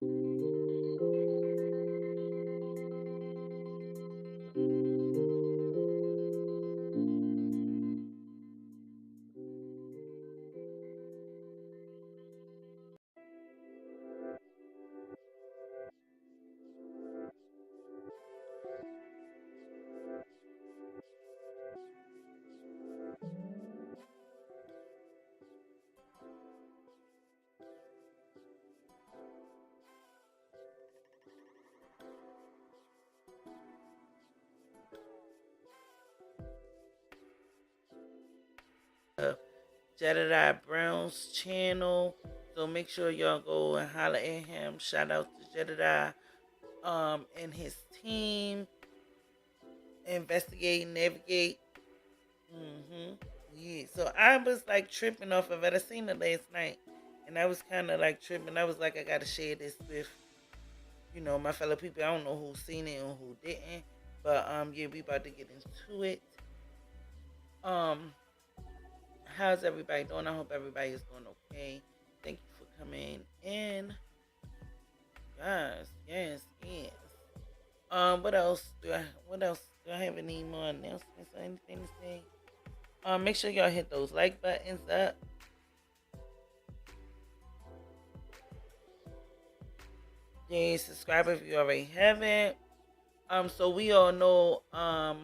uh, Jedediah Brown's channel. So make sure y'all go and holler at him. Shout out to Jedediah and his team. Investigate, navigate. Yeah. So I was like tripping off of it. I seen it last night, and I was kind of like tripping. I was like, I gotta share this with my fellow people. I don't know who seen it and who didn't, but yeah, we about to get into it. Um, how's everybody doing? I hope everybody is doing okay. Thank you for coming in. Yes, yes, yes. What else do I? What else do I have? Any more announcements or anything to say? Make sure y'all hit those like buttons up. Yeah, subscribe if you already haven't. So we all know, a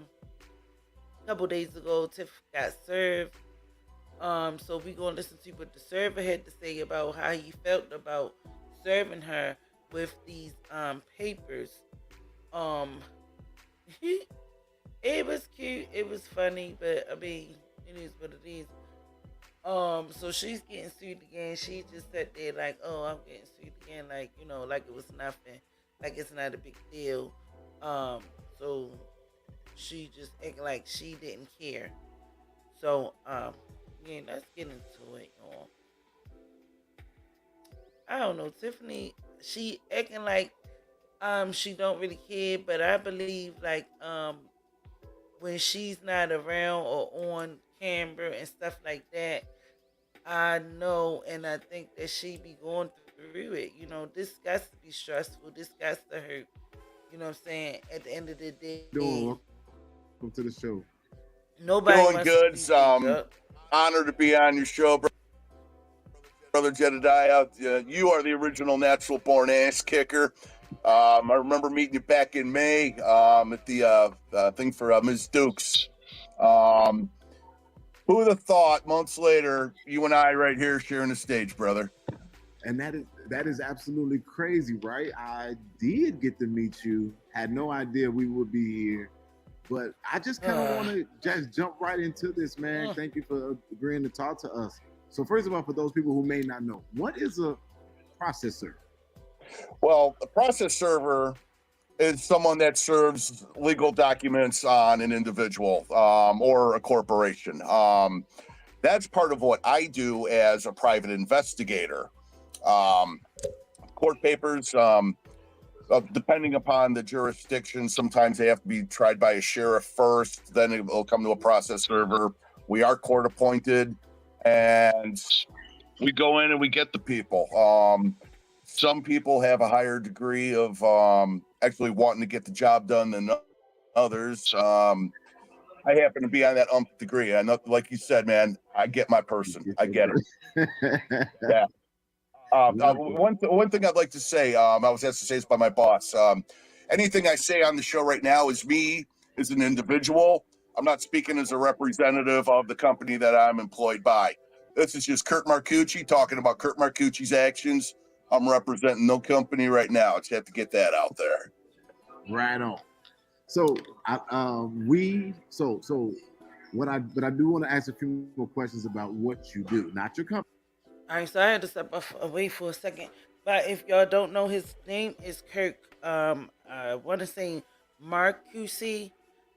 couple days ago, Tiff got served. So we gonna listen to what the server had to say about how he felt about serving her with these papers. Um, it was cute, it was funny, but I mean, it is what it is. So she's getting sued again. She just sat there like, oh, I'm getting sued again, like like it was nothing, like it's not a big deal. Um, so she just acting like she didn't care. So yeah, let's get into it, y'all. I don't know, Tiffany. She acting like she don't really care, but I believe like when she's not around or on camera and stuff like that, I know and I think that she be going through it. This got to be stressful. This got to hurt. You know what I'm saying? At the end of the Doing? day, Welcome to the show. nobody Doing wants to good. be beat up. Honored to be on your show, brother Jedediah. You are the original natural born ass kicker. I remember meeting you back in May at the thing for Ms. Dukes. Um, who would have thought months later, you and I right here sharing the stage, brother? And that is absolutely crazy, right? I did get to meet you. Had no idea we would be here. But I just kind of want to just jump right into this, man. Thank you for agreeing to talk to us. So first of all, for those people who may not know, what is a processor? Well, a process server is someone that serves legal documents on an individual or a corporation. That's part of what I do as a private investigator. Um, Court papers, depending upon the jurisdiction, sometimes they have to be tried by a sheriff first, then it will come to a process server. We are court appointed, and we go in and we get the people. Some people have a higher degree of actually wanting to get the job done than others. I happen to be on that degree. I know, like you said, man, I get my person. I get it. Yeah. One thing I'd like to say, I was asked to say this by my boss. Anything I say on the show right now is me as an individual. I'm not speaking as a representative of the company that I'm employed by. This is just Kurt Marcucci talking about Kurt Marcucci's actions. I'm representing no company right now. I just have to get that out there. Right on. So what I do want to ask a few more questions about what you do, not your company. All right, so I had to step away for a second. But if y'all don't know, his name is Kirk. I want to say Marcucci.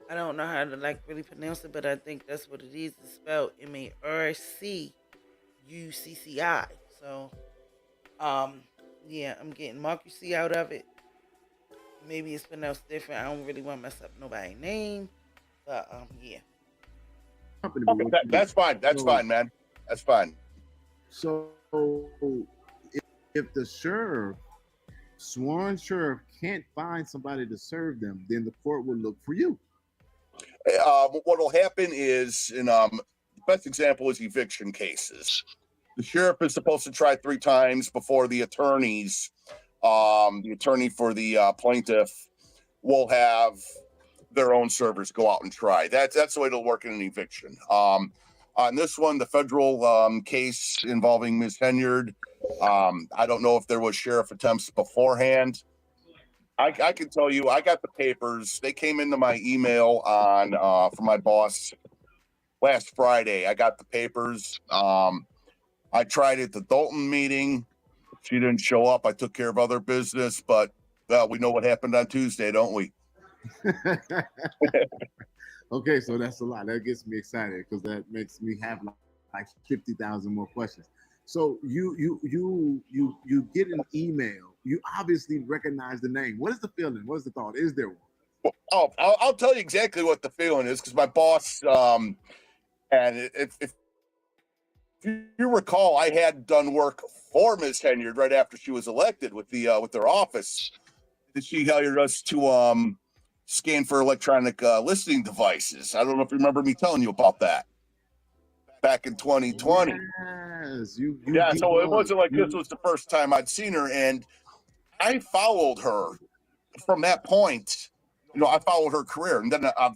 I don't know how to like really pronounce it, but I think that's what it is. It's spelled Marcucci. So, yeah, I'm getting Marcucci out of it. Maybe it's pronounced different. I don't really want to mess up nobody's name, but yeah. Company, Okay, that's fine. That's fine, man. That's fine. So if the sheriff sworn sheriff can't find somebody to serve them, then the court will look for you. What will happen is, the best example is eviction cases. The sheriff is supposed to try 3 times before the attorneys, the attorney for the plaintiff will have their own servers go out and try. That's the way it'll work in an eviction. On this one, the federal case involving Ms. Henyard, I don't know if there was sheriff attempts beforehand. I can tell you, I got the papers. They came into my email on from my boss last Friday. I got the papers. I tried at the Dalton meeting. She didn't show up. I took care of other business, but we know what happened on Tuesday, don't we? Okay, so that's a lot. That gets me excited because that makes me have like 50,000 more questions. So you get an email. You obviously recognize the name. What is the feeling? What is the thought? Is there one? Oh, I'll tell you exactly what the feeling is because my boss, and if you recall, I had done work for Ms. Henyard right after she was elected with their office. She hired us to scan for electronic listening devices. I don't know if you remember me telling you about that back in 2020. Yes, yeah. So it wasn't like this was the first time I'd seen her, and I followed her from that point. I followed her career, and then I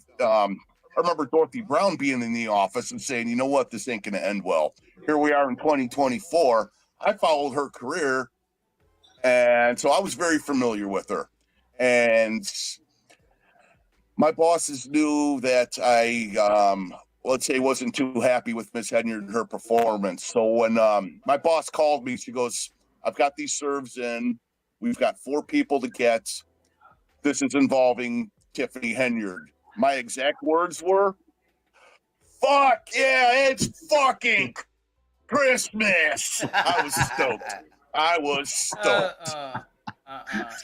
remember Dorothy Brown being in the office and saying, "You know what? This ain't going to end well." Here we are in 2024. I followed her career, and so I was very familiar with her, and my bosses knew that I, let's say, wasn't too happy with Miss Henyard and her performance. So when my boss called me, she goes, "I've got these serves in. We've got 4 people to get. This is involving Tiffany Henyard." My exact words were, "Fuck yeah, it's fucking Christmas." I was stoked. I was stoked.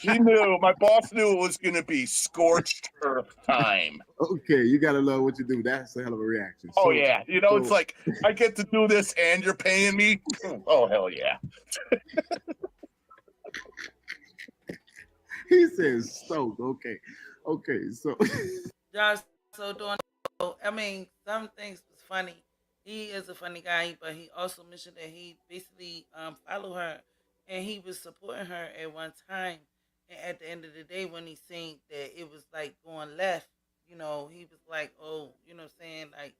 She knew, my boss knew it was going to be scorched earth time. Okay, you got to love what you do. That's a hell of a reaction. Oh, yeah. It's like, I get to do this and you're paying me? Oh, hell yeah. He says stoked. Okay, so. Josh, so doing, I mean, some things was funny. He is a funny guy, but he also mentioned that he basically followed her and he was supporting her at one time. And at the end of the day, when he seen that it was like going left, he was like, oh, what I'm saying? Like,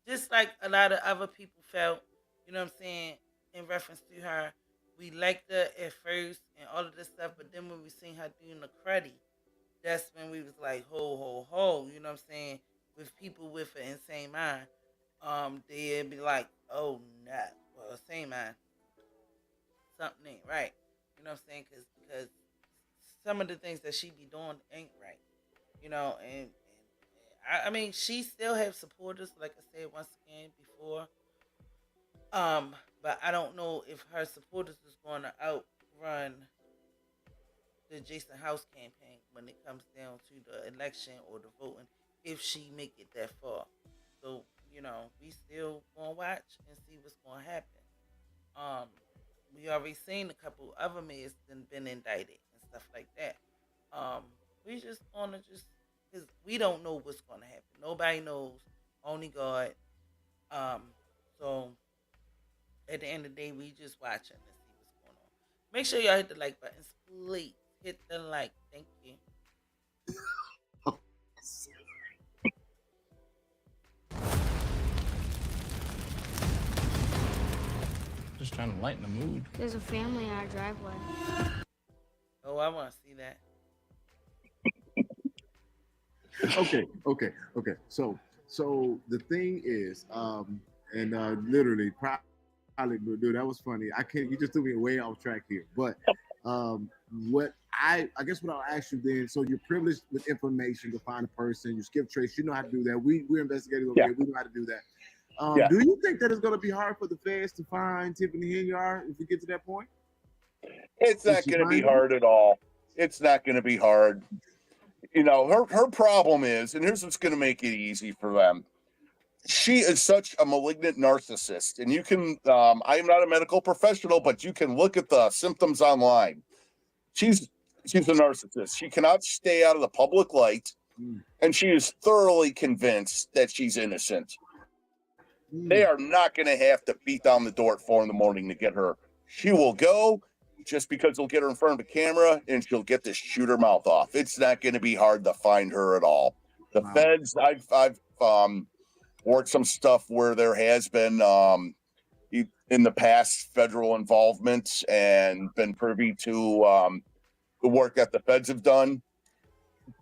just like a lot of other people felt, what I'm saying, in reference to her. We liked her at first and all of this stuff, but then when we seen her doing the cruddy, that's when we was like, ho, you know what I'm saying? With people with an insane mind, they'd be like, oh, no, well, same mind, something ain't right. You know what I'm saying? Because some of the things that she be doing ain't right. And I mean, she still have supporters, like I said once again before. But I don't know if her supporters is going to outrun the Jason House campaign when it comes down to the election or the voting, if she make it that far. So, we still gonna watch and see what's gonna happen. We already seen a couple other mayors been indicted and stuff like that. We just gonna because we don't know what's gonna happen. Nobody knows, only God. So at the end of the day, we just watching and see what's going on. Make sure y'all hit the like buttons, please. Hit the like. Thank you. Just trying to lighten the mood. There's a family in our driveway. Oh, I want to see that. Okay. So the thing is, literally, probably, dude, that was funny. I can't. You just threw me way off track here. But what I guess what I'll ask you then. So you're privileged with information to find a person. You skip trace. You know how to do that. We're investigating over here. We know how to do that. Do you think that it's going to be hard for the feds to find Tiffany Henyard if we get to that point? It's not going to be hard at all. It's not going to be hard. Her problem is, and here's what's going to make it easy for them. She is such a malignant narcissist, and you can, I am not a medical professional, but you can look at the symptoms online. She's She's a narcissist. She cannot stay out of the public light, Mm. and she is thoroughly convinced that she's innocent. They Mm. are not going to have to beat down the door at 4 in the morning to get her. She will go just because they'll get her in front of a camera and she'll get to shoot her mouth off. It's not going to be hard to find her at all. The Wow. feds, I've worked some stuff where there has been in the past federal involvement and been privy to the work that the feds have done.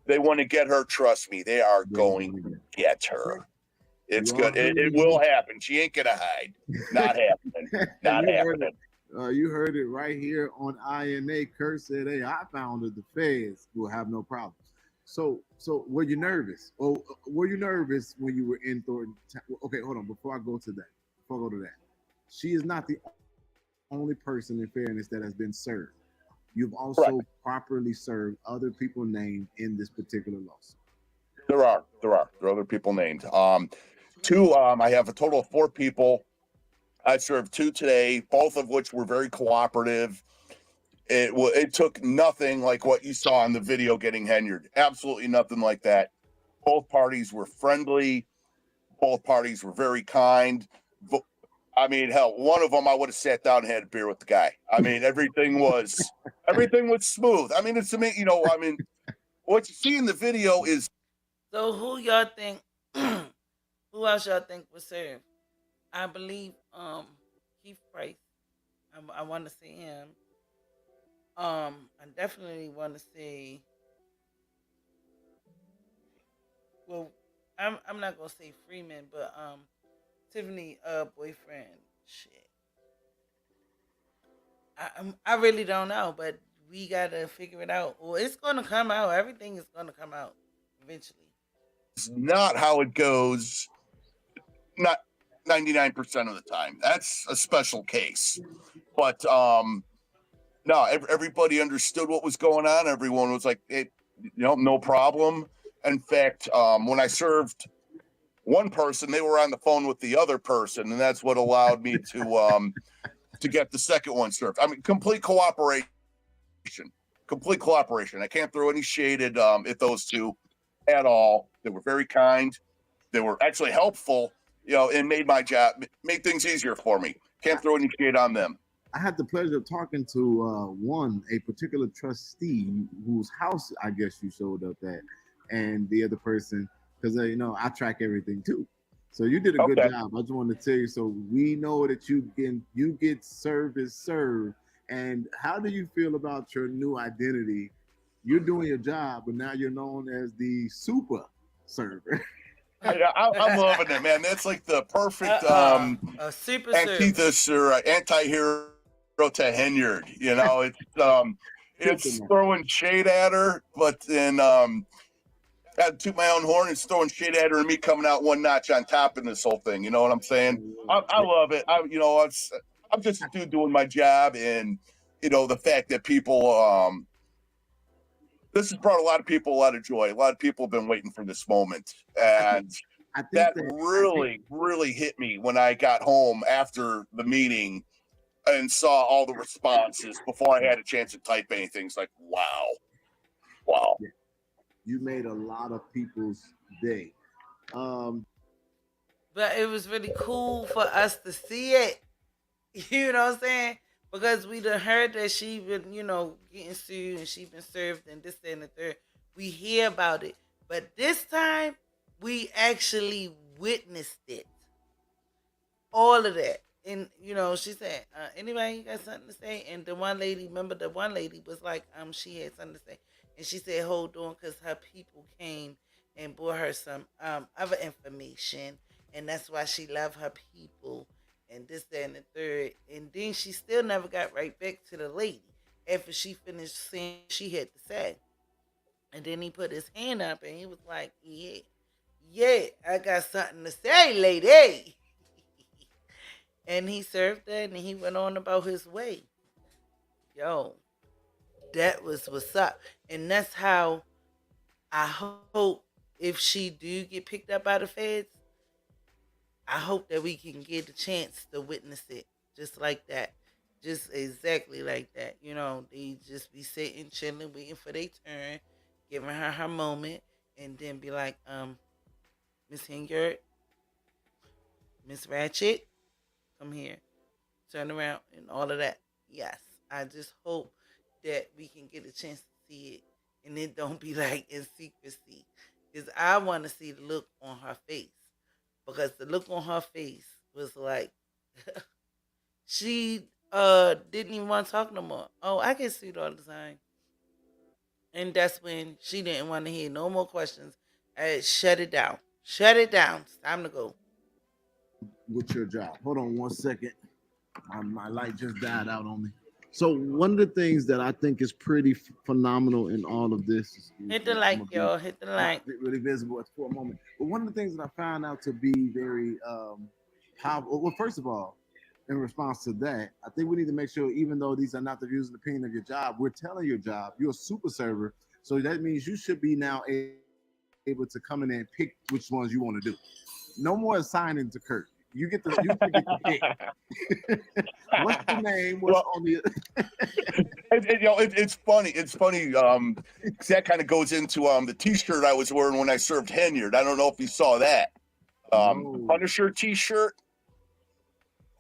They want to get her. Trust me, they are going to get her. It's You good. It will happen. She ain't gonna hide. Not happening. Not happening. You heard it right here on INA. Kurt said, "Hey, I found her. The feds will have no problem." So were you nervous? Or were you nervous when you were in Thornton? Okay, hold on. Before I go to that, she is not the only person, in fairness, that has been served. You've also properly served other people named in this particular lawsuit. There are other people named. Two. I have a total of 4 people. I served 2 today, both of which were very cooperative. It took nothing like what you saw in the video getting Henyard. Absolutely nothing like that. Both parties were friendly. Both parties were very kind. I mean, hell, one of them I would have sat down and had a beer with the guy. I mean, everything was smooth. I mean, it's amazing. You know, I mean, what you see in the video is. So who y'all think? Who else y'all think was served? I believe Keith Price. I want to see him. I definitely want to see. Well, I'm not gonna say Freeman, but Tiffany boyfriend. Shit. I really don't know, but we gotta figure it out. Well, it's gonna come out. Everything is gonna come out eventually. It's not how it goes. Not 99% of the time. That's a special case. But no, everybody understood what was going on. Everyone was like, hey, no problem. In fact, when I served one person, they were on the phone with the other person, and that's what allowed me to get the second one served. I mean, complete cooperation. I can't throw any shade at those two at all. They were very kind. They were actually helpful, and made things easier for me. Can't throw any shade on them. I had the pleasure of talking to a particular trustee whose house I guess you showed up at, and the other person, because I track everything too. So you did a good job. I just wanted to tell you, so we know that you get served is served. And how do you feel about your new identity? You're doing your job, but now you're known as the super server. I'm loving it, man. That's like the perfect a super antithesis or anti-hero to Henyard. It's throwing shade at her, but then I had to toot my own horn. It's throwing shade at her and me coming out one notch on top in this whole thing. You know what I'm saying? I love it. I'm just a dude doing my job, and the fact that people this has brought a lot of people a lot of joy. A lot of people have been waiting for this moment, and that really hit me when I got home after the meeting and saw all the responses before I had a chance to type anything. It's like, wow. Yeah. You made a lot of people's day. But it was really cool for us to see it. You know what I'm saying? Because we done heard that she been, getting sued and she been served and this, that, and the third. We hear about it. But this time, we actually witnessed it. All of that. And, she said, anybody got something to say? And the one lady was like, she had something to say. And she said, hold on, because her people came and brought her some other information. And that's why she loved her people. And this, that, and the third. And then she still never got right back to the lady after she finished saying she had to say. And then he put his hand up and he was like, yeah, I got something to say, lady. And he served that and he went on about his way. Yo, that was what's up. And that's how I hope if she do get picked up by the feds, I hope that we can get a chance to witness it just like that. just exactly like that. They just be sitting, chilling, waiting for their turn, giving her moment, and then be like, Miss Henyard, Miss Ratchet, come here, turn around, and all of that. Yes, I just hope that we can get a chance to see it, and it don't be like in secrecy, because I want to see the look on her face, because the look on her face was like she didn't even want to talk no more. Oh, I get sued all the time. And that's when she didn't want to hear no more questions. I shut it down. Shut it down. It's time to go. With your job. Hold on one second. My light just died out on me. So one of the things that I think is pretty phenomenal in all of this is Hit the like, y'all. Hit the like. really visible for a moment. But one of the things that I found out to be very powerful. Well, first of all, in response to that, I think we need to make sure, even though these are not the views and opinion of your job, we're telling your job you're a super server. So that means you should be now able to come in and pick which ones you want to do. No more assigning to Kurt. You get the pick. What's the name? What's on the? It's funny. It's funny. 'Cause that kind of goes into the T-shirt I was wearing when I served Henyard. I don't know if you saw that. No. Punisher T-shirt.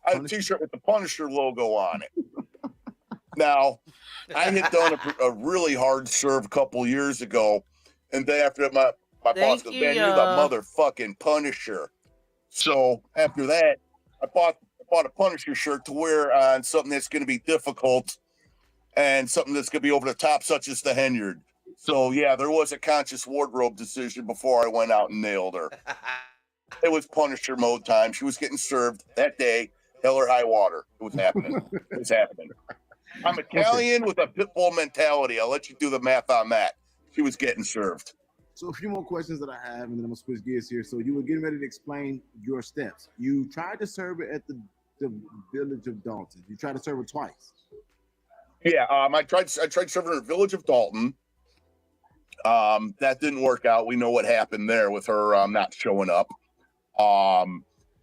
I had a T-shirt with the Punisher logo on it. Now, I had done a really hard serve a couple years ago, and then after that, my boss goes, "Man, you're the motherfucking Punisher." So after that, I bought a Punisher shirt to wear on something that's going to be difficult and something that's going to be over the top, such as the Henyard. So yeah, there was a conscious wardrobe decision before I went out and nailed her. It was Punisher mode time. She was getting served that day. Hell or high water. It was happening. It was happening. I'm Italian with a pit bull mentality. I'll let you do the math on that. She was getting served. So a few more questions that I have, and then I'm gonna switch gears here. So you were getting ready to explain your steps. You tried to serve it at the village of Dalton. You tried to serve it twice. Yeah, I tried serving in the village of Dalton. That didn't work out. We know what happened there with her not showing up.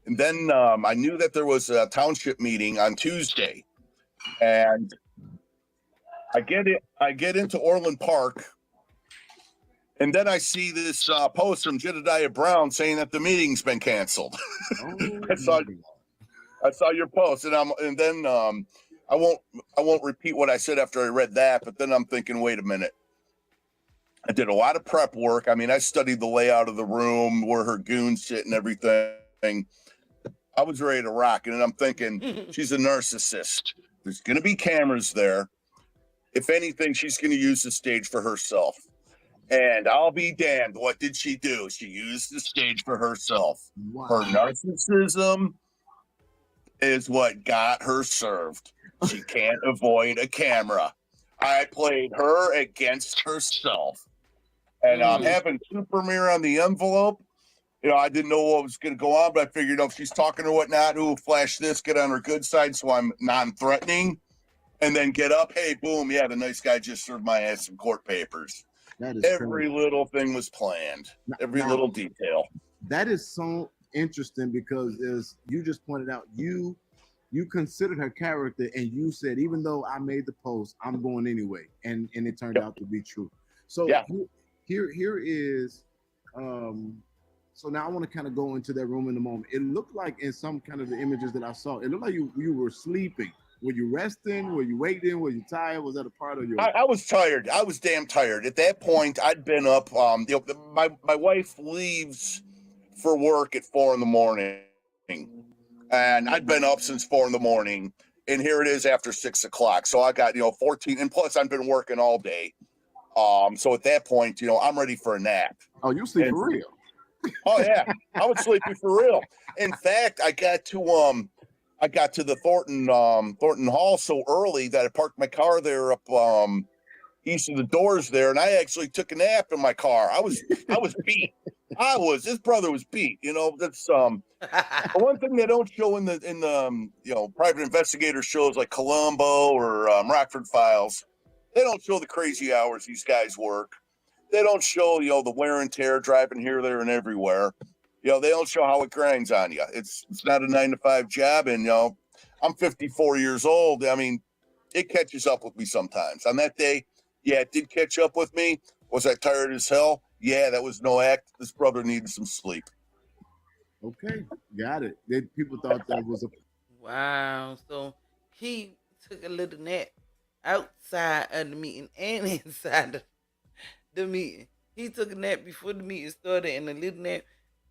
And then I knew that there was a township meeting on Tuesday, and I get into Orland Park. And then I see this post from Jedediah Brown saying that the meeting's been canceled. Oh, I saw your post, and then I won't repeat what I said after I read that. But then I'm thinking, wait a minute. I did a lot of prep work. I mean, I studied the layout of the room, where her goons sit, and everything. I was ready to rock, and I'm thinking, she's a narcissist. There's going to be cameras there. If anything, she's going to use the stage for herself. And I'll be damned. What did she do? She used the stage for herself. wow. Her narcissism is what got her served. She can't avoid a camera. I played her against herself. And having super mirror on the envelope, I didn't know what was going to go on, but I figured, if she's talking or whatnot, flash this, get on her good side so I'm non-threatening, and then get up, hey, boom, yeah, the nice guy just served my ass some court papers. Every little thing was planned. Every little detail. That is so interesting because, as you just pointed out, you considered her character, and you said, even though I made the post, I'm going anyway, and it turned out to be true. So yeah. Here is so now I want to kind of go into that room in a moment. It looked like, in some kind of the images that I saw, it looked like you were sleeping. Were you resting? Were you waiting? Were you tired? Was that a part of your? I was tired. I was damn tired. At that point, I'd been up. My wife leaves for work at 4 a.m, and I'd been up since 4 a.m, and here it is after 6 o'clock. So I got 14, and plus I've been working all day. So at that point, I'm ready for a nap. Oh, you sleep for real? Oh yeah, I was sleeping for real. In fact, I got to the Thornton Hall so early that I parked my car there up east of the doors there, and I actually took a nap in my car. I was beat. His brother was beat. That's one thing they don't show in the private investigator shows like Columbo or Rockford Files. They don't show the crazy hours these guys work. They don't show the wear and tear driving here, there, and everywhere. They don't show how it grinds on you. It's not a 9-to-5 job, and I'm 54 years old. I mean, it catches up with me sometimes. On that day, yeah, it did catch up with me. Was I tired as hell? Yeah, that was no act. This brother needed some sleep. Okay, got it. People thought that was a Wow. So he took a little nap outside of the meeting and inside the meeting. He took a nap before the meeting started and a little nap,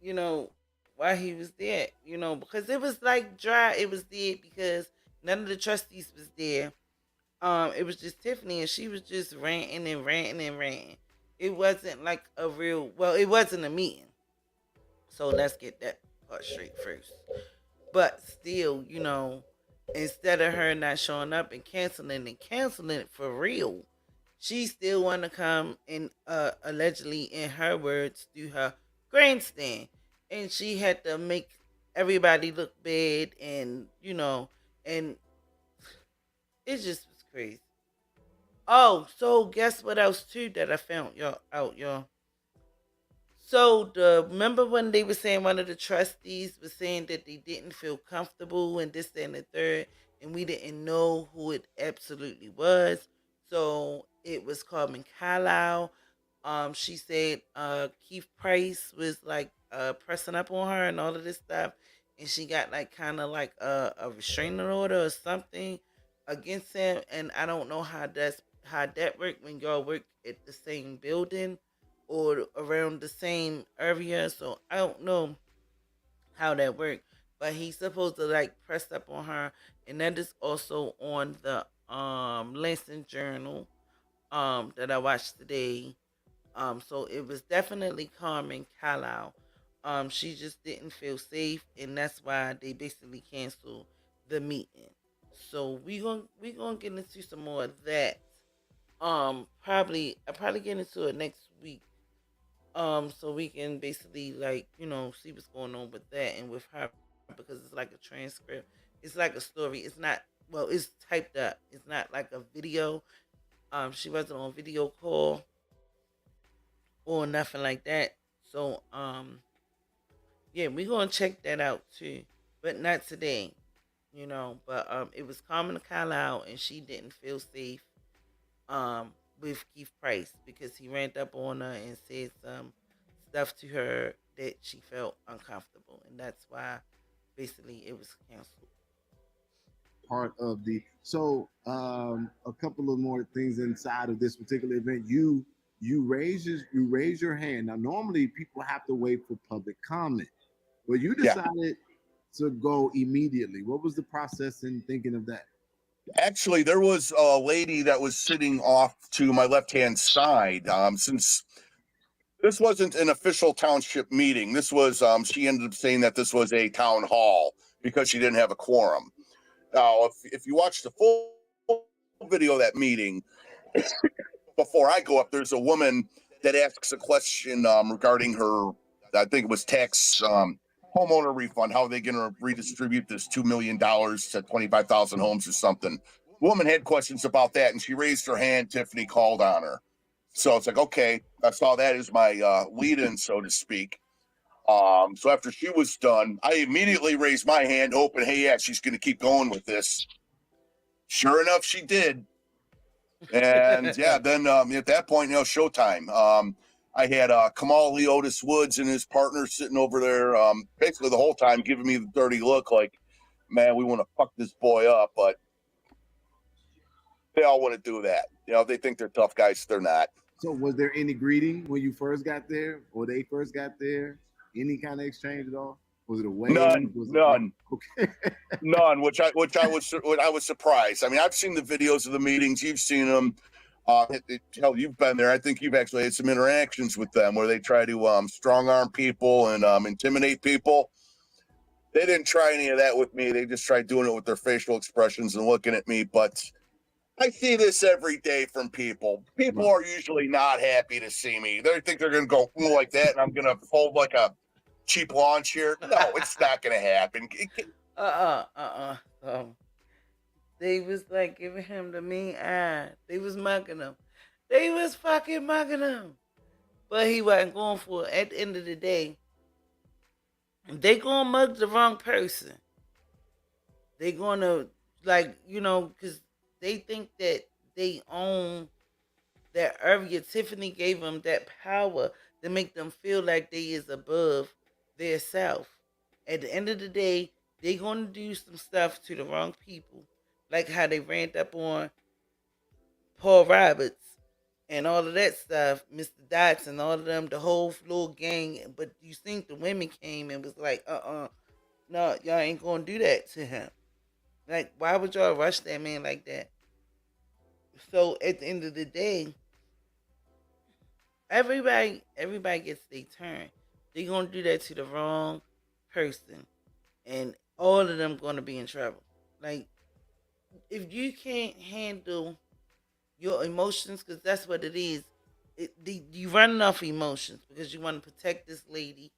you know, while he was there, because it was like dry. It was dead because none of the trustees was there. It was just Tiffany and she was just ranting and ranting and ranting. It wasn't like a real, well, it wasn't a meeting. So let's get that part straight first. But still, instead of her not showing up and canceling it for real, she still want to come and allegedly, in her words, do her grandstand, and she had to make everybody look bad, and it just was crazy. Oh, so guess what else too that I found y'all. So remember when they were saying one of the trustees was saying that they didn't feel comfortable and this that, and the third, and we didn't know who it absolutely was. So it was Carmen Carlisle. She said Keith Price was like pressing up on her and all of this stuff, and she got like kind of like a restraining order or something against him. And I don't know how that worked when y'all work at the same building or around the same area. So I don't know how that worked. But he's supposed to like press up on her, and that is also on the Lansing Journal that I watched today. So it was definitely Carmen Carlisle. She just didn't feel safe, and that's why they basically canceled the meeting. So we gonna get into some more of that. I'll probably get into it next week. So we can basically like see what's going on with that and with her because it's like a transcript. It's like a story. It's not well. It's typed up. It's not like a video. She wasn't on video call or nothing like that. So yeah, we gonna check that out too, but not today. But it was Carmen Carlisle and she didn't feel safe with Keith Price because he ran up on her and said some stuff to her that she felt uncomfortable, and that's why basically it was canceled. part of the. So a couple of more things inside of this particular event. You raise your hand. Now normally people have to wait for public comment, but you Yeah. decided to go immediately. What was the process in thinking of that? Actually, there was a lady that was sitting off to my left-hand side. Since this wasn't an official township meeting, this was, she ended up saying that this was a town hall because she didn't have a quorum. Now, if you watch the full video of that meeting, before I go up, there's a woman that asks a question regarding her, I think it was tax homeowner refund. How are they going to redistribute this $2 million to 25,000 homes or something? Woman had questions about that, and she raised her hand. Tiffany called on her. So it's like, okay, I saw that as my lead-in, so to speak. So after she was done, I immediately raised my hand, hoping, hey, yeah, she's going to keep going with this. Sure enough, she did. And yeah, then at that point, showtime. I had Kamal Lee Otis Woods and his partner sitting over there, basically the whole time giving me the dirty look, like, man, we want to fuck this boy up, but they all want to do that. They think they're tough guys. They're not. So was there any greeting when you first got there, or they first got there? Any kind of exchange at all? Was it a wave? None. Okay. None. Which I was surprised. I mean, I've seen the videos of the meetings. You've seen them. Hell, you've been there. I think you've actually had some interactions with them where they try to strong arm people and intimidate people. They didn't try any of that with me. They just tried doing it with their facial expressions and looking at me. But I see this every day from people. People are usually not happy to see me. They think they're going to go like that, and I'm going to fold like a cheap lawn chair. No, it's not going to happen. They was like giving him the mean eye. They was mugging him. They was fucking mugging him. But he wasn't going for it. At the end of the day, if they gonna mug the wrong person, They're gonna like because they think that they own that area. Tiffany gave them that power to make them feel like they is above their self. At the end of the day, they gonna do some stuff to the wrong people, like how they ran up on Paul Roberts and all of that stuff, Mr. Dots and all of them, the whole little gang. But you think the women came and was like, no, y'all ain't gonna do that to him. Like, why would y'all rush that man like that? So at the end of the day, everybody gets their turn. They gonna do that to the wrong person, and all of them gonna be in trouble. Like, if you can't handle your emotions, because that's what it is. You running off emotions because you want to protect this lady.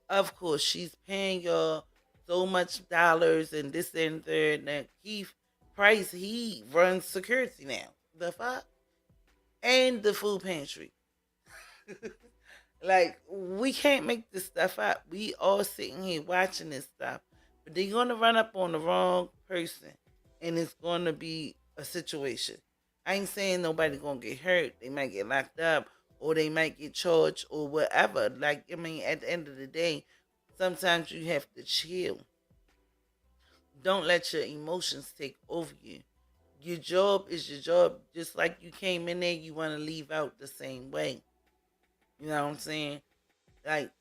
Of course, she's paying y'all so much dollars and this and third. Now Keith Price, he runs security now. The fuck and the food pantry. Like, we can't make this stuff up. We all sitting here watching this stuff, but they're gonna run up on the wrong person, and it's gonna be a situation. I ain't saying nobody gonna get hurt. They might get locked up, or they might get charged, or whatever. Like, I mean, at the end of the day, sometimes you have to chill. Don't let your emotions take over you. Your job is your job. Just like you came in there, you want to leave out the same way. You know what I'm saying? Like,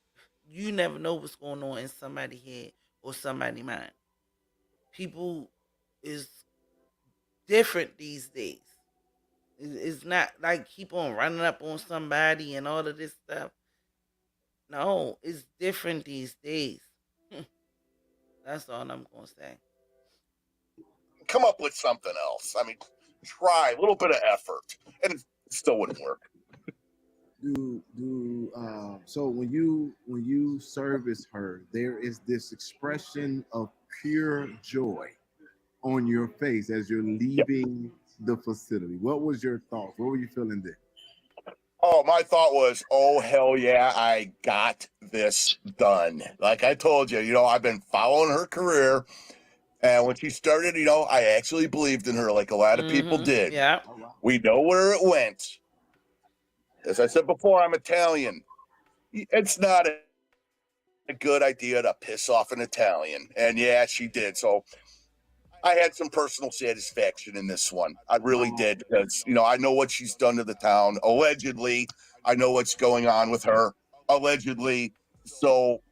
you never know what's going on in somebody's head or somebody's mind. People is different these days. It's not like keep on running up on somebody and all of this stuff. No, it's different these days. That's all I'm gonna say. Come up with something else. I mean, try a little bit of effort, and it still wouldn't work. So when you service her, there is this expression of pure joy on your face as you're Yep. leaving the facility. What was your thoughts? What were you feeling then? Oh, my thought was, oh, hell yeah, I got this done. Like I told you, I've been following her career. And when she started, I actually believed in her like a lot of people Mm-hmm. did. Yeah. Oh, wow. We know where it went. As I said before, I'm Italian. It's not a good idea to piss off an Italian. And yeah, she did. So I had some personal satisfaction in this one. I really did because, I know what she's done to the town. Allegedly, I know what's going on with her. Allegedly. So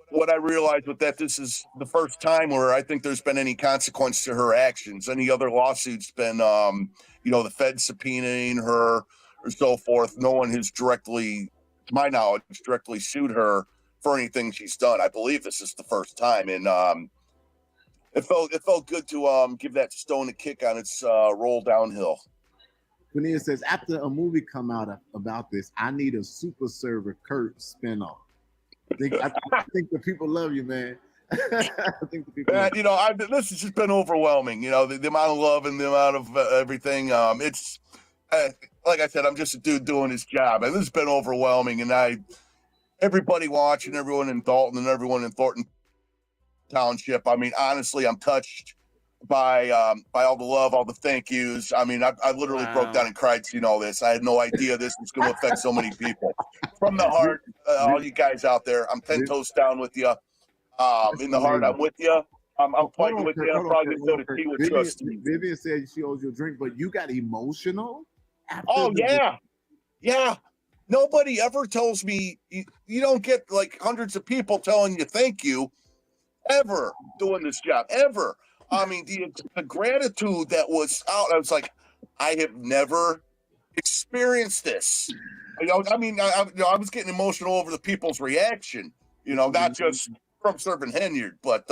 what I realized with that, this is the first time where I think there's been any consequence to her actions. Any other lawsuits been, the Fed subpoenaing her or so forth. No one has directly, to my knowledge, directly sued her for anything she's done. I believe this is the first time, and it felt good to give that stone a kick on its roll downhill. Quinnia says, after a movie come out about this, I need a Super Server Kurt spinoff. I think the people love you, man. I think the people love you. This has just been overwhelming. The amount of love and the amount of everything. It's like I said, I'm just a dude doing his job, and this has been overwhelming. And everybody watching, everyone in Dalton and everyone in Thornton Township. I mean, honestly, I'm touched by all the love, all the thank yous. I mean, I literally broke down and cried seeing all this. I had no idea this was going to affect so many people. From the heart, all you guys out there, I'm 10 toes down with you. In the heart, I'm with you. I'm fighting with you. I'm probably going to go to tea with trustees. Vivian said she owes you a drink, but you got emotional after Oh, yeah. Yeah. Nobody ever tells me, you don't get like hundreds of people telling you thank you ever doing this job, ever. I mean, the gratitude that was out, I was like, I have never experienced this. I mean, I was getting emotional over the people's reaction, not just from serving Henyard, but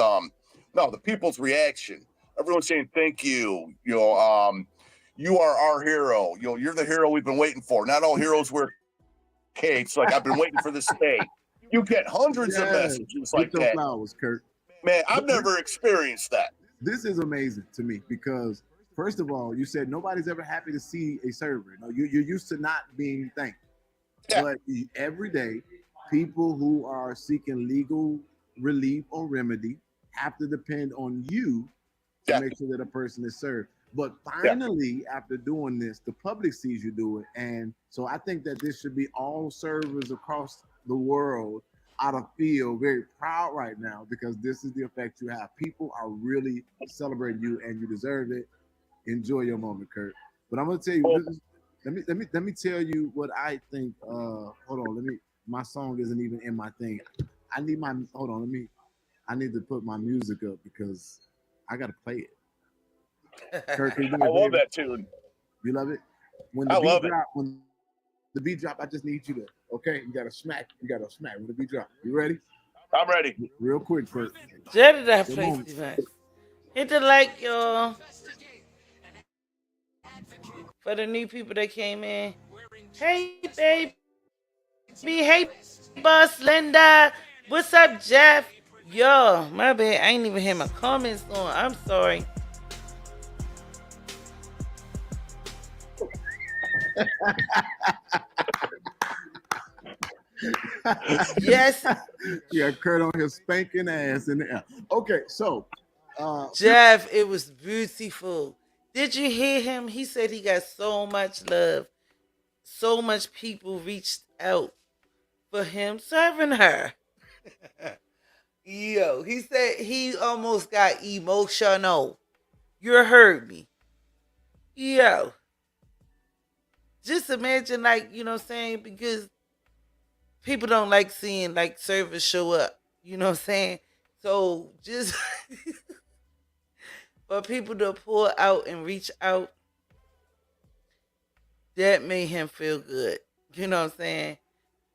no, the people's reaction. Everyone's saying thank you. You are our hero. You're the hero we've been waiting for. Not all heroes wear capes. Like, I've been waiting for this day. You get hundreds of messages like your that. Flowers, Kurt. Man, I've never experienced that. This is amazing to me because, first of all, you said nobody's ever happy to see a server. No, you're used to not being thanked. Yeah. But every day, people who are seeking legal relief or remedy have to depend on you to Yeah. make sure that a person is served. But Yeah. finally, after doing this, the public sees you do it. And so I think that this should be all servers across the world out of feel very proud right now because this is the effect you have. People are really celebrating you and you deserve it. Enjoy your moment, Kurt. But I'm gonna tell you, Well, this is, let me tell you what I think. Hold on, my song isn't even in my thing. I need my hold on, I need to put my music up because I gotta play it. Kurt, can you do me I a love favor? that tune. You love it? When the I beat love it. drop, I just need you to okay, you gotta smack when the beat drop. You ready? I'm ready. Real quick, Kurt. Jada that Good place moment. device. Hit the like, y'all. For the new people that came in. Hey, baby. Hey, boss Linda. What's up, Jeff? Yo, my bad. I ain't even hear my comments on. I'm sorry. Yes, Yeah, Kurt on here spanking ass in the air. Okay, so Jeff, it was beautiful. Did you hear him? He said he got so much love. So much people reached out for him serving her. Yo, he said he almost got emotional. You heard me. Yo, just imagine, like, you know what I'm saying? Because people don't like seeing, like, servers show up. You know what I'm saying? So just for people to pull out and reach out, that made him feel good. You know what I'm saying?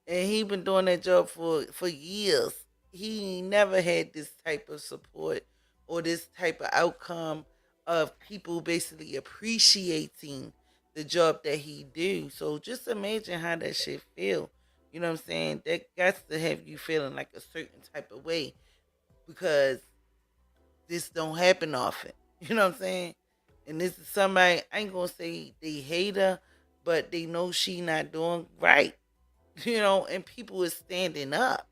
And he been doing that job for years. He never had this type of support or this type of outcome of people basically appreciating the job that he do. So just imagine how that shit feel. You know what I'm saying? That got to have you feeling like a certain type of way because this don't happen often. You know what I'm saying? And this is somebody, I ain't gonna say they hate her, but they know she not doing right. You know, and people is standing up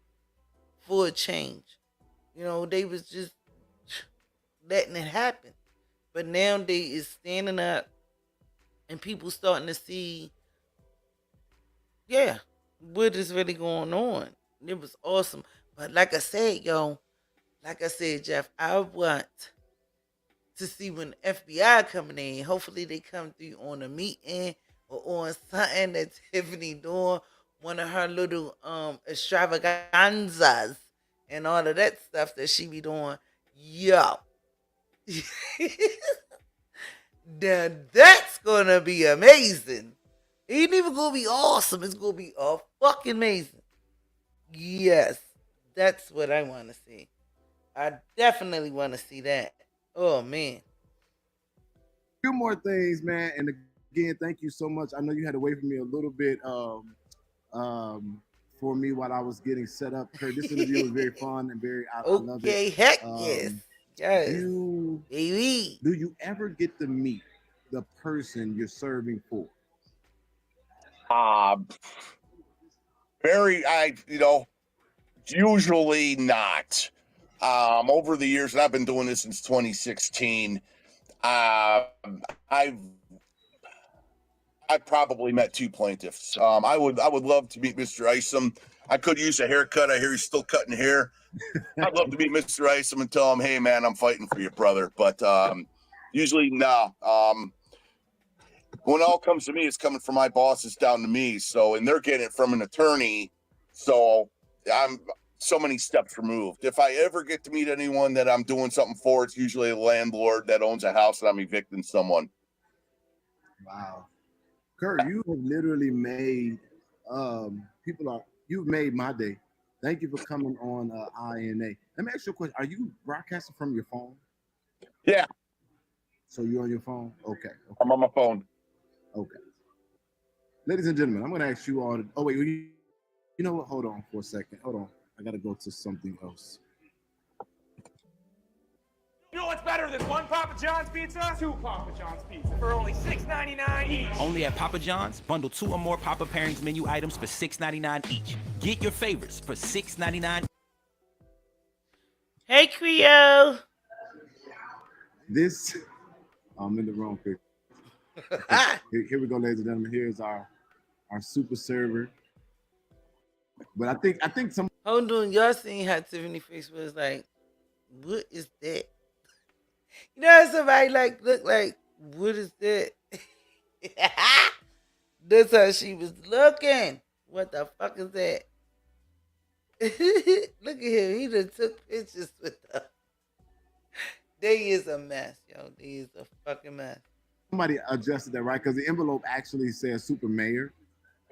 for a change. You know, they was just letting it happen. But now they is standing up and people starting to see, yeah, what is really going on. It was awesome. But like I said, like I said, Jeff, I want to see when FBI coming in. Hopefully they come through on a meeting or on something that Tiffany doing, one of her little extravaganzas and all of that stuff that she be doing. Yo. Now that's gonna be amazing. It ain't even gonna be awesome. It's gonna be fucking amazing. Yes. That's what I wanna see. I definitely wanna see that. Oh man. few more things, man. And again, thank you so much. I know you had to wait for me a little bit for me while I was getting set up. Kurt, this interview was very fun and I love it. Okay, heck yes. Yes. Baby. Do you ever get to meet the person you're serving for? Usually not. Over the years, and I've been doing this since 2016. I've probably met two plaintiffs. I would love to meet Mr. Isom. I could use a haircut. I hear he's still cutting hair. I'd love to meet Mr. Isom and tell him, hey man, I'm fighting for you, brother. But usually no. When it all comes to me, it's coming from my bosses down to me. So, and they're getting it from an attorney. So I'm so many steps removed. If I ever get to meet anyone that I'm doing something for, it's usually a landlord that owns a house and I'm evicting someone. Wow. Kurt, you have literally made you've made my day. Thank you for coming on INA. Let me ask you a question. Are you broadcasting from your phone? Yeah. So you're on your phone? Okay. I'm on my phone. Okay. Ladies and gentlemen, I'm going to ask you all. Oh, wait. You know what? Hold on for a second. Hold on. I got to go to something else. You know what's better than one Papa John's pizza? Two Papa John's pizza for only $6.99 each. Only at Papa John's, bundle 2 or more Papa Pairings menu items for $6.99 each. Get your favorites for $6.99. Hey, Creole. This, I'm in the wrong picture. Here we go, ladies and gentlemen. Here's our super server. But I think some. Hold on, y'all seen how Tiffany face was like, what is that? You know how somebody like look like, what is that? That's how she was looking. What the fuck is that? Look at him. He done took pictures with her. They is a mess, yo. They is a fucking mess. Somebody adjusted that right because the envelope actually says Super Mayor.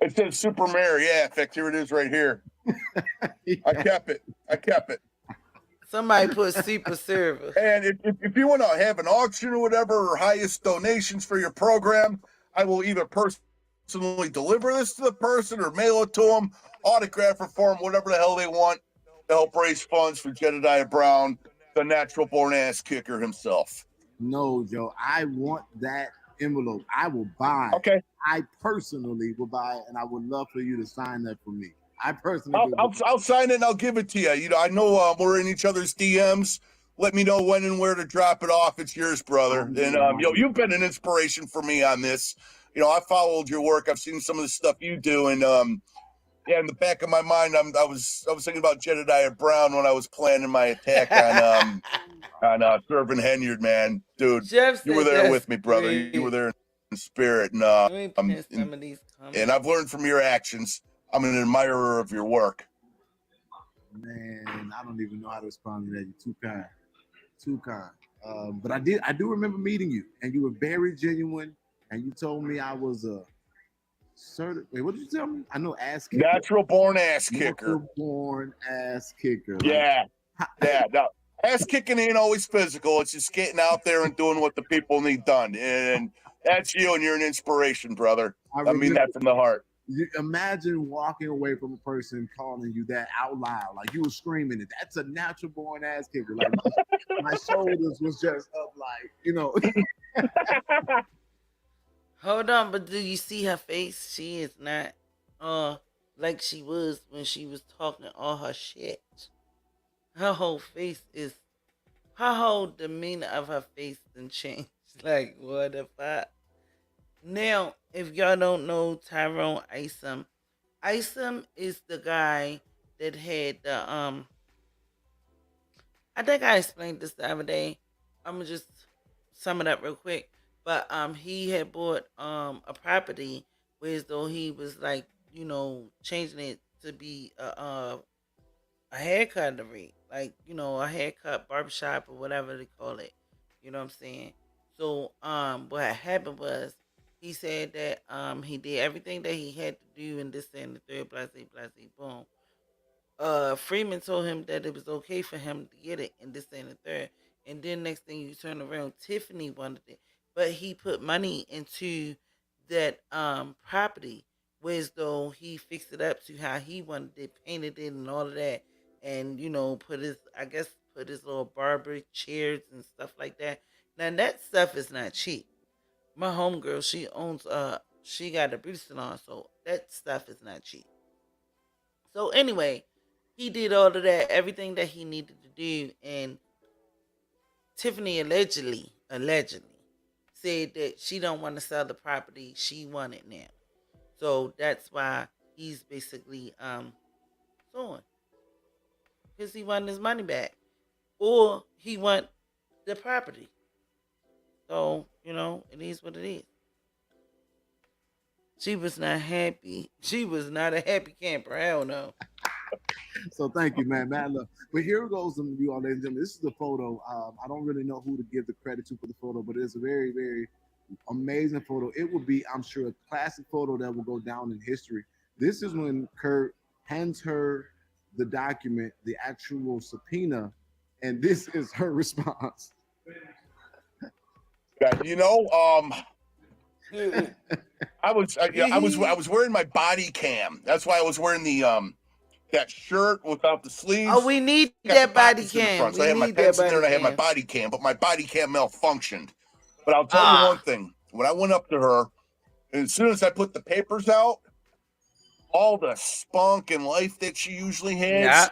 It says Super Mayor. Yeah, in fact, here it is right here. Yeah. I kept it. Somebody put super server. And if you want to have an auction or whatever, or highest donations for your program, I will either personally deliver this to the person or mail it to them, autograph it for them, whatever the hell they want, to help raise funds for Jedediah Brown, the natural born ass kicker himself. No, Joe, I want that envelope. I will buy. Okay. I personally will buy it, and I would love for you to sign that for me. I personally. I'll sign it and I'll give it to you. You know, I know we're in each other's DMs. Let me know when and where to drop it off. It's yours, brother. And you've been an inspiration for me on this. You know, I followed your work. I've seen some of the stuff you do, and yeah, in the back of my mind, I was thinking about Jedediah Brown when I was planning my attack on Ratchet Henyard, man, dude. Jeff you were there with me, brother. Great. You were there in spirit, and and I've learned from your actions. I'm an admirer of your work. Man, I don't even know how to respond to that. You're too kind. But I do remember meeting you, and you were very genuine. And you told me I was a wait, what did you tell me? I know ass kicker. Natural born ass kicker. Natural born ass kicker. Yeah. Yeah. No, ass kicking ain't always physical. It's just getting out there and doing what the people need done. And that's you, and you're an inspiration, brother. I mean that from the heart. You imagine walking away from a person calling you that out loud, like you were screaming it. That's a natural born ass kicker. Like my shoulders was just up, like, you know. Hold on, but do you see her face? She is not like she was when she was talking all her shit. Her whole demeanor of her face done changed. Like, what the fuck? Now, if y'all don't know Tyrone Isom is the guy that had the I think I explained this the other day. I'm gonna just sum it up real quick. But he had bought a property where as though he was like, you know, changing it to be a haircuttery, like, you know, a haircut barbershop or whatever they call it. You know what I'm saying? So what happened was he said that he did everything that he had to do in this and the third, blase, boom. Freeman told him that it was okay for him to get it in this and the third. And then next thing you turn around, Tiffany wanted it. But he put money into that property, whereas though he fixed it up to how he wanted it, painted it and all of that. And, you know, put his little barber chairs and stuff like that. Now that stuff is not cheap. My homegirl, she got a beauty salon, so that stuff is not cheap. So anyway, he did all of that, everything that he needed to do, and Tiffany allegedly said that she don't want to sell the property, she want it now. So that's why he's basically suing. Because he want his money back. Or he want the property. So, you know, it is what it is. She was not happy. She was not a happy camper. Hell no. So thank you, man. Mad love. But here goes some of you all, ladies and gentlemen. This is the photo. I don't really know who to give the credit to for the photo, but it's a very, very amazing photo. It will be, I'm sure, a classic photo that will go down in history. This is when Kurt hands her the document, the actual subpoena, and this is her response. You know, I was wearing my body cam. That's why I was wearing the that shirt without the sleeves. Oh, we need that body cam. So I had my pants in there and I had my body cam, but my body cam malfunctioned. But I'll tell you one thing. When I went up to her, and as soon as I put the papers out, all the spunk and life that she usually has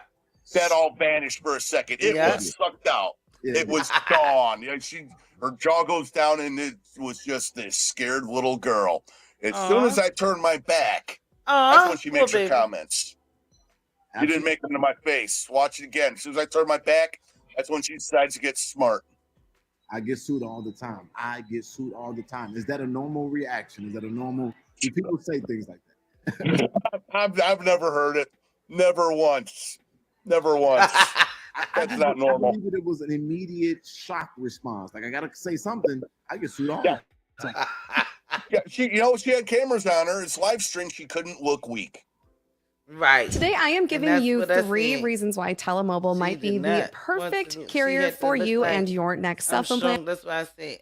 that all vanished for a second. It Yeah. was sucked out. Yeah. It was gone. Her jaw goes down, and it was just this scared little girl. As soon as I turned my back, that's when she makes her comments. You didn't make them to my face. Watch it again. As soon as I turn my back, that's when she decides to get smart. I get sued all the time. Is that a normal reaction? Is that a normal? Do people say things like that? I've never heard it. Never once. Never once. That's not normal. I believe that it was an immediate shock response. Like, I gotta say something. I get sued all the time. Yeah, she had cameras on her. It's live stream. She couldn't look weak. Right. Today, I am giving you what I 3 said. reasons why Telemobile She might be did the not want perfect to- she carrier had to for look you like, and your next I'm self-implant. strong. That's why I said.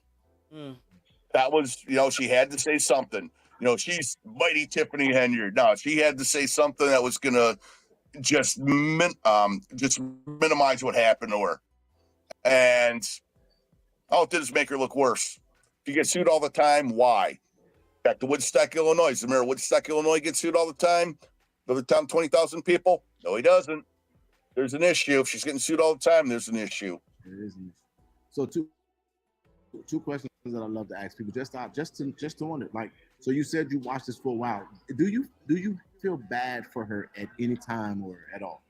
That was, she had to say something. She's mighty Tiffany Henyard. No, she had to say something that was gonna just minimize what happened to her. And all it did is make her look worse. She gets sued all the time. Why? Back to Woodstock, Illinois. Does the mayor of Woodstock, Illinois get sued all the time? Another town, 20,000 people? No, he doesn't. There's an issue. If she's getting sued all the time, there's an issue. There is an issue. So two questions that I love to ask people. Just to wonder. Like, so you said you watched this for a while. Do you feel bad for her at any time or at all?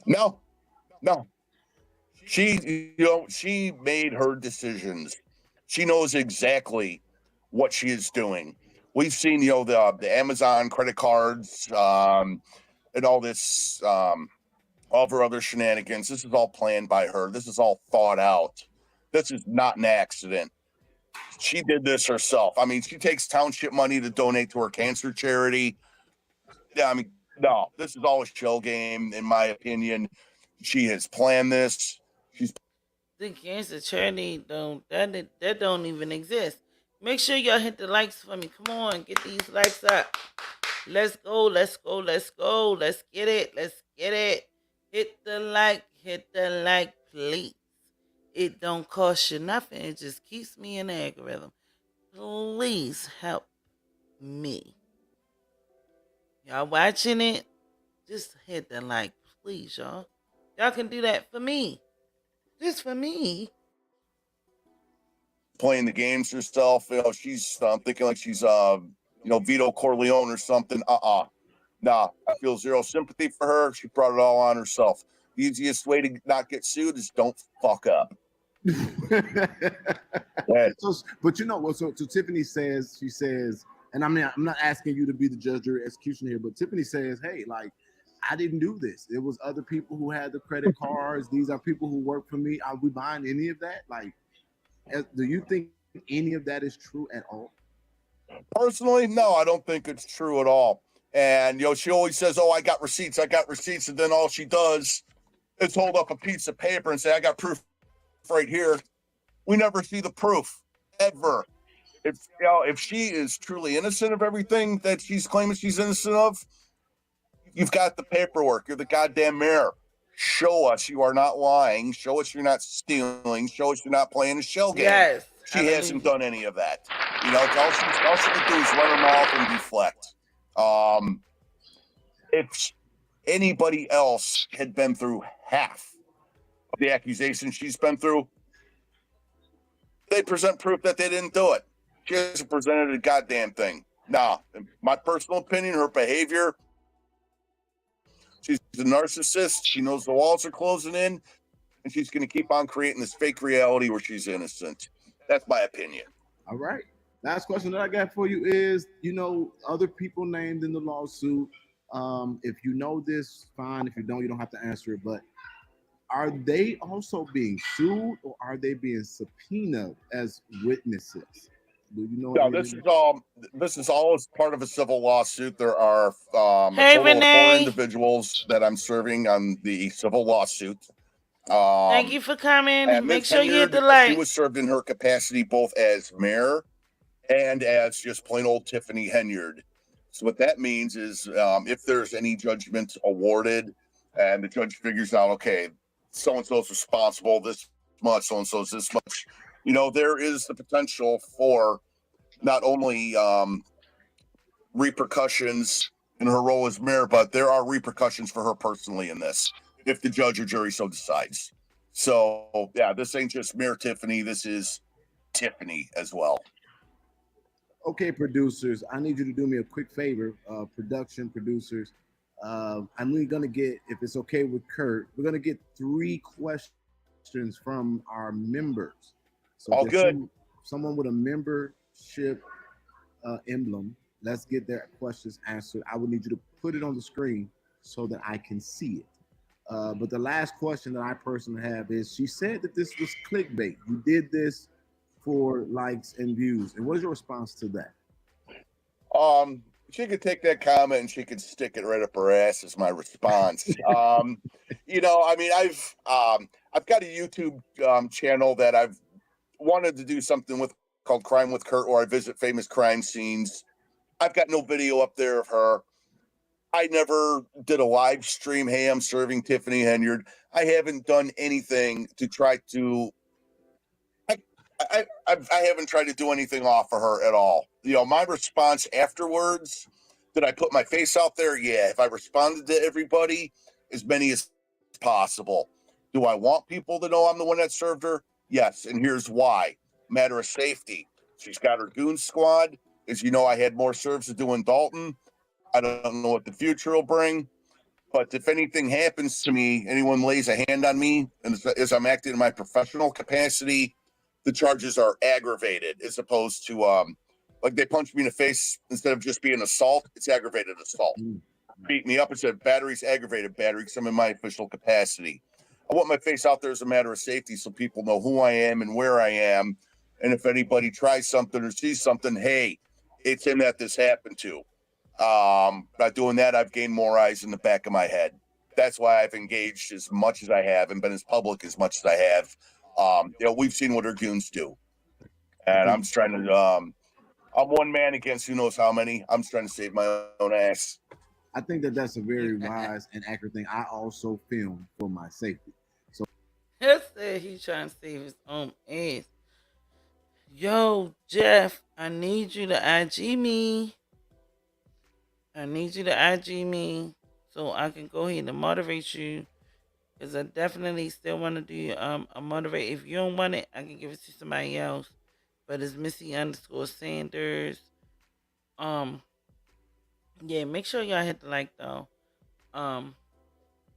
No. She made her decisions. She knows exactly what she is doing. We've seen, the Amazon credit cards, and all this, all of her other shenanigans. This is all planned by her. This is all thought out. This is not an accident. She did this herself. I mean, she takes township money to donate to her cancer charity. Yeah, I mean, no, this is all a shell game, in my opinion. She has planned this. The cancer charity that don't even exist. Make sure y'all hit the likes for me. Come on, get these likes up. Let's go. Let's get it. Hit the like, please. It don't cost you nothing. It just keeps me in the algorithm. Please help me. Y'all watching it? Just hit the like, please, y'all. Y'all can do that for me. Just for me. Playing the games herself. She's thinking like she's Vito Corleone or something. Nah, I feel zero sympathy for her. She brought it all on herself. The easiest way to not get sued is don't fuck up. But so Tiffany says, she says, and I mean, I'm not asking you to be the judge or executioner here, but Tiffany says, hey, like, I didn't do this. It was other people who had the credit cards. These are people who work for me. Are we buying any of that? Like, do you think any of that is true at all? Personally, no, I don't think it's true at all. And, she always says, oh, I got receipts. And then all she does is hold up a piece of paper and say, I got proof right here. We never see the proof, ever. If she is truly innocent of everything that she's claiming she's innocent of, you've got the paperwork. You're the goddamn mayor. Show us you are not lying. Show us you're not stealing. Show us you're not playing a shell game. Yes. She hasn't done any of that. All she can do is run her mouth and deflect. If anybody else had been through half of the accusations she's been through, they present proof that they didn't do it. She hasn't presented a goddamn thing. Nah, in my personal opinion, her behavior, she's a narcissist. She knows the walls are closing in, and she's going to keep on creating this fake reality where she's innocent. That's my opinion. All right. Last question that I got for you is, other people named in the lawsuit. If you know this, fine. If you don't, you don't have to answer it. But are they also being sued, or are they being subpoenaed as witnesses? Do you know? No, this is all as part of a civil lawsuit. There are a Hey, total of 4 Renee. individuals that I'm serving on the civil lawsuit. Thank you for coming. And Make Ms. sure you hit the Henyard, like. She was served in her capacity both as mayor and as just plain old Tiffany Henyard. So what that means is, if there's any judgment awarded, and the judge figures out, okay, so and so's responsible this much, so and so's this much. There is the potential for not only repercussions in her role as mayor, but there are repercussions for her personally in this. if the judge or jury so decides. So yeah, this ain't just mere Tiffany. This is Tiffany as well. Okay, producers, I need you to do me a quick favor. Production producers, I'm really gonna get, if it's okay with Kurt, we're gonna get 3 questions from our members. So if All there's good. someone with a membership emblem, let's get their questions answered. I would need you to put it on the screen so that I can see it. But the last question that I personally have is, she said that this was clickbait. You did this for likes and views. And what is your response to that? She could take that comment and she could stick it right up her ass as my response. You know, I mean, I've got a YouTube channel that I've wanted to do something with called Crime with Kurt, where I visit famous crime scenes. I've got no video up there of her. I never did a live stream. Hey, I'm serving Tiffany Henyard. I haven't done anything to try to. I haven't tried to do anything off of her at all. You know, my response afterwards, did I put my face out there? Yeah. If I responded to everybody, as many as possible. Do I want people to know I'm the one that served her? Yes. And here's why. Matter of safety. She's got her goon squad. As you know, I had more serves to do in Dalton. I don't know what the future will bring. But if anything happens to me, anyone lays a hand on me, and as I'm acting in my professional capacity, the charges are aggravated as opposed to like they punched me in the face instead of just being assault, it's aggravated assault. Beat me up instead of batteries, aggravated battery, because I'm in my official capacity. I want my face out there as a matter of safety so people know who I am and where I am. And if anybody tries something or sees something, hey, it's him that this happened to. By doing that, I've gained more eyes in the back of my head. That's why I've engaged as much as I have and been as public as much as I have. You know, we've seen what our goons do. And I'm just trying to, I'm one man against who knows how many. I'm just trying to save my own ass. I think that that's a very wise and accurate thing. I also film for my safety. So He said he trying to save his own ass. Yo, Jeff, I need you to IG me. I need you to IG me so I can go ahead and moderate you. Because I definitely still want to do a moderate. If you don't want it, I can give it to somebody else. But it's Missy underscore Sanders. Yeah, make sure y'all hit the like though. Um,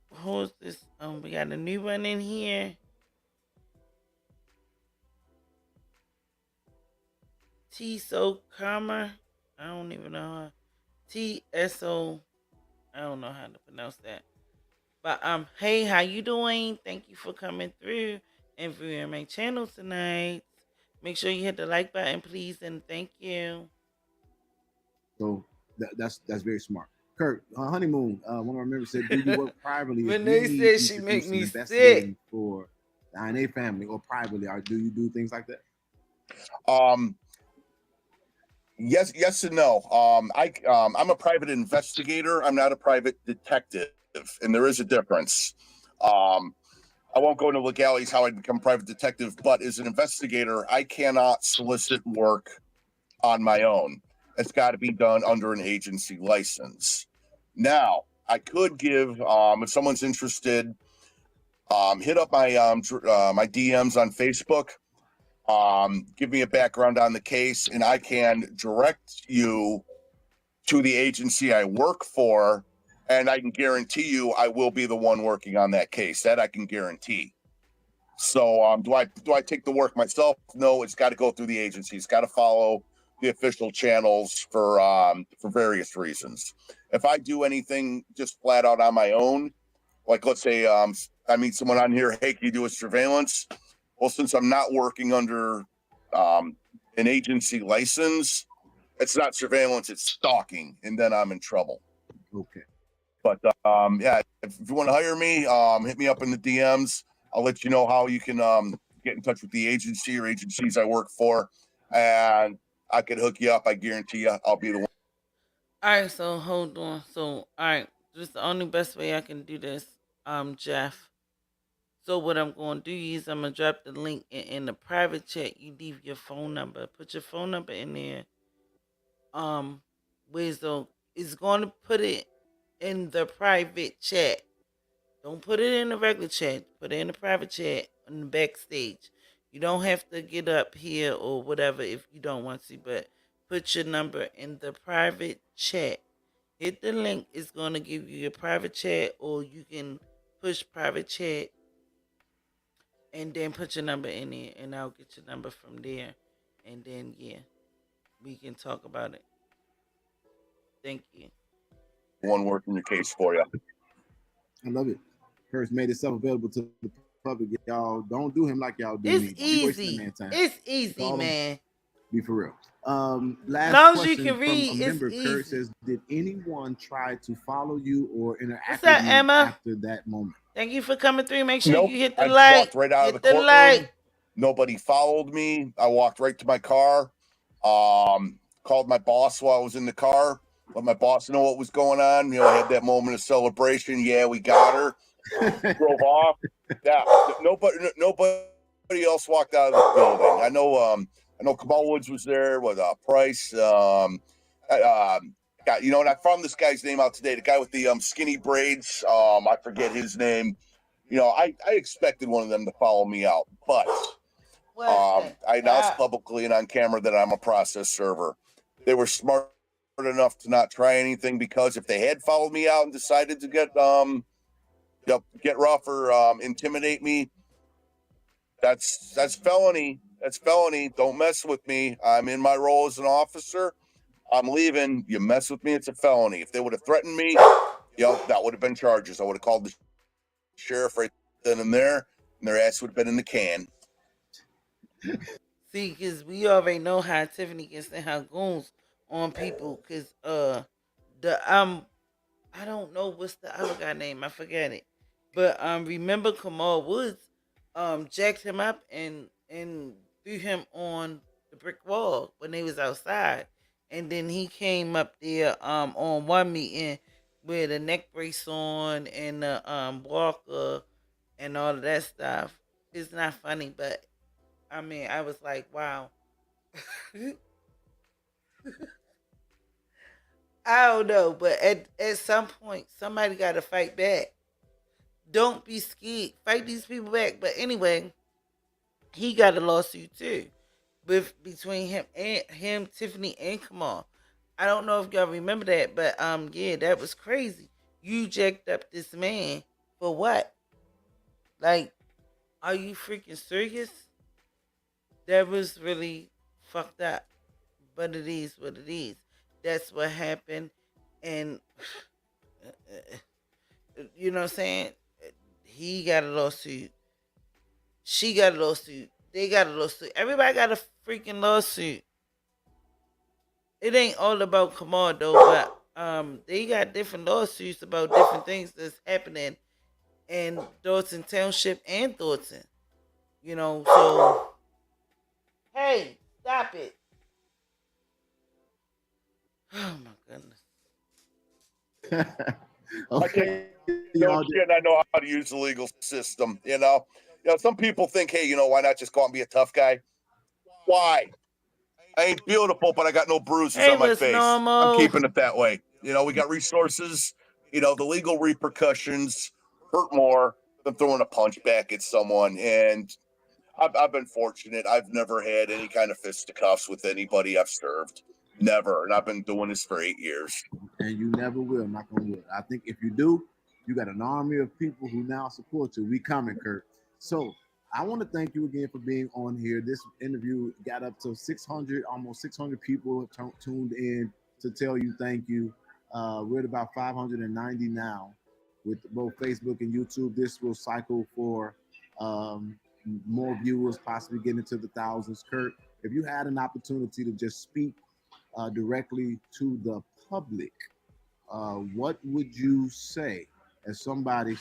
who's this? We got a new one in here. T So Karma. I don't even know how. TSO. I don't know how to pronounce that. But hey, how you doing? Thank you for coming through and viewing my channel tonight. Make sure you hit the like button, please, and thank you. So that's very smart. Kurt, honeymoon. One of our members said, "Do you work privately?" When If they we need said you she to do make some me investigating sick. for the INA family or privately, or do you do things like that? Yes and no. I'm a private investigator. I'm not a private detective, and there is a difference. I won't go into legalities how I become a private detective, but as an investigator, I cannot solicit work on my own. It's got to be done under an agency license. Now, I could give, if someone's interested, hit up my my DMs on Facebook. Give me a background on the case, and I can direct you to the agency I work for, and I can guarantee you I will be the one working on that case. That I can guarantee. So, do I take the work myself? No, it's got to go through the agency. It's got to follow the official channels for various reasons. If I do anything just flat out on my own, like let's say I meet someone on here, hey, can you do a surveillance? Well, since I'm not working under an agency license, it's not surveillance, it's stalking, and then I'm in trouble. Okay. But yeah, if you want to hire me, hit me up in the DMs. I'll let you know how you can get in touch with the agency or agencies I work for, and I can hook you up. I guarantee you, I'll be the one. All right, so hold on. So, all right, this is the only best way I can do this, Jeff. So what I'm going to do is I'm going to drop the link in the private chat. You leave your phone number. Put your phone number in there. Wizzo is going to put it in the private chat. Don't put it in the regular chat. Put it in the private chat on the backstage. You don't have to get up here or whatever if you don't want to, but put your number in the private chat. Hit the link. It's going to give you your private chat, or you can push private chat and then put your number in there, and I'll get your number from there. And then, yeah, we can talk about it. Thank you. One working your case for you. I love it. First made itself available to the public. Y'all don't do him like y'all do It's me. easy. It's easy, man. Be for real. As Last long as you question can from read, a it's member. Kurt easy. says, did anyone try to follow you or interact What's with up, you Emma? after that moment? Thank you for coming through. Make sure Nope. you hit the I like. walked right out of Hit the courtroom. like. Nobody followed me. I walked right to my car. Called my boss while I was in the car. Let my boss know what was going on. You know, I had that moment of celebration. Yeah, we got her. Drove off. Yeah, nobody else walked out of the building. I know Kamal Woods was there with Price. You know, and I found this guy's name out today. The guy with the skinny braids. I forget his name. You know, I expected one of them to follow me out, but I announced publicly and on camera that I'm a process server. They were smart enough to not try anything, because if they had followed me out and decided to get rough or intimidate me, that's felony. That's felony. Don't mess with me. I'm in my role as an officer. I'm leaving. You mess with me, it's a felony. If they would have threatened me, that would have been charges. I would have called the sheriff right then and there, and their ass would have been in the can. See, because we already know how Tiffany can send her goons on people. Because I don't know what's the other guy name. I forget it. But remember Kamal Woods jacked him up and threw him on the brick wall when they was outside. And then he came up there on one meeting with a neck brace on and a walker and all of that stuff. It's not funny, but I mean, I was like, wow. I don't know, but at some point, somebody got to fight back. Don't be scared. Fight these people back. But anyway, he got a lawsuit too, between him, Tiffany, and Kamal. I don't know if y'all remember that, but yeah, that was crazy. You jacked up this man for what? Like, are you freaking serious? That was really fucked up. But it is what it is. That's what happened. And, you know what I'm saying? He got a lawsuit. She got a lawsuit. They got a lawsuit. Everybody got a freaking lawsuit. It ain't all about Kamal though, but they got different lawsuits about different things that's happening in Thornton Township and Thornton. You know, so hey, stop it. Oh my Okay. I can't and I know how to use the legal system. You know, some people think, hey, why not just go out and be a tough guy? Why? I ain't beautiful, but I got no bruises on my face. normal. I'm keeping it that way. We got resources. The legal repercussions hurt more than throwing a punch back at someone. And I've been fortunate. I've never had any kind of fisticuffs with anybody I've served. Never. And I've been doing this for 8 years. And you never will, knock on wood. I think if you do, you got an army of people who now support you. We coming, Kurt. So I want to thank you again for being on here. This interview got up to 600, almost 600 people tuned in to tell you thank you. We're at about 590 now with both Facebook and YouTube. This will cycle for more viewers, possibly getting into the thousands. Kurt, if you had an opportunity to just speak directly to the public, what would you say as somebody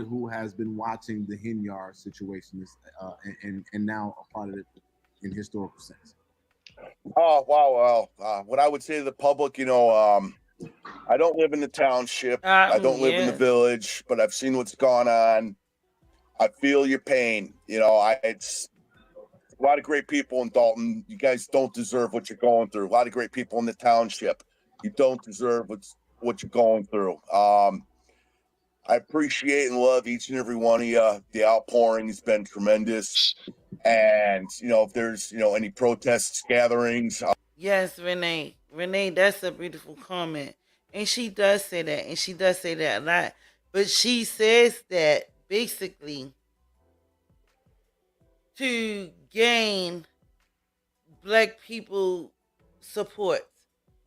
who has been watching the Henyard situation and now a part of it in historical sense? Oh, wow. Well, what I would say to the public, I don't live in the township. I don't live in the village, but I've seen what's gone on. I feel your pain. It's a lot of great people in Dalton. You guys don't deserve what you're going through. A lot of great people in the township. You don't deserve what you're going through. I appreciate and love each and every one of you. The outpouring has been tremendous. And, if there's, any protests, gatherings. Yes, Renee. Renee, that's a beautiful comment. And she does say that. And she does say that a lot. But she says that basically to gain black people support.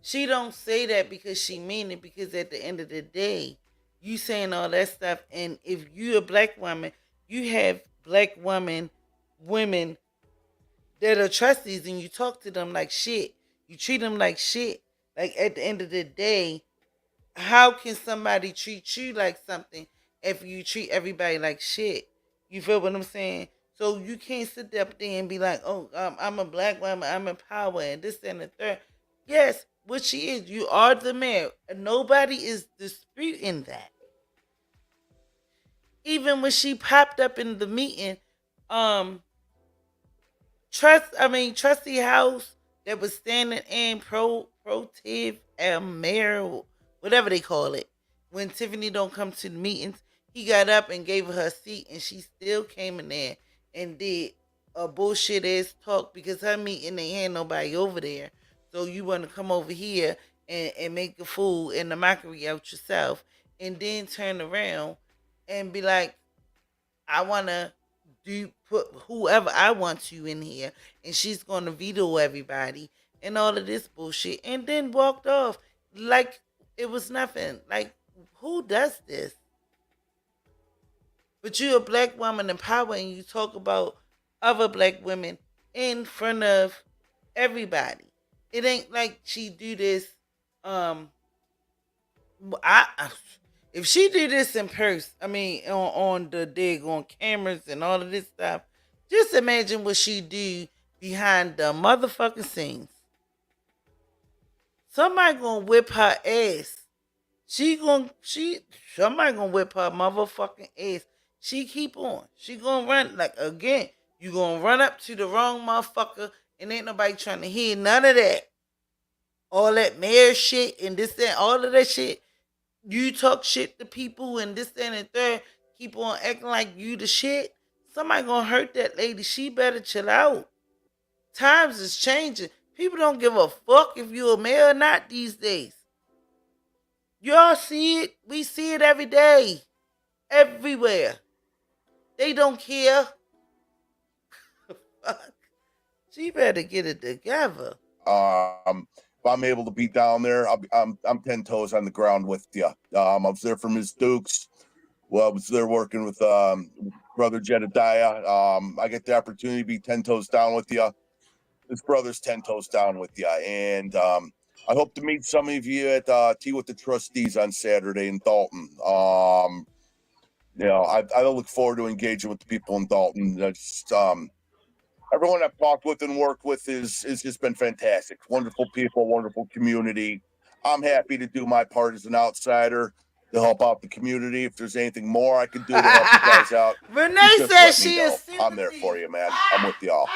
She don't say that because she mean it, because at the end of the day, you saying all that stuff, and if you a black woman, you have black women that are trustees, and you talk to them like shit. You treat them like shit. Like at the end of the day, how can somebody treat you like something if you treat everybody like shit? You feel what I'm saying? So you can't sit up there and be like, oh, I'm a black woman, I'm in power, and this and the third. Yes, what she is, you are the mayor. Nobody is disputing that. Even when she popped up in the meeting, um, Trustee House that was standing in pro mayor, whatever they call it. When Tiffany don't come to the meetings, he got up and gave her a seat, and she still came in there and did a bullshit ass talk because her meeting ain't had nobody over there. So you want to come over here and make a fool and a mockery out yourself, and then turn around and be like, I want to put whoever I want to in here, and she's going to veto everybody and all of this bullshit, and then walked off like it was nothing. Like, who does this? But you're a black woman in power, and you talk about other black women in front of everybody. It ain't like she do this. I if she do this in person, on the dig on cameras and all of this stuff, just imagine what she do behind the motherfucking scenes. Somebody gonna whip her ass. Somebody gonna whip her motherfucking ass. She keep on. She gonna run like again. You gonna run up to the wrong motherfucker, and ain't nobody trying to hear none of that. All that mayor shit and this and all of that shit. You talk shit to people and this and the third, keep on acting like you the shit. Somebody gonna hurt that lady. She better chill out. Times is changing. People don't give a fuck if you a mayor or not these days. Y'all see it. We see it every day. Everywhere. They don't care. Fuck. She better get it together. If I'm able to be down there, I'm 10 toes on the ground with you. I was there for Ms. Dukes. Well, I was there working with Brother Jedediah. I get the opportunity to be 10 toes down with you. His brother's 10 toes down with you. And I hope to meet some of you at Tea with the Trustees on Saturday in Dalton. I look forward to engaging with the people in Dalton. Everyone I've talked with and worked with is just been fantastic. Wonderful people, wonderful community. I'm happy to do my part as an outsider to help out the community. If there's anything more I can do to help you guys out, Renee says she is. I'm there for you, man. I'm with y'all.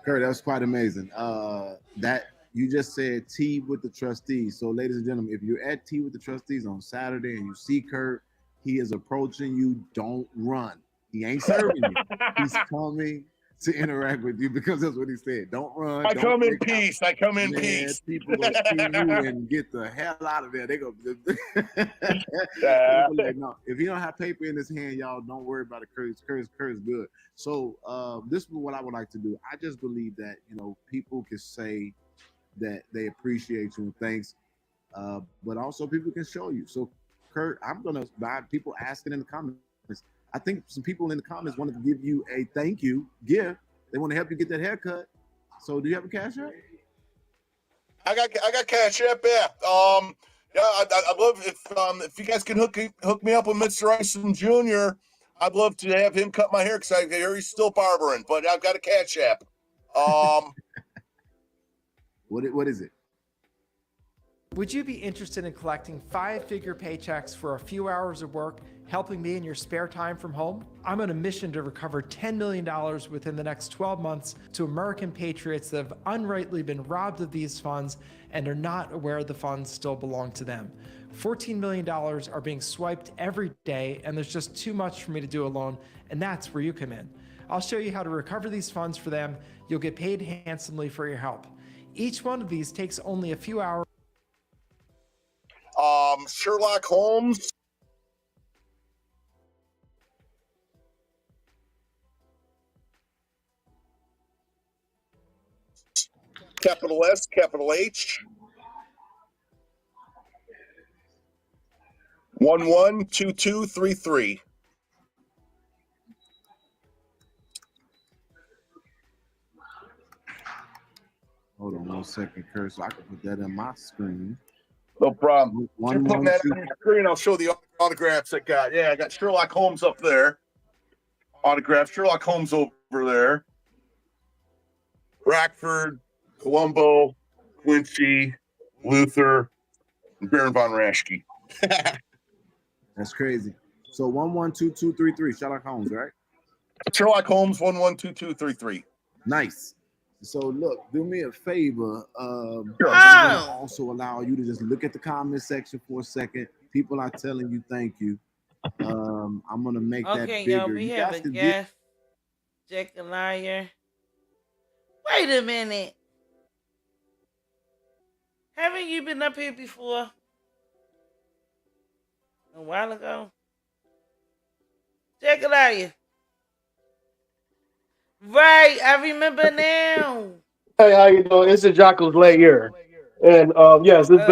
Kurt, that was quite amazing. That you just said tea with the trustees. So, ladies and gentlemen, if you're at tea with the trustees on Saturday and you see Kurt, he is approaching you. Don't run. He ain't serving you. He's coming to interact with you because that's what he said. Don't run. I come in peace. I come in peace. People gonna see you and get the hell out of there. They go. Like, no, if he don't have paper in his hand, y'all don't worry about it. Kurt's good. So this is what I would like to do. I just believe that people can say that they appreciate you and thanks, but also people can show you. So Kurt, I'm gonna buy people asking in the comments. I think some people in the comments wanted to give you a thank you gift. They want to help you get that haircut. So do you have a cash app? I got cash app. Yeah. I'd love if you guys can hook me up with Mr. Ison Jr. I'd love to have him cut my hair because I hear he's still barbering, but I've got a cash app. What is it? Would you be interested in collecting 5-figure paychecks for a few hours of work, helping me in your spare time from home? I'm on a mission to recover $10 million within the next 12 months to American patriots that have unrightly been robbed of these funds and are not aware the funds still belong to them. $14 million are being swiped every day, and there's just too much for me to do alone, and that's where you come in. I'll show you how to recover these funds for them. You'll get paid handsomely for your help. Each one of these takes only a few hours. Sherlock Holmes. Capital S, capital H. 112233. Hold on 1 second, Kurt, so I can put that in my screen. No problem. One, Putting that on your screen, I'll show the autographs I got. Yeah, I got Sherlock Holmes up there. Autograph. Sherlock Holmes over there. Rockford, Columbo, Quincy, Luther, and Baron von Raschke. That's crazy. So 112233, Sherlock Holmes, right? Sherlock Holmes 112233. Nice. So look, do me a favor. I'm Oh. gonna also allow you to just look at the comment section for a second. People are telling you thank you. I'm gonna make that Okay, bigger. y'all, we You have guys a can guest. Jack a liar. Wait a minute. Haven't you been up here before? A while ago? Jack a liar. Right, I remember now. Hey, how you doing? It's a Jocko's Layer, and yes, it's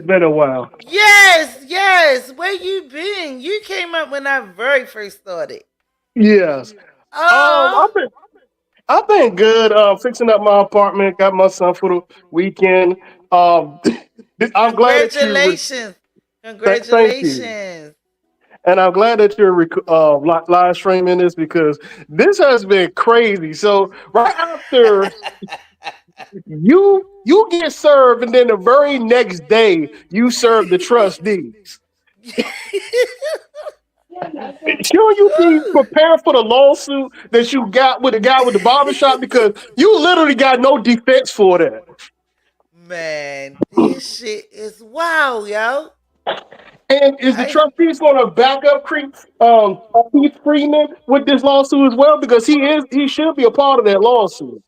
been a while. Yes. Where you been? You came up when I very first started. Yes. Oh, I've been good. Fixing up my apartment. Got my son for the weekend. Um, I'm glad that congratulations. thank you, Congratulations. and I'm glad that you're live streaming this because this has been crazy. So right after you get served, and then the very next day you serve the trustees. Shouldn't you be prepared for the lawsuit that you got with the guy with the barbershop? Because you literally got no defense for that. Man, this shit is wild, yo. And is the trustees going to back up Keith Freeman with this lawsuit as well? Because he should be a part of that lawsuit.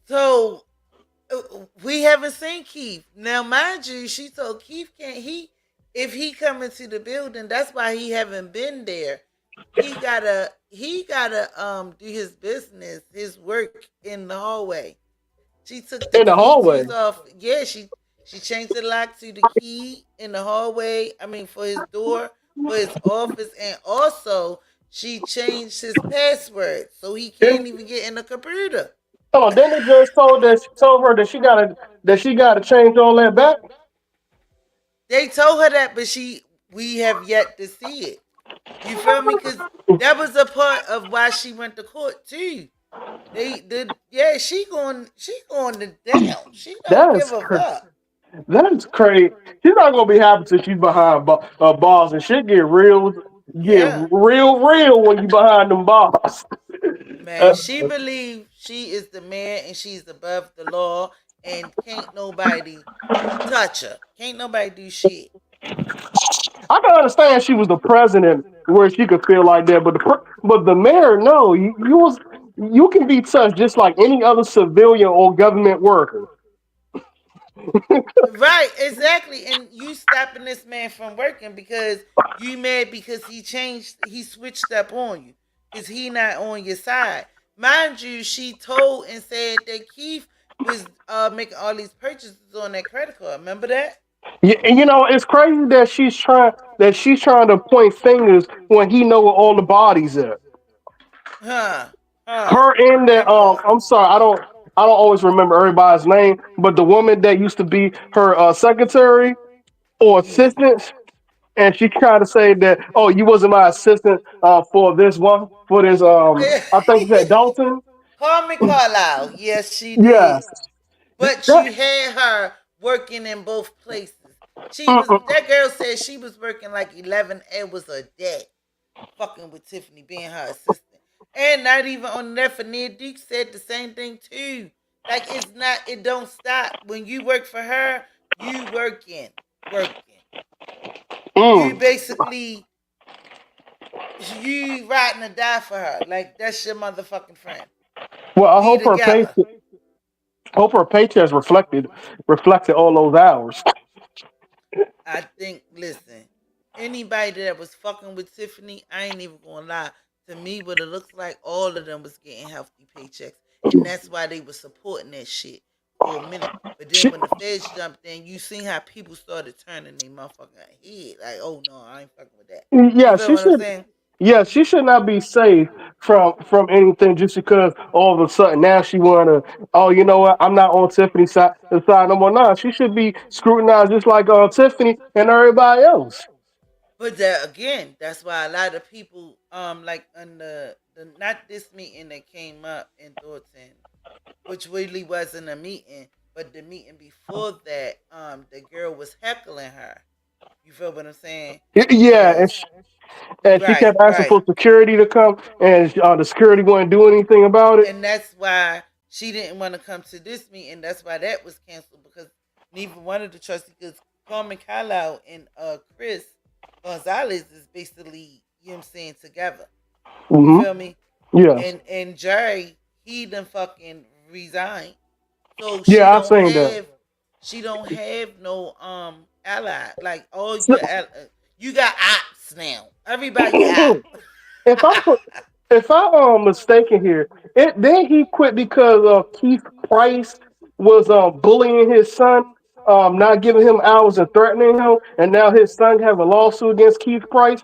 So we haven't seen Keith. Now, mind you, she told Keith if he come into the building, that's why he haven't been there. He gotta do his business, his work in the hallway. She took the In the hallway. keys off. Yeah, she changed the lock to the key in the hallway. I mean, for his door, for his office, and also she changed his password so he can't even get in the computer. Oh, then they just told her that she gotta change all that back. They told her that, but we have yet to see it. You feel me? Because that was a part of why she went to court too. She going to down. She don't That's give a fuck. That's crazy. She's not gonna be happy till she's behind bars, and shit Yeah. real when you behind them bars. Man, she believes she is the man and she's above the law and can't nobody touch her. Can't nobody do shit. I can understand she was the president where she could feel like that, but the mayor, no, you can be touched just like any other civilian or government worker. Right, exactly. And you stopping this man from working because you mad because he switched up on you. Because he not on your side. Mind you, she told and said that Keith was making all these purchases on that credit card. Remember that? Yeah, and it's crazy that she's trying to point fingers when he know where all the bodies at. Huh. Her and that I'm sorry, I don't always remember everybody's name, but the woman that used to be her secretary or assistant, and she tried to say that, oh, you wasn't my assistant for this I think that Dalton. Carmen Carlisle. Yes, she did. Yes. But you That, had her working in both places. That girl said she was working like 11 hours a day, fucking with Tiffany, being her assistant. And not even on that, Fanny Duke said the same thing too. Like it don't stop. When you work for her, you working. You basically you riding or die for her. Like that's your motherfucking friend. Well, I Be hope together. her paycheck reflected all those hours. I think, listen, anybody that was fucking with Tiffany, I ain't even gonna lie. To me, what it looks like, all of them was getting healthy paychecks. And that's why they were supporting that shit for a minute. But then when the feds jumped in, you seen how people started turning their motherfucking head. Like, oh no, I ain't fucking with that. You Yeah, feel she what I'm should. saying? Yeah, she should not be safe from anything just because all of a sudden now she wanna. Oh, you know what? I'm not on Tiffany's side no more. Nah, she should be scrutinized just like Tiffany and everybody else. But that, again, that's why a lot of people, like on the not this meeting that came up in Thornton, which really wasn't a meeting, but the meeting before that, the girl was heckling her. You feel what I'm saying? Yeah, Because and she right, kept asking right, for security to come, and the security wouldn't do anything about it. and that's why she didn't want to come to this meeting. That's why that was canceled because neither one of the trustees, because Carmen Carlisle and Chris Gonzalez is basically, you know what I'm saying, together. You Hmm. feel me? Yes. And Jerry, he done fucking resigned. So Yeah, I've seen that. she don't have no ally. Like all So, your you got ops now. Everybody op. if I put, if I mistaken here, then he quit because Keith Price was bullying his son, not giving him hours and threatening him, and now his son have a lawsuit against Keith Price.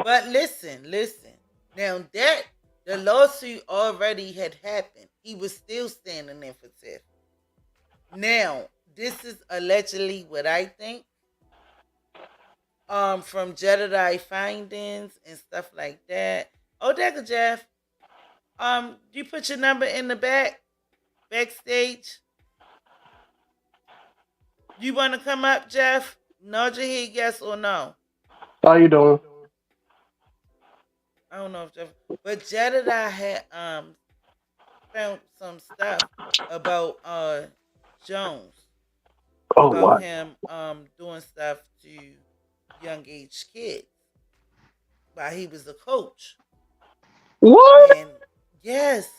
But listen. Now that the lawsuit already had happened, he was still standing in for Tiff. Now, this is allegedly what I think. From Jedi findings and stuff like that. Oh, Decker Jeff. You put your number in the backstage. You want to come up, Jeff? Nod your head, yes or no. How you doing? I don't know if Jeff, but Jedediah had found some stuff about Jones, Oh, about what? him doing stuff to young age kids while he was a coach. What? And yes,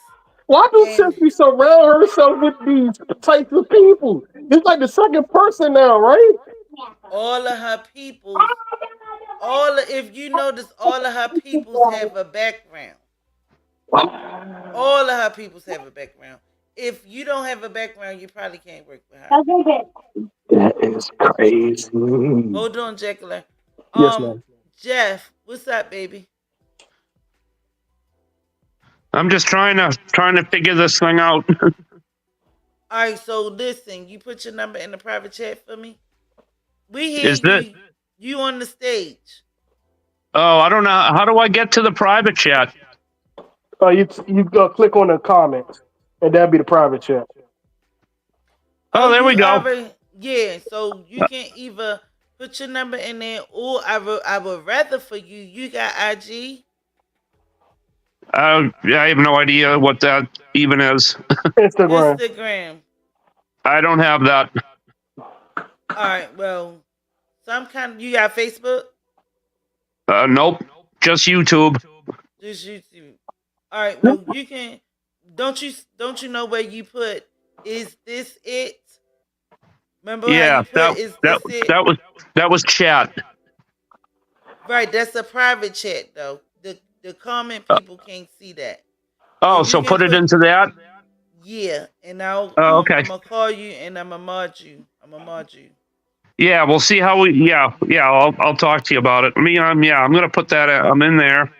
Why do and Tiffany surround herself with these types of people? It's like the second person now, right? all of her peoples, if you notice, all of her peoples have a background. All of her peoples have a background. If you don't have a background, you probably can't work with her. That is crazy. Hold on, Jekyll. Yes, ma'am. Jeff, what's up, baby? I'm just trying to figure this thing out. All right, so listen, you put your number in the private chat for me. We hear Is that? you. You on the stage. Oh, I don't know. How do I get to the private chat? You click on the comments, and that'll be the private chat. Oh, there we You go. already, yeah. So you can either put your number in there, or I would rather for you. You got IG. I have no idea what that even is. Instagram. Instagram. I don't have that. All right. Well, some kind. You got Facebook. Nope. Just YouTube. Just YouTube. All right. Well, you can. Don't you know where you put? Is this it? Remember how Yeah, you put? Is this it? that was chat. Right. That's a private chat though. The comment people can't see that. So Oh, you so can put it put into that. yeah, and I'll Oh, okay. I'm gonna call you and I'm gonna mod you. Yeah, we'll see how we. Yeah. I'll talk to you about it. I'm gonna put that. I'm in there.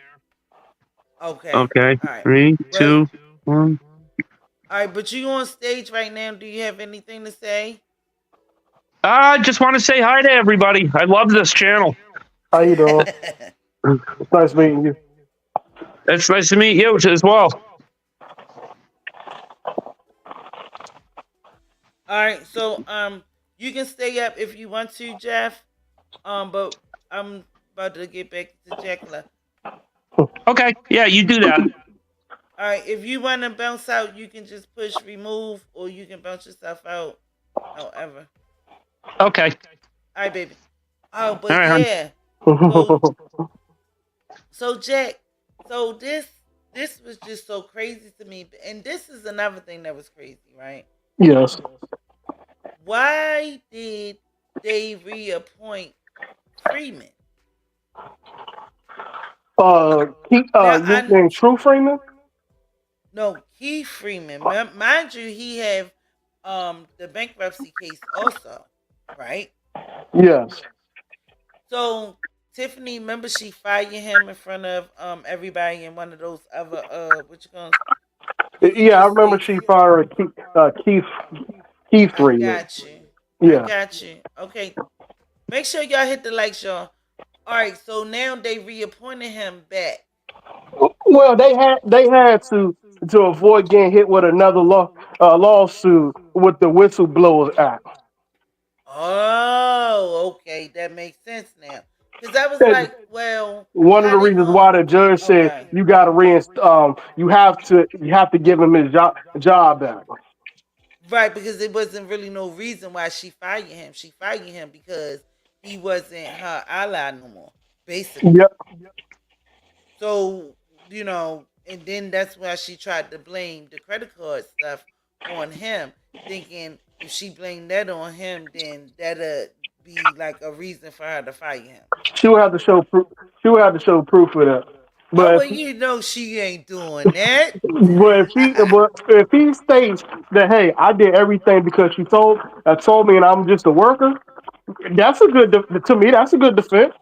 Okay. Okay. All right. 3, Well, 2, 1. all right, but you on stage right now. Do you have anything to say? I just want to say hi to everybody. I love this channel. How you doing? It's nice meeting you. It's nice to meet you as well. All right, so You can stay up if you want to, Jeff. But I'm about to get back to Jekyll. Okay, yeah, you do that. All right, if you want to bounce out, you can just push remove, or you can bounce yourself out. However, Okay. all right, baby. Oh, All but right, hon. yeah. So Jack, so this was just so crazy to me, and this is another thing that was crazy, right? Yes. Why did they reappoint Freeman? Now Nickname True Freeman. no, Keith Freeman. Mind you, he have the bankruptcy case also, right? Yes. So Tiffany, remember she fired him in front of everybody in one of those other what you call Yeah, I remember states. she fired Keith I Freeman. got you. I Yeah. got you. Okay. Make sure y'all hit the like, y'all. All right, so now they reappointed him back. Well, they had to avoid getting hit with another lawsuit with the Whistleblowers Act. Oh, okay, that makes sense now. Because I was And like, well, one of how the they reasons going? why the judge said Okay, you got to you have to give him his job back. right? Because there wasn't really no reason why she fired him. She fired him because he wasn't her ally no more, basically. Yep. So, and then that's why she tried to blame the credit card stuff on him, thinking if she blamed that on him, then that'd be like a reason for her to fire him. She would have to show proof. She would have to show proof of that. Oh, But well, she ain't doing that. if he states that, hey, I did everything because she told me and I'm just a worker, that's a good to me. That's a good defense.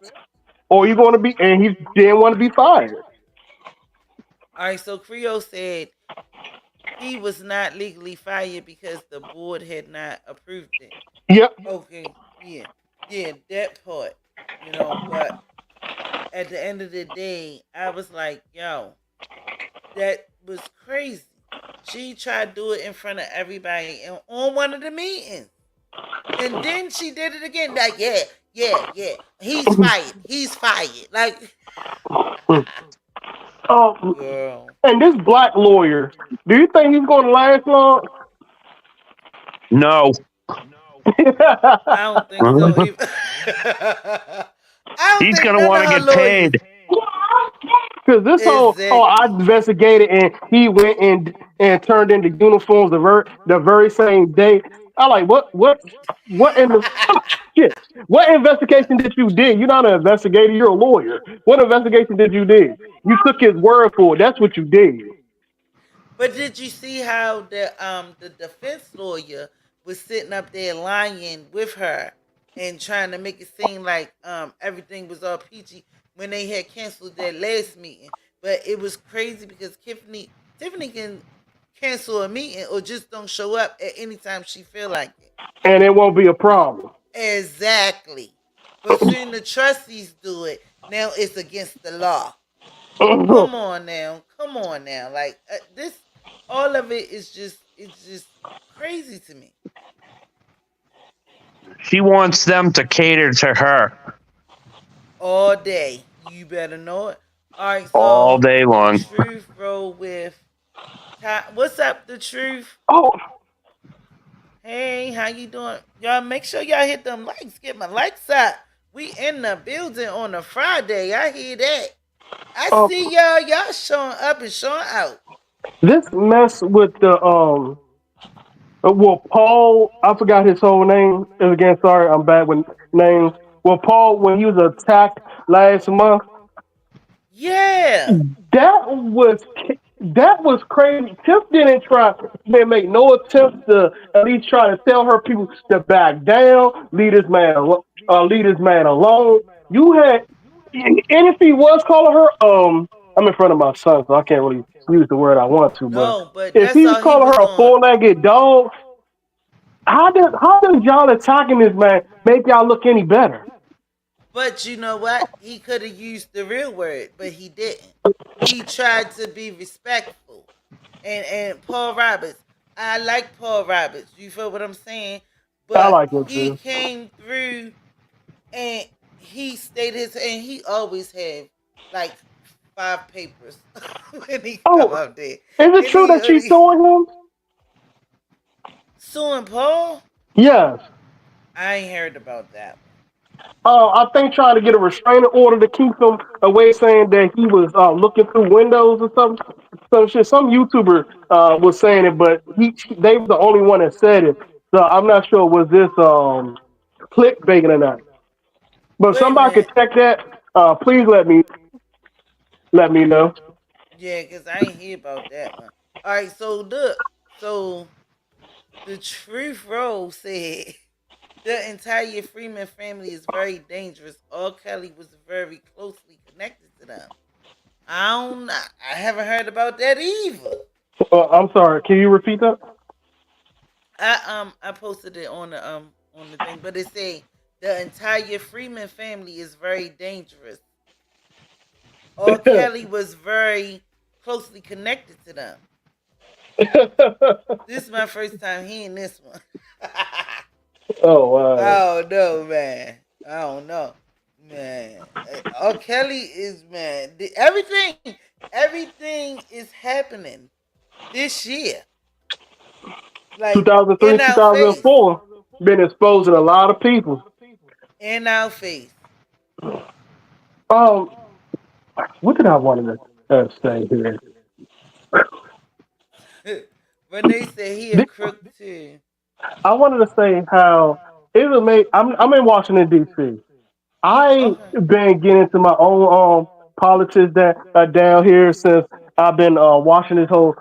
Or you going to be and he didn't want to be fired. All right, so Creole said he was not legally fired because the board had not approved it. Yep. Okay, yeah, that part, but at the end of the day, I was like, yo, that was crazy. She tried to do it in front of everybody and on one of the meetings. And then she did it again. Like, yeah. He's fired. He's fired. Like, girl. And this black lawyer, do you think he's going to last long? No. I don't think so either. I don't He's think gonna none of want to her get lawyers. paid. Because this whole, I Exactly. investigated and he went and turned into uniforms the very same day. I like what in the shit? What investigation did you did? You're not an investigator. You're a lawyer. What investigation did you did? You took his word for it. That's what you did. But did you see how the defense lawyer was sitting up there lying with her and trying to make it seem like everything was all peachy when they had canceled their last meeting? But it was crazy because Tiffany can cancel a meeting or just don't show up at any time she feel like it. And it won't be a problem. Exactly. But soon the trustees do it. Now it's against the law. Come on now. Like this, all of it is it's just crazy to me. She wants them to cater to her All day. You better know it. All right, so all day the long. truth roll with what's up, the truth? Oh, hey, how you doing? Y'all make sure y'all hit them likes. Get my likes up. We in the building on a Friday. I hear that. I see y'all. Y'all showing up and showing out. This mess with the Paul, I forgot his whole name. Again, sorry, I'm bad with names. Well, Paul, when he was attacked last month, yeah, that was crazy. Tiff didn't make no attempt to at least try to tell her people to back down, leave this man alone. You had, and if he was calling her, I'm in front of my son, so I can't really use the word I want to, but no, but if that's he was all he calling was her a doing. four-legged dog, how does y'all attacking this man make y'all look any better? But you know what? He could have used the real word, but he didn't. He tried to be respectful. And Paul Roberts, I like Paul Roberts. You feel what I'm saying? I but like him he too. came through and he stayed his and he always had like 5 papers when he come Oh, out there. is it And true that she's he suing him? suing Paul. Yes. I ain't heard about that one. I think trying to get a restraining order to keep him away, saying that he was looking through windows or something. Some shit. Some YouTuber was saying it, but they were the only one that said it. So I'm not sure was this clickbait or not. But if Wait a somebody could minute. check that, please let me know. Yeah, because I ain't hear about that one. All right, so look. So the Truth Roll said the entire Freeman family is very dangerous. R. Kelly was very closely connected to them. I don't know. I haven't heard about that either. I'm sorry. Can you repeat that? I posted it on the thing, but it said the entire Freeman family is very dangerous. R. Kelly was very closely connected to them. This is my first time hearing this one. Oh wow. Oh no, man. I don't know, man. R. Kelly is man. Everything is happening this year, like 2003, in our face, 2004, been exposing a lot of people. in our face. Um, what did I want to say here? Renee said he a crook too. I wanted to say how it was made. I'm in Washington D.C. I Okay. been getting into my own politics that down here since I've been watching this whole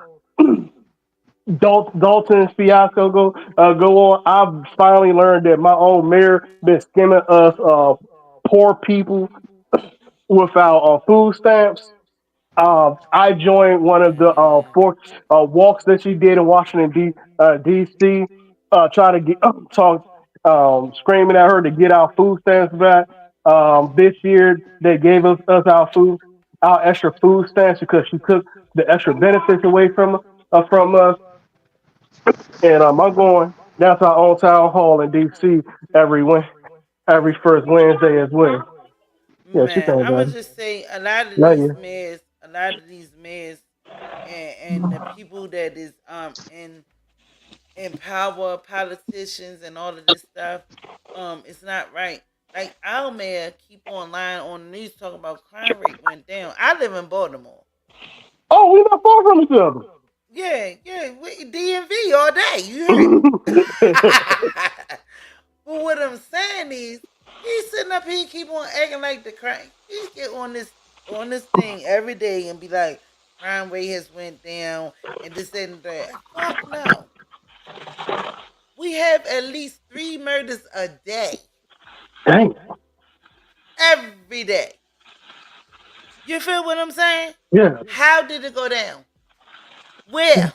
Dalton fiasco go on. I've finally learned that my own mayor been skimming us poor people without food stamps. I joined one of the four walks that she did in Washington D.C. Trying to get talk, screaming at her to get our food stamps back. This year they gave us our extra food stamps because she took the extra benefits away from us. And I'm going down to our own town hall in D.C. every first Wednesday as well. Yeah, she Man, told I'ma me. just say Love you. a lot of these mayors, and the people that is in power, politicians, and all of this stuff, it's not right. Like our mayor keep on lying on the news talking about crime rate went down. I live in Baltimore. Oh, we not far from each other. Yeah, yeah, we DMV all day. You heard me. But what I'm saying is, he's sitting up here keep on acting like the crime. He get on this thing every day and be like, crime rate has went down and this and that. Fuck no. We have at least 3 murders a day, Dang. every day. You feel what I'm saying? Yeah. How did it go down? Where?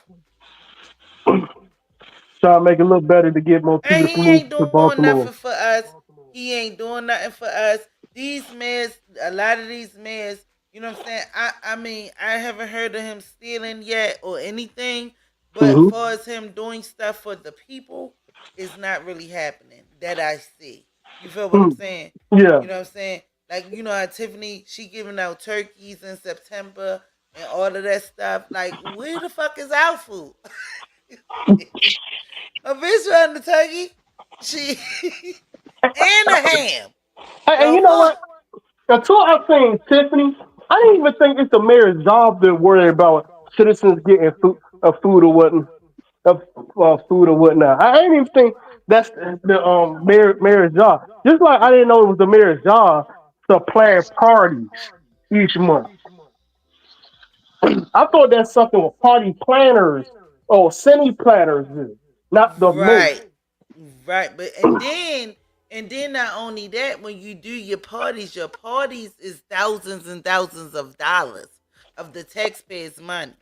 Trying to make it look better to get more And people to he move ain't to doing Baltimore. nothing for us. He ain't doing nothing for us. These mayors, a lot of these mayors, you know what I'm saying? I mean, I haven't heard of him stealing yet or anything, but as Hmm. far as him doing stuff for the people, it's not really happening that I see. You feel what I'm saying? Yeah. You know what I'm saying? Like, you know how Tiffany, she giving out turkeys in September and all of that stuff. Like, where the fuck is our food? A bitch on the turkey. She and the ham. And The you know fuck? what? Until I seen Tiffany, I didn't even think it's the mayor's job to worry about citizens getting food or whatnot. Of food or whatnot. I didn't even think that's the mayor's job. Just like I didn't know it was the mayor's job to plan parties each month. I thought that's something with party planners or city planners do, not the mayor. Right. Right. But and then not only that, when you do your parties is thousands and thousands of dollars of the taxpayers' money.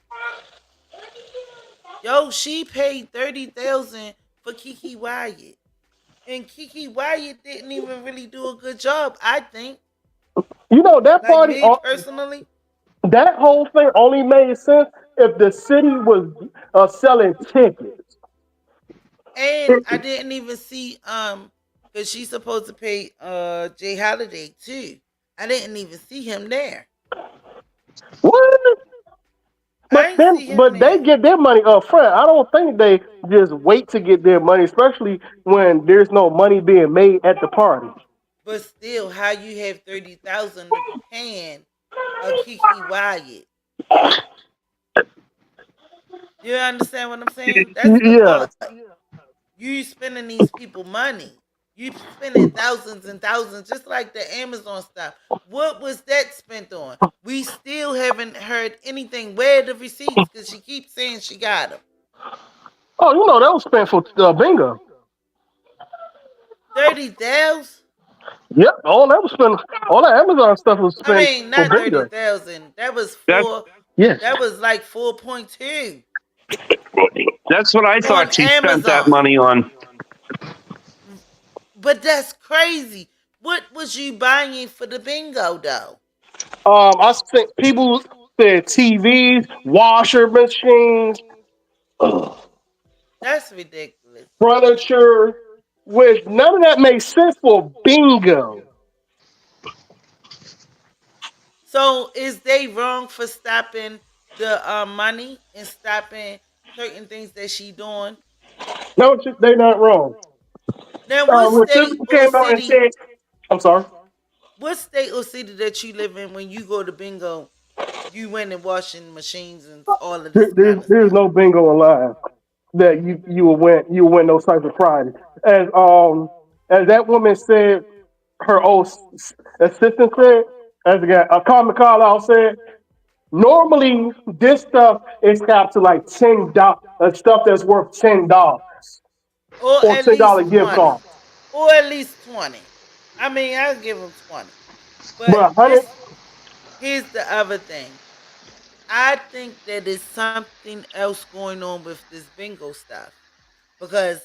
Yo, she paid 30,000 for Kiki Wyatt. And Kiki Wyatt didn't even really do a good job, I think. You know that Like party, me personally. that whole thing only made sense if the city was selling tickets. And I didn't even see because she's supposed to pay Jay Holiday too. I didn't even see him there. What? I ain't see him But they there. get their money up front. I don't think they just wait to get their money, especially when there's no money being made at the party. But still, how you have 30,000 to be paying a Kiki Wyatt? You understand what I'm saying? That's the Yeah. part. You spending these people money. You spending thousands and thousands, just like the Amazon stuff. What was that spent on? We still haven't heard anything. Where are the receipts? Because she keeps saying she got them. Oh, that was spent for bingo. 30,000. Yep, all that was spent. All that Amazon stuff was I spent mean, for not bingo. 30,000. That was That four. Yes. That was like 4.2 that's what I on thought she spent that Amazon. money on. But that's crazy. What was you buying for the bingo though? I think people said TVs, washer machines, That's ridiculous. furniture, which none of that makes sense for bingo. So is they wrong for stopping the money and stopping certain things that she doing? No, they're not wrong. Now, what When state Tiffany or came out and city? said, I'm sorry. What state or city that you live in when you go to bingo? You went in washing machines and all of this kind of There's stuff. no bingo online that you will win those types of prizes. As that woman said, her old assistant said, as a guy, Carmen Carlisle said, normally this stuff is capped to like $10, stuff that's worth $10 Or or at $10 least gift 20. card. Or at least 20. I mean, I'll give them 20. But But 100, here's the other thing. I think that there's something else going on with this bingo stuff. Because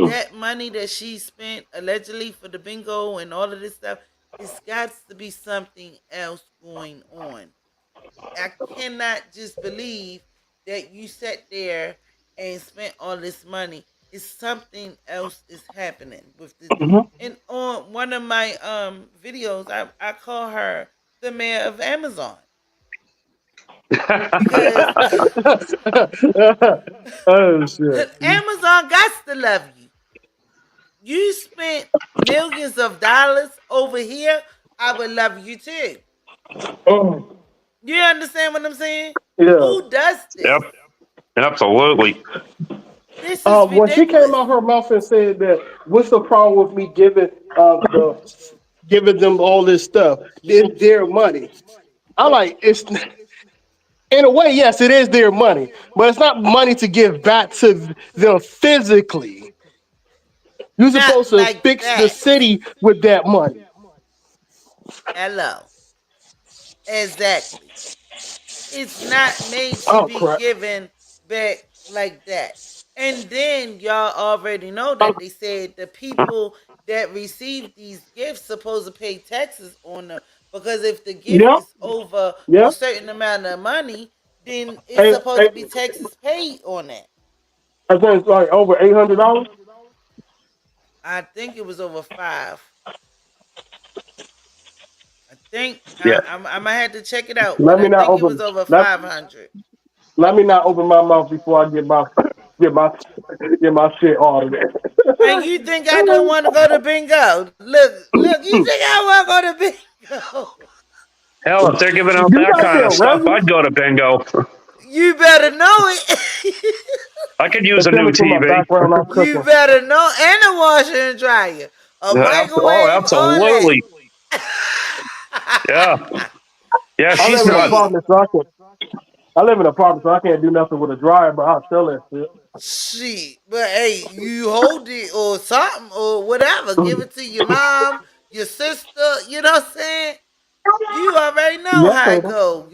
that money that she spent allegedly for the bingo and all of this stuff, it's got to be something else going on. I cannot just believe that you sat there and spent all this money. It's something else is happening with this. And on one of my videos, I call her the mayor of Amazon because oh shit. Amazon got to love you. You spent millions of dollars over here. I would love you too. Oh, You understand what I'm saying? yeah. Who does Yep, this? absolutely. This is When she came ridiculous. out her mouth and said that, what's the problem with me giving them all this stuff? It's their money. I like it's in a way, yes, it is their money, but it's not money to give back to them physically. You're Not supposed to like fix the that. city with that money. Hello. Exactly. It's not made to Oh be crap! given back like that. And then y'all already know that they said the people that receive these gifts supposed to pay taxes on them because if the gift Yep, is over a yep. certain amount of money, then it's Hey, supposed hey, to be taxes paid on that. I think it's like over $800. I think it was over five. I think Yeah. I might have to check it out, but Let I me not think it was open. over Let, 500. let me not open my mouth before I get my get my shit ordered. And you think I don't want to go to bingo? Look, you think I want to go to bingo? Hell, if they're giving out You that got kind their of stuff, resume? I'd go to bingo. You better know it. I could use a Tell new me for my TV. background. I'm You cooking. better know, and a washer and dryer, a Oh, microwave, all that. absolutely. Yeah. Yeah, I she's live in an not. Shit, apartment, so I live in an apartment, so I can't do nothing with a dryer, but I'll sell that shit. shit. But hey, you hold it or something or whatever. Give it to your mom, your sister. You know what I'm saying? You already know Yes, how it sir. go.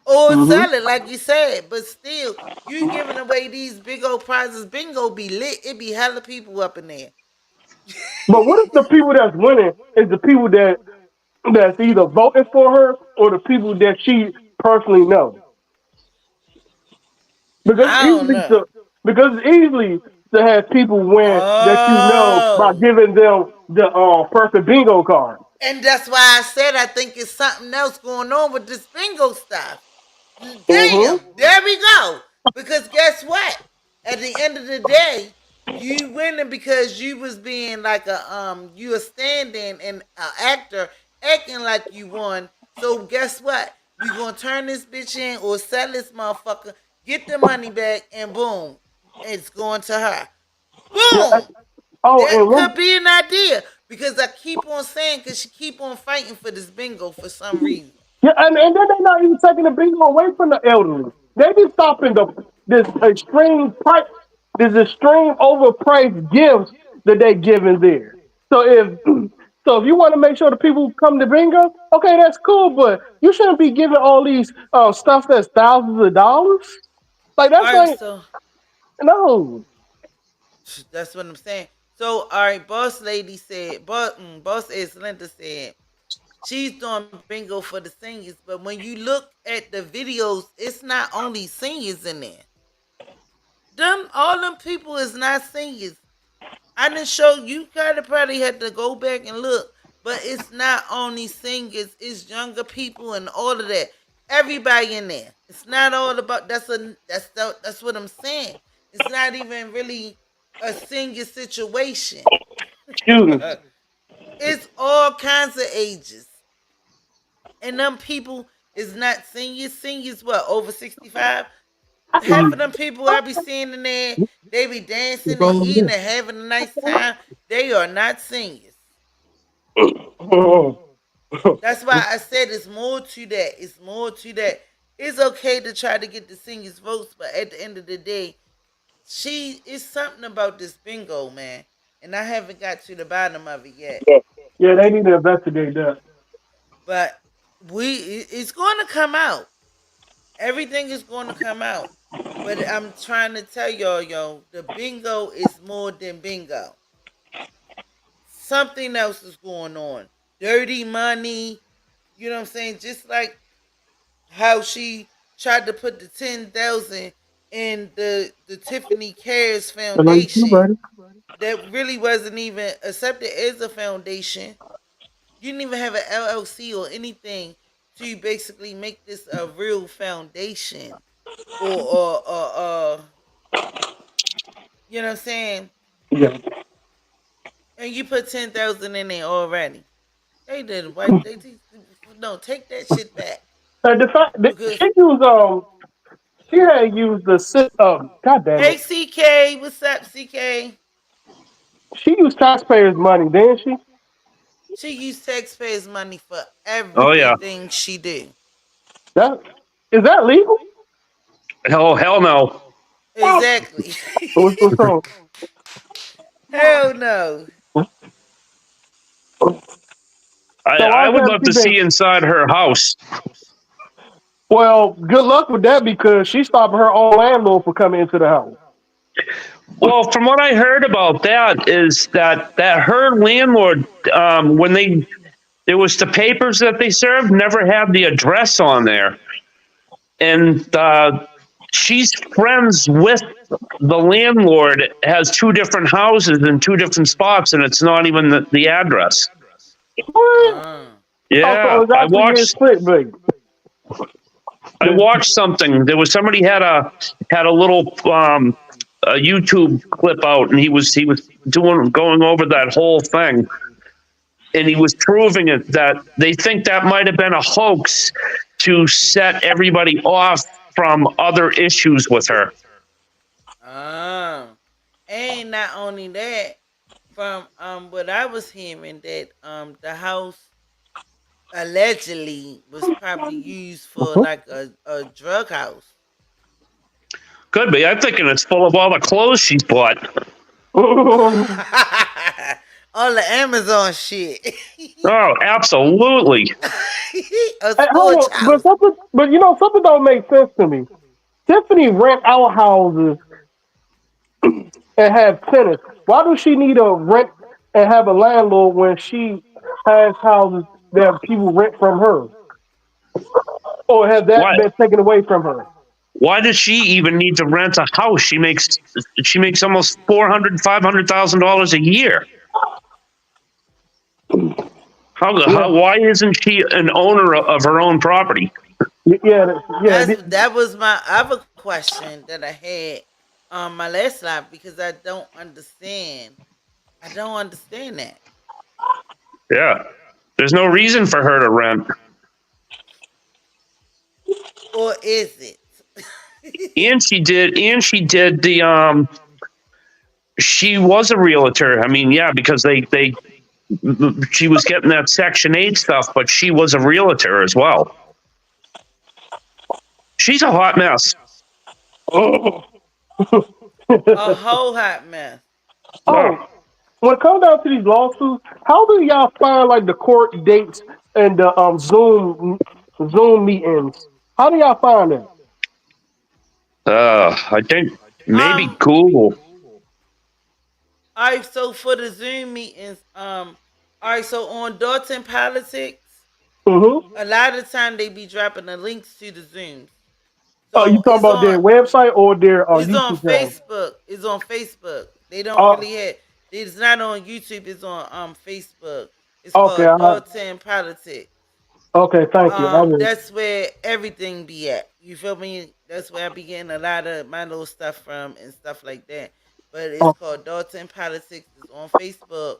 Or Mm-hmm. sell it like you said. But still, you giving away these big old prizes. Bingo be lit. It be hella people up in there. But what if the people that's winning is the people that's either voting for her or the people that she personally knows? Because I don't easily know. to because easily to have people win that you know by Oh. giving them the perfect bingo card. And that's why I said I think it's something else going on with this bingo stuff. Mm-hmm. Damn, there we go. Because guess what? At the end of the day, you winning because you was being like you a stand-in and an actor acting like you won. So guess what? We gonna turn this bitch in or sell this motherfucker, get the money back, and boom, it's going to her. Yeah. Boom. Oh, That and could be an idea because I keep on saying because she keep on fighting for this bingo for some reason. yeah, and then they're not even taking the bingo away from the elderly. They be stopping this extreme overpriced gifts that they giving there. So if so, if you want to make sure the people who come to bingo, okay, that's cool, but you shouldn't be giving all these stuff that's thousands of dollars. Like All that's right, like so no. that's what I'm saying. So, all right, boss lady said, boss is Linda said she's doing bingo for the seniors, but when you look at the videos, it's not only seniors in there. All them people is not seniors. I didn't show you. Gotta probably had to go back and look, but it's not only singers. It's younger people and all of that. Everybody in there. It's not all about. That's what I'm saying. It's not even really a senior situation. Excuse me. It's all kinds of ages, and them people is not seniors. Seniors what over 65? Half of them people I be seeing in there, they be dancing and eating and having a nice time. They are not seniors. That's why I said it's more to that. It's more to that. It's okay to try to get the seniors votes, but at the end of the day, it's something about this bingo, man. And I haven't got to the bottom of it yet. Yeah, they need to investigate that. But it's going to come out. Everything is going to come out. But I'm trying to tell y'all, the bingo is more than bingo. Something else is going on. Dirty money. You know what I'm saying? Just like how she tried to put the 10,000 in the Tiffany Cares Foundation. That really wasn't even accepted as a foundation. You didn't even have an LLC or anything to basically make this a real foundation or you know what I'm saying? Yeah. And you put 10,000 in there already. They did what they no take that shit back The fact that because she had used the system. God damn hey it. CK, what's up CK? She used taxpayers' money, didn't she? She used taxpayers' money for Oh yeah. everything she did. That is that legal? Hell no. Exactly. What's wrong? Hell no. So I why would can't love she to see been? inside her house. Well, good luck with that because she's stopping her own landlord for coming into the house. Well, from what I heard about that is that her landlord, when there was the papers that they served, never had the address on there, and she's friends with the landlord. Has two different houses in two different spots, and it's not even the address. What? Oh, so Yeah, it's actually his clickbait. I watched something. There was somebody had a little a YouTube clip out, and he was going over that whole thing, and he was proving it that they think that might have been a hoax to set everybody off from other issues with her. And not only that, from what I was hearing that the house allegedly was probably used for like a drug house. Could be. I'm thinking it's full of all the clothes she's bought. All the Amazon shit. Oh, absolutely. A Hey, sports hold on, house. but you know something don't make sense to me. Tiffany rent out houses and have tenants. Why does she need a rent and have a landlord when she has houses that people rent from her? Or has that What? been taken away from her? Why does she even need to rent a house? She makes almost $500,000 a year. Why isn't she an owner of her own property? That was my other question that I had on my last live, because I don't understand. I don't understand that. Yeah. There's no reason for her to rent. Or is it? And she did the she was a realtor. I mean, yeah, because she was getting that Section 8 stuff, but she was a realtor as well. She's a hot mess. A whole hot mess. Oh, when it comes down to these lawsuits, how do y'all find like the court dates and the Zoom meetings? How do y'all find it? I think maybe Google. All right, so for the Zoom meetings, all right, so on Dalton Politics, a lot of the time they be dropping the links to the Zooms. So you talking about their website or their it's YouTube on channel? Facebook. It's on Facebook. They don't really have. It's not on YouTube. It's on Facebook. It's called Dalton Politics. Okay, thank you. That's where everything be at. You feel me? That's where I be getting a lot of my little stuff from and stuff like that. But it's called Dalton Politics. It's on Facebook.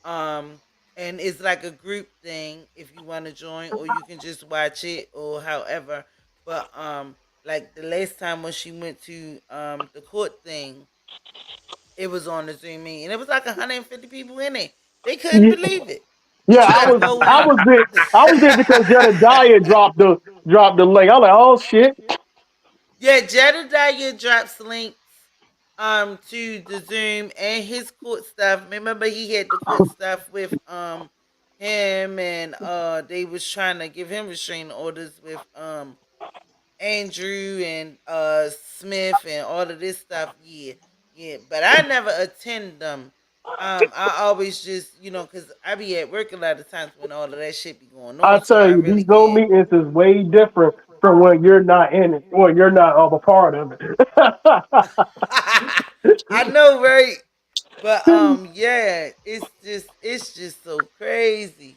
And it's like a group thing if you want to join, or you can just watch it, or however. But like the last time when she went to the court thing, it was on the Zoom meeting, and it was like 150 people in it. They couldn't believe it. Yeah, I was there because Jedediah dropped the link. I was like, oh shit. Yeah, Jedediah drops links to the Zoom and his court stuff. Remember, he had the court stuff with him, and they was trying to give him restraining orders with Andrew and Smith and all of this stuff. Yeah, but I never attend them. I always just, because I be at work a lot of times when all of that shit be going on. I tell you, these Zoom meetings is way different from when you're not in it, or you're not a part of it. I know, right? But yeah, it's just so crazy.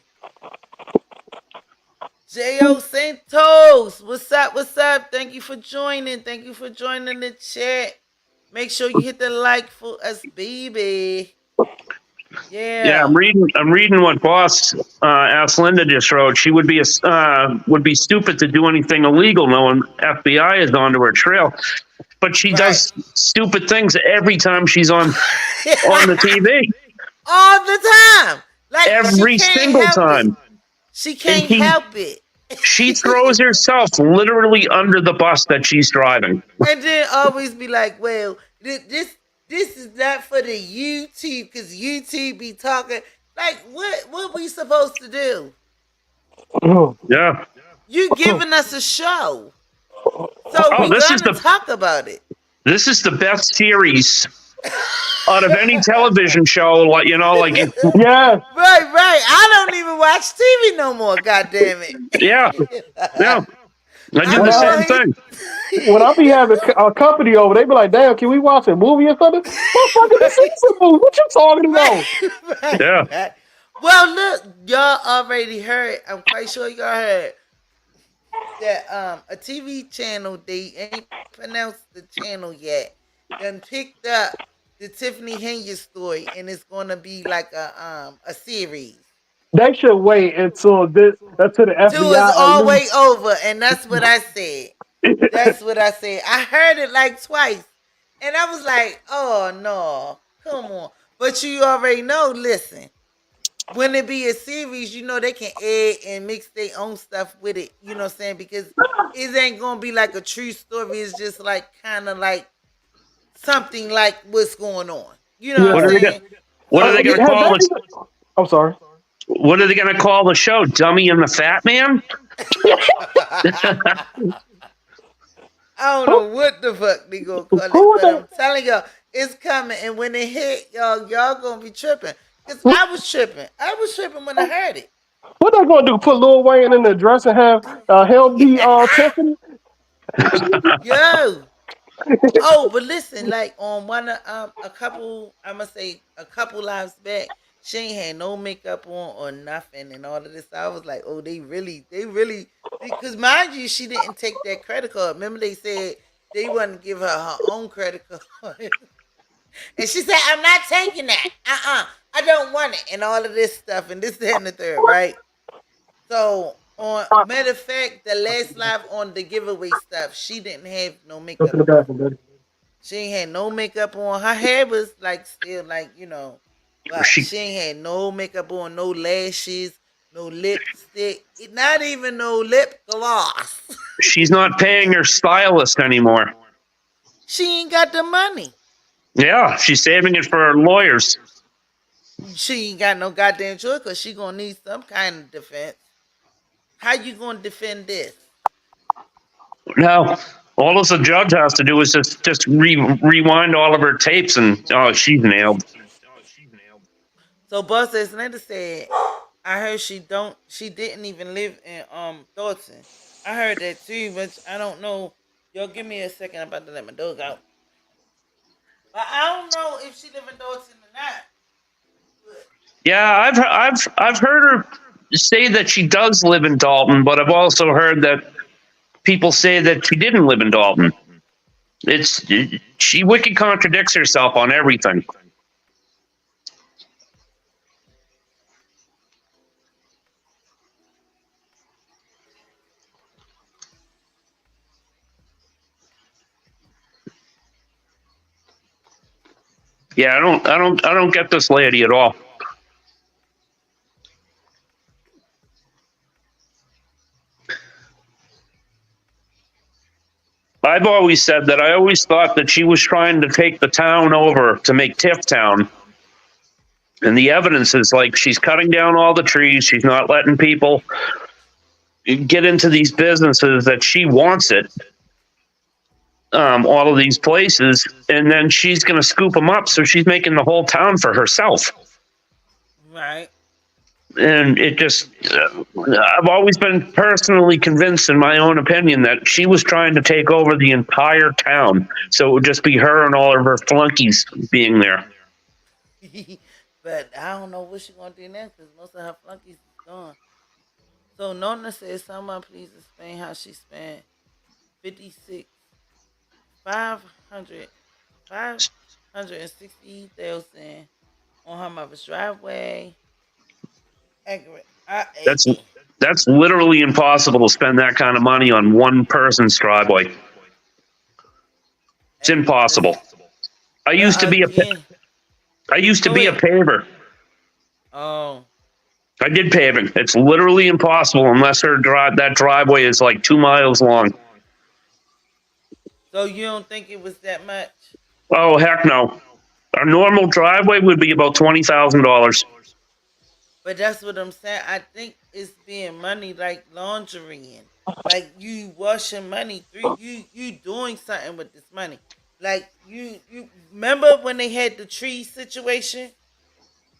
J.O. Santos, what's up? What's up? Thank you for joining. Thank you for joining the chat. Make sure you hit the like for us, baby. Yeah, I'm reading what Boss asked Linda just wrote. She would be stupid to do anything illegal knowing FBI is onto her trail. But she does stupid things every time she's on the TV. All the time. Like every single time. She can't help it. She throws herself literally under the bus that she's driving. And then always be like, well, this is not for the YouTube, because YouTube be talking. Like, what we supposed to do? Yeah. You giving us a show. So we gotta talk about it. This is the best series out of any television show, like yeah. Right. I don't even watch TV no more, god damn it. Yeah. I do the same thing. When I be having a company over, they be like, damn, can we watch a movie or something? Motherfucker, this is a movie. What you talking about? Right. Yeah. Well, look, y'all already heard. I'm quite sure y'all heard that a TV channel, they ain't pronounced the channel yet, done picked up the Tiffany Henyard story, and it's gonna be like a series. They should wait until the FBI. Till it's all way over, and that's what I said. That's what I said. I heard it like twice, and I was like, "Oh no, come on!" But you already know. Listen, when it be a series, they can add and mix their own stuff with it. You know what I'm saying? Because it ain't gonna be like a true story. It's just like kind of like something like what's going on. You know what I'm saying? What are they gonna call this? I'm sorry. What are they gonna call the show? Dummy and the Fat Man? I don't know what the fuck they gonna call it, but I'm telling y'all, it's coming. And when it hit, y'all gonna be tripping. Cause I was tripping. I was tripping when I heard it. What they gonna do? Put Lil Wayne in the dress and have him be Tiffany? Yo. Oh, but listen, like on one of a couple, I'm gonna say a couple lives back, she ain't had no makeup on or nothing, and all of this. I was like, oh, they really, because mind you, she didn't take that credit card. Remember, they said they wouldn't give her own credit card, and she said, I'm not taking that. I don't want it, and all of this stuff, and this, that, and the third, right? So, on matter of fact, the last live on the giveaway stuff, she didn't have no Go to makeup the on. bathroom, buddy. She ain't had no makeup on. Her hair was like still like, but She she ain't had no makeup on, no lashes, no lipstick, not even no lip gloss. she's not paying her stylist anymore. She ain't got the money. Yeah, she's saving it for her lawyers. She ain't got no goddamn choice because she gonna need some kind of defense. How you gonna defend this? Now, all this a judge has to do is just rewind all of her tapes, and oh, she's nailed. So Boss Atlanta said, I heard she didn't even live in Thornton. I heard that too, but I don't know. Yo, give me a second. I'm about to let my dog out. But I don't know if she live in Thornton or not. Yeah, I've heard her say that she does live in Dalton, but I've also heard that people say that she didn't live in Dalton. She wicked contradicts herself on everything. Yeah, I don't get this lady at all. I've always said that I always thought that she was trying to take the town over to make Tiff Town. And the evidence is like she's cutting down all the trees. She's not letting people get into these businesses that she wants it. All of these places, and then she's going to scoop them up. So she's making the whole town for herself. Right. And it just, I've always been personally convinced, in my own opinion, that she was trying to take over the entire town. So it would just be her and all of her flunkies being there. But I don't know what she's going to do next because most of her flunkies is gone. So Nona says, someone please explain how she spent 56, 500, 560,000 on her mother's driveway. Accurate. That's literally impossible to spend that kind of money on one person's driveway. It's impossible. I used to be a paver. Oh. I did paving. It's literally impossible unless that driveway is like 2 miles long. So you don't think it was that much? Oh, heck no. A normal driveway would be about $20,000. But that's what I'm saying. I think it's being money like laundering. Like you washing money through you doing something with this money. Like you remember when they had the tree situation?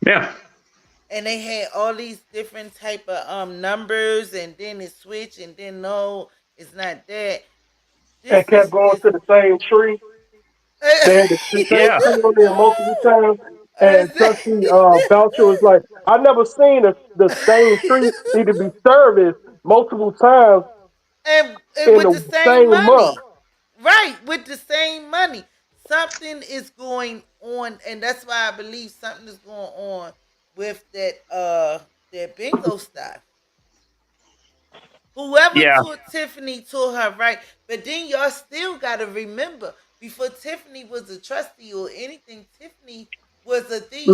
Yeah. And they had all these different type of numbers, and then it switched, and then no, it's not that. And kept going to the same tree. They had the same tree on there multiple times. And Trustee Belcher was like, I never seen the same tree need to be serviced multiple times and in with the same money. month. Right, with the same money. Something is going on, and that's why I believe something is going on with that bingo stuff. Whoever taught Tiffany taught her right. But then y'all still gotta remember, before Tiffany was a trustee or anything, Tiffany was a thief.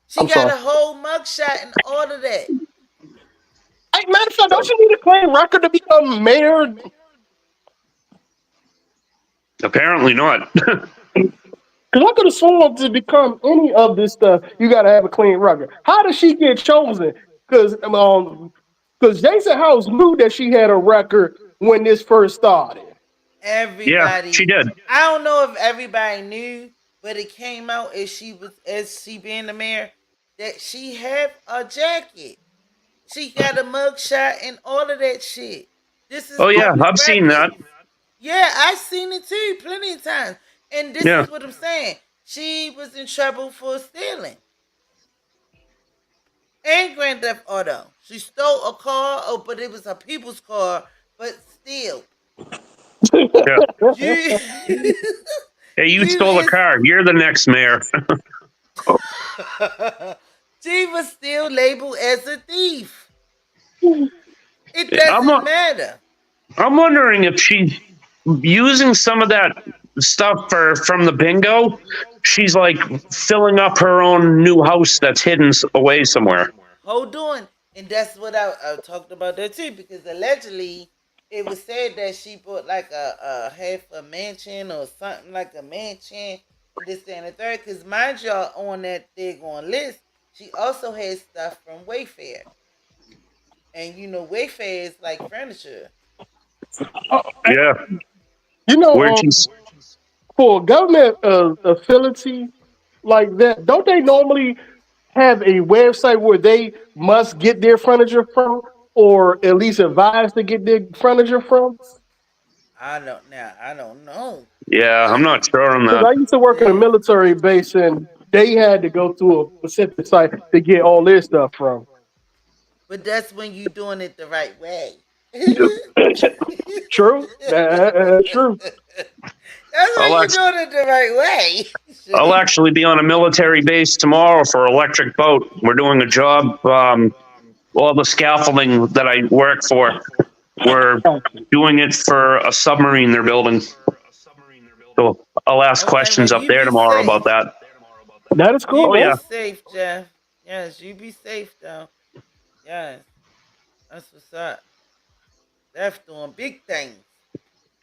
She got a whole mugshot and all of that. Hey, matter of fact, don't you need a clean record to become mayor? Apparently not. Because I could have sworn to become any of this stuff, you got to have a clean record. How did she get chosen? Because Jason House knew that she had a record when this first started. Everybody. Yeah, she did. I don't know if everybody knew, but it came out as she being the mayor, that she had a jacket. She got a mugshot and all of that shit. This is Oh yeah, public I've seen record. that. Yeah, I've seen it too plenty of times. And this Yeah. is what I'm saying. She was in trouble for stealing and grand theft auto. She stole a car, but it was a people's car, but still. Yeah. You, Hey, you you stole a is car. You're the next mayor. she was still labeled as a thief. It I'm doesn't not, matter. I'm wondering if she's using some of that stuff from the bingo. She's like filling up her own new house that's hidden away somewhere. Hold on. And that's what I talked about that too, because allegedly it was said that she bought like a half a mansion or something like a mansion and this and the third. Because mind y'all, on that daggone list, she also had stuff from Wayfair. And you know, Wayfair is like furniture. Yeah. You know, Where'd she's for a government facility like that, don't they normally have a website where they must get their furniture from, or at least advise to get their furniture from? I don't know. Yeah, I'm But not sure on Because that. I used to work in a yeah. military base, and they had to go to a specific site to get all their stuff from. But that's when you doing it the right way. True, true. That's when I'll you act- doing it the right way. I'll actually be on a military base tomorrow for Electric Boat. We're doing a job. All the scaffolding that I work for, we're doing it for a submarine they're building. So I'll ask Okay, well questions up you there be tomorrow safe. about that. That is You cool, Oh be man. yeah, safe, Jeff. Yes, you be safe though. Yes, that's what's up. That's doing big things.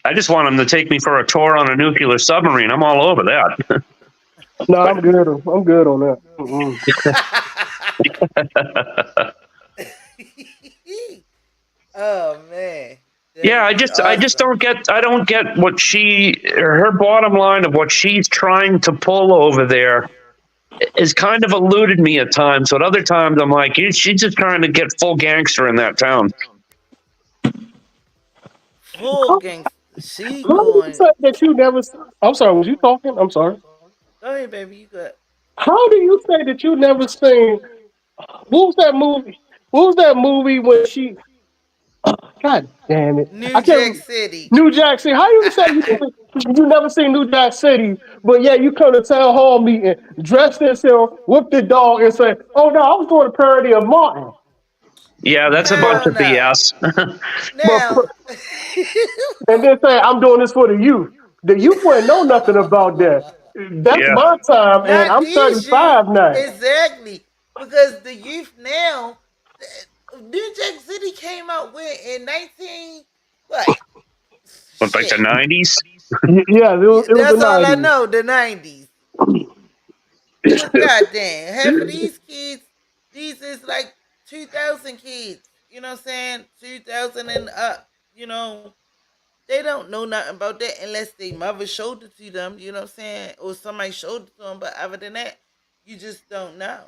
I just want them to take me for a tour on a nuclear submarine. I'm all over that. No, I'm good. I'm good on that. Mm-mm. Oh man, that Yeah, would I be just awesome. don't get what her bottom line of what she's trying to pull over there is kind of eluded me at times. But other times I'm like, she's just trying to get full gangster in that town. Full How, gangster. She how do you going. say that you never? I'm sorry. Was you talking? I'm sorry. Go ahead, baby. You good? How do you say that you never seen? What was that movie? What was that movie when she? God damn it! New I Jack can't. City. New Jack City. How you say you never seen New Jack City, but yeah, you come to town hall meeting dressed as him, whip the dog, and say, "Oh no, I was doing a parody of Martin." Yeah, that's a bunch Hell of no. BS. But Now, and then say, "I'm doing this for the youth." The youth wouldn't know nothing about that. That's Yeah, my time, and not I'm these youth. 35 now. Exactly. Because the youth now, New Jack City came out with in 19, what? but like the Shit. '90s. Yeah, Yeah, it was the that's all I 90s. know, the 90s. But goddamn, half of these kids, these is like 2000 kids. You know what I'm saying? 2000 and up. You know, they don't know nothing about that unless their mother showed it to them. You know what I'm saying? Or somebody showed it to them. But other than that, you just don't know.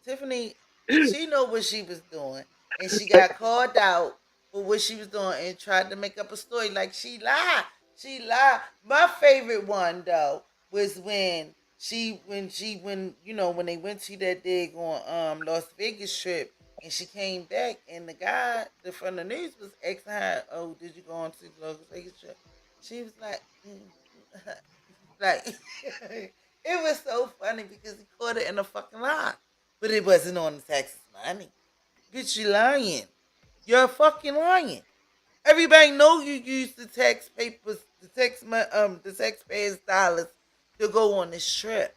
Tiffany, she know what she was doing, and she got called out for what she was doing and tried to make up a story like she lied. She lied. My favorite one though was when you know when they went to that dig on Las Vegas trip and she came back and the guy from the news was asking her, "Oh, did you go on to the Las Vegas trip?" She was like, like it was so funny because he caught it in a fucking lie. But it wasn't on the taxes money. Bitch, you lying. You're fucking lying. Everybody know you use the tax papers, the taxpayers' dollars to go on this trip.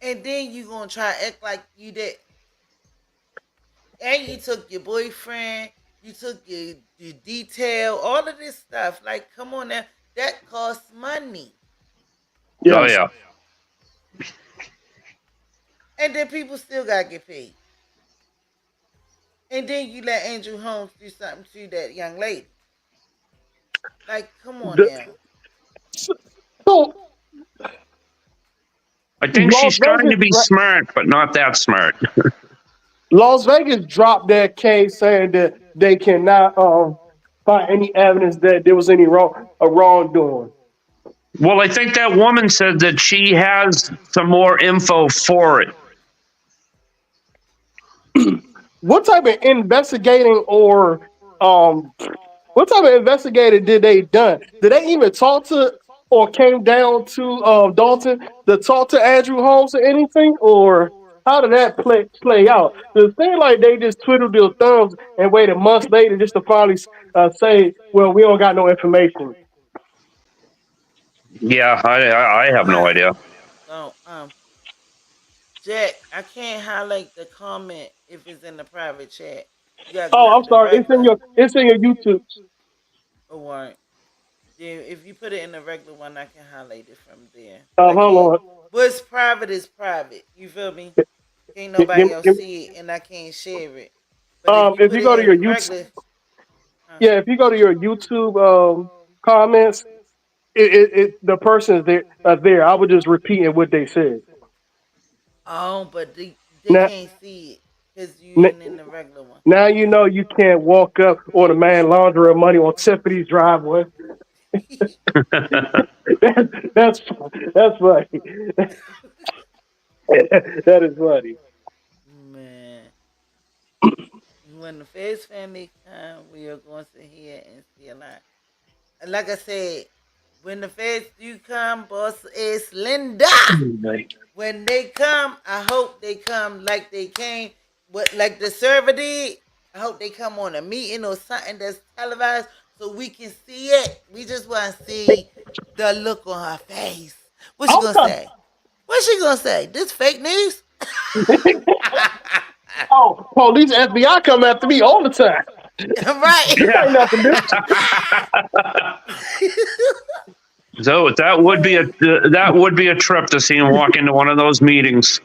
And then you gonna try to act like you did. And you took your boyfriend, you took your detail, all of this stuff. Like, come on now. That costs money. Oh Yes. yeah. And then people still gotta get paid. And then you let Andrew Holmes do something to that young lady. Like, come on The- now. so I think Las she's trying to Vegas, be right? smart, but not that smart. Las Vegas dropped that case saying that they cannot find any evidence that there was any wrongdoing. Well, I think that woman said that she has some more info for it. What type of investigating or what type of investigating did they done? Did they even talk to or came down to Dalton to talk to Andrew Holmes or anything? Or how did that play out? It seemed like they just twiddled their thumbs and waited months later just to finally say, "Well, we don't got no information." Yeah, I have no Right. idea. So, Jack, I can't highlight the comment if it's in the private chat. You gotta go Oh, to I'm the sorry. regular. It's in your YouTube. Or then if you put it in the regular one, I can highlight it from there. But I Hold can't. on. What's private is private. You feel me? Can't Give- nobody give- else give- see it, and I can't share it. But if you If put you it go to your in YouTube, regular, huh? yeah, if you go to your YouTube comments, the person is there. I was just repeating what they said. Oh, but they Now, can't see it because you n- ain't in the regular one. now you know you can't walk up on a man laundering money on Tiffany's driveway. That's that's funny. That is funny. Man, when the Feds family come, we are going to hear and see a lot. And like I said, when the Feds do come, boss is Linda. When they come, I hope they come like they came, what like the server did. I hope they come on a meeting or something that's televised so we can see it. We just want to see the look on her face. What she I'm gonna trying. say? What she gonna say? This fake news? Oh, police, FBI come after me all the time. Right. This ain't nothing new. So that would be a trip to see him walk into one of those meetings.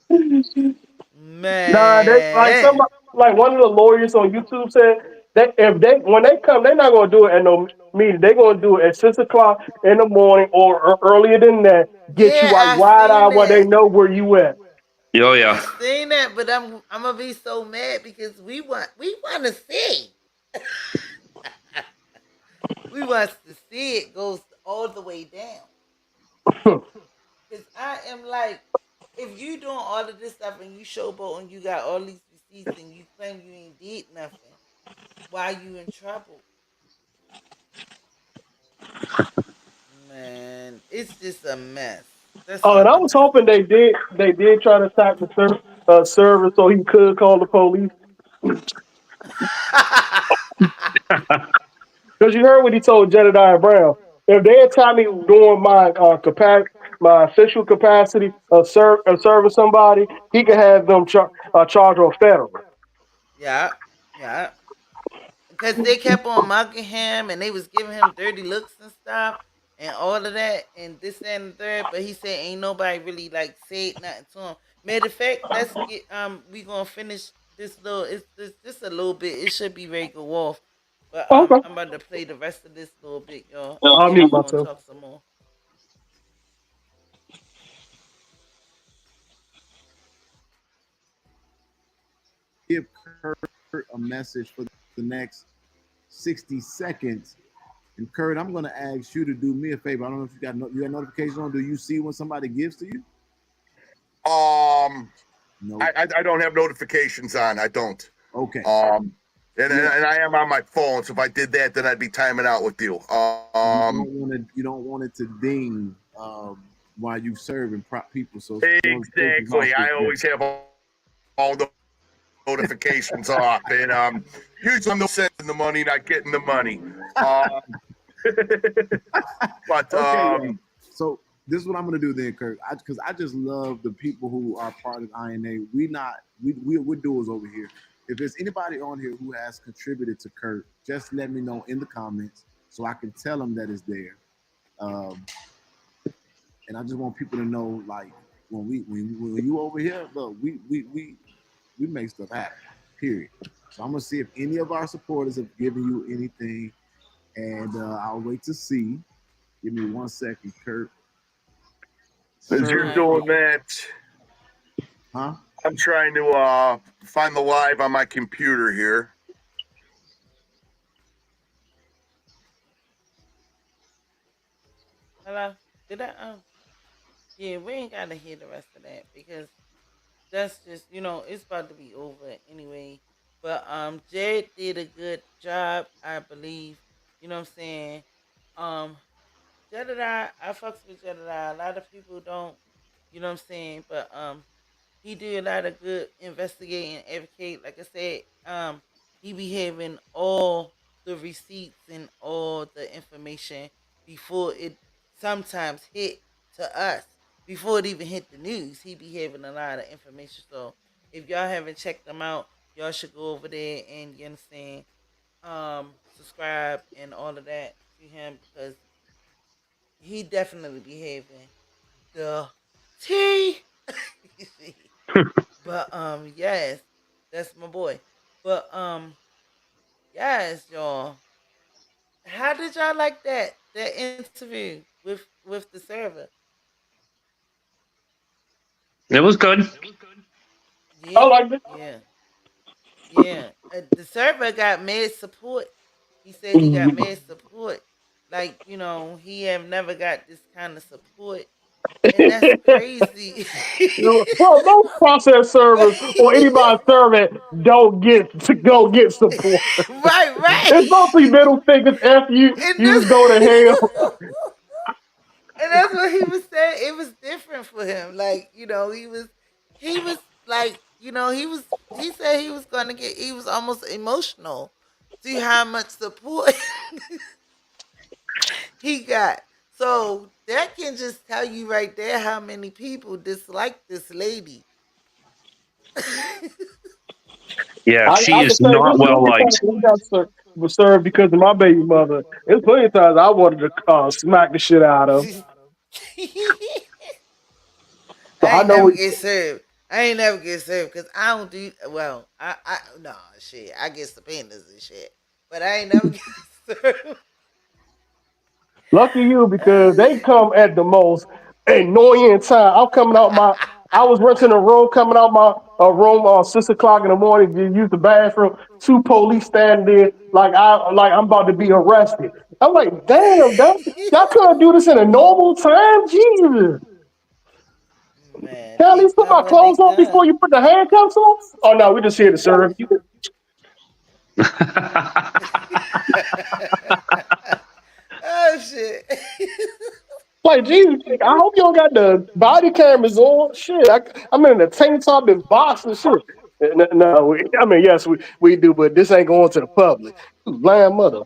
Nah, they like Man. somebody like one of the lawyers on YouTube said that if they when they come, they're not gonna do it at no meeting. They're gonna do it at 6 o'clock in the morning or earlier than that. Get you Yeah, like I wide seen eye where they that. know where you at. Oh I yeah. seen that, but I'm gonna be so mad because we want to see. We want to see it goes all the way down. Cause I am like, if you doing all of this stuff and you showboat and you got all these receipts and you claim you ain't did nothing, why you in trouble? Man, it's just a mess. That's Oh, all and I'm I gonna was say. hoping they did try to attack the server so he could call the police. Because you heard what he told Jedediah Brown. If they attack me during my my official capacity of serving somebody, he could have them charged on federal. Yeah, yeah. Because they kept on mocking him and they was giving him dirty looks and stuff and all of that and this and the third. But he said ain't nobody really like said nothing to him. Matter of fact, let's get we gonna finish this little. It's just a little bit. It should be ready to go off. But Okay. I'm about to play the rest of this little bit, y'all, and I'll then mute we gonna myself. talk some more. Give Kurt a message for the next 60 seconds. And Kurt, I'm going to ask you to do me a favor. I don't know if you got notifications on. Do you see when somebody gives to you? No. I don't have notifications on. I don't. Okay. And I am on my phone. So if I did that, then I'd be timing out with you. You don't want it to ding while you serving people. So exactly. I always have all the notifications off, and usually I'm sending the money, not getting the money. But okay, so this is what I'm gonna do then, Kurt. Because I just love the people who are part of INA. We're doers over here. If there's anybody on here who has contributed to Kurt, just let me know in the comments so I can tell them that it's there. And I just want people to know, like, when you over here, look, we make stuff happen. Period. So I'm gonna see if any of our supporters have given you anything, and I'll wait to see. Give me 1 second, Kurt. as you're doing that, huh? I'm trying to find the live on my computer here. Hello? Did I yeah, we ain't gotta hear the rest of that because that's just it's about to be over anyway. But Jed did a good job, I believe. You know what I'm saying? Um Jedediah, I fucks with Jedediah. A lot of people don't, you know what I'm saying? But he did a lot of good investigating, advocate. Like I said, he be having all the receipts and all the information before it sometimes hit to us. Before it even hit the news, he be having a lot of information. So if y'all haven't checked them out, y'all should go over there and you understand, subscribe and all of that to him because he definitely be having the tea. But yes, that's my boy. But yes, y'all. How did y'all like that interview with the server? It was good. I Yeah, like it. yeah, yeah. The server got mad support. He said he got mad support. Like he have never got this kind of support, and that's crazy. Well, most process servers or anybody serving don't get to go get support. Right, right. It's mostly middle fingers. F you, And you this, can go to hell. and that's what he was saying. It was different for him. Like he was like he said he was gonna get. He was almost emotional. See how much support he got. So that can just tell you right there how many people dislike this lady. Yeah, she I can is say not well this liked. time we got was served because of my baby mother. It's plenty of times I wanted to smack the shit out of. So I I ain't know never what. get served. I ain't never get served because I don't do well. I no shit. I get subpoenas and shit, but I ain't never get served. Lucky you because they come at the most annoying time. I'm coming out my. I was renting a room, coming out my room 6 o'clock in the morning to use the bathroom. Two police standing there like I'm about to be arrested. I'm like, damn, y'all couldn't do this in a normal time, Jesus. Man, Can I at people least put come my when they clothes on come. before you put the handcuffs on? Oh no, we just here to serve you. Oh shit. Like, Jesus, I hope you don't got the body cameras on. Shit, I'm in the tank top and box and shit. No, I mean, yes, we do, but this ain't going to the public. You lying mother.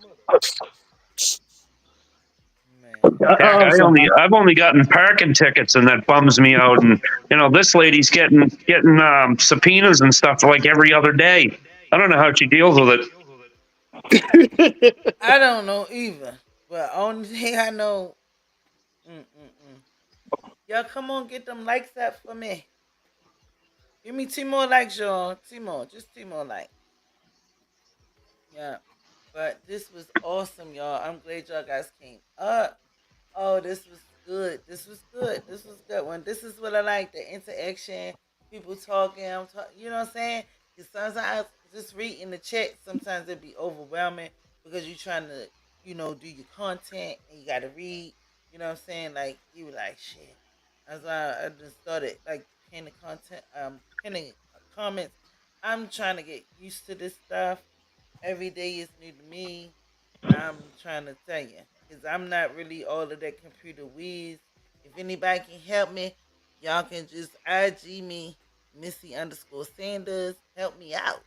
Man. Heck, I'm sorry. I've only gotten parking tickets, and that bums me out. And this lady's getting subpoenas and stuff like every other day. I don't know how she deals with it. I don't know either. But only thing I know, mm-mm-mm. Y'all come on, get them likes up for me. Give me 2 more likes, y'all. 2 more, just 2 more likes. Yeah. But this was awesome, y'all. I'm glad y'all guys came up. Oh, this was good. This was good. This was good one. This is what I like, the interaction, people talking. You know what I'm saying? Because sometimes just reading the chat, sometimes it'd be overwhelming because you're trying to, do your content and you got to read. You know what I'm saying? Like, you were like, shit. That's why I just started, like, pinning comments. I'm trying to get used to this stuff. Every day is new to me. I'm trying to tell you, because I'm not really all of that computer whiz. If anybody can help me, y'all can just IG me, Missy_Sanders. Help me out.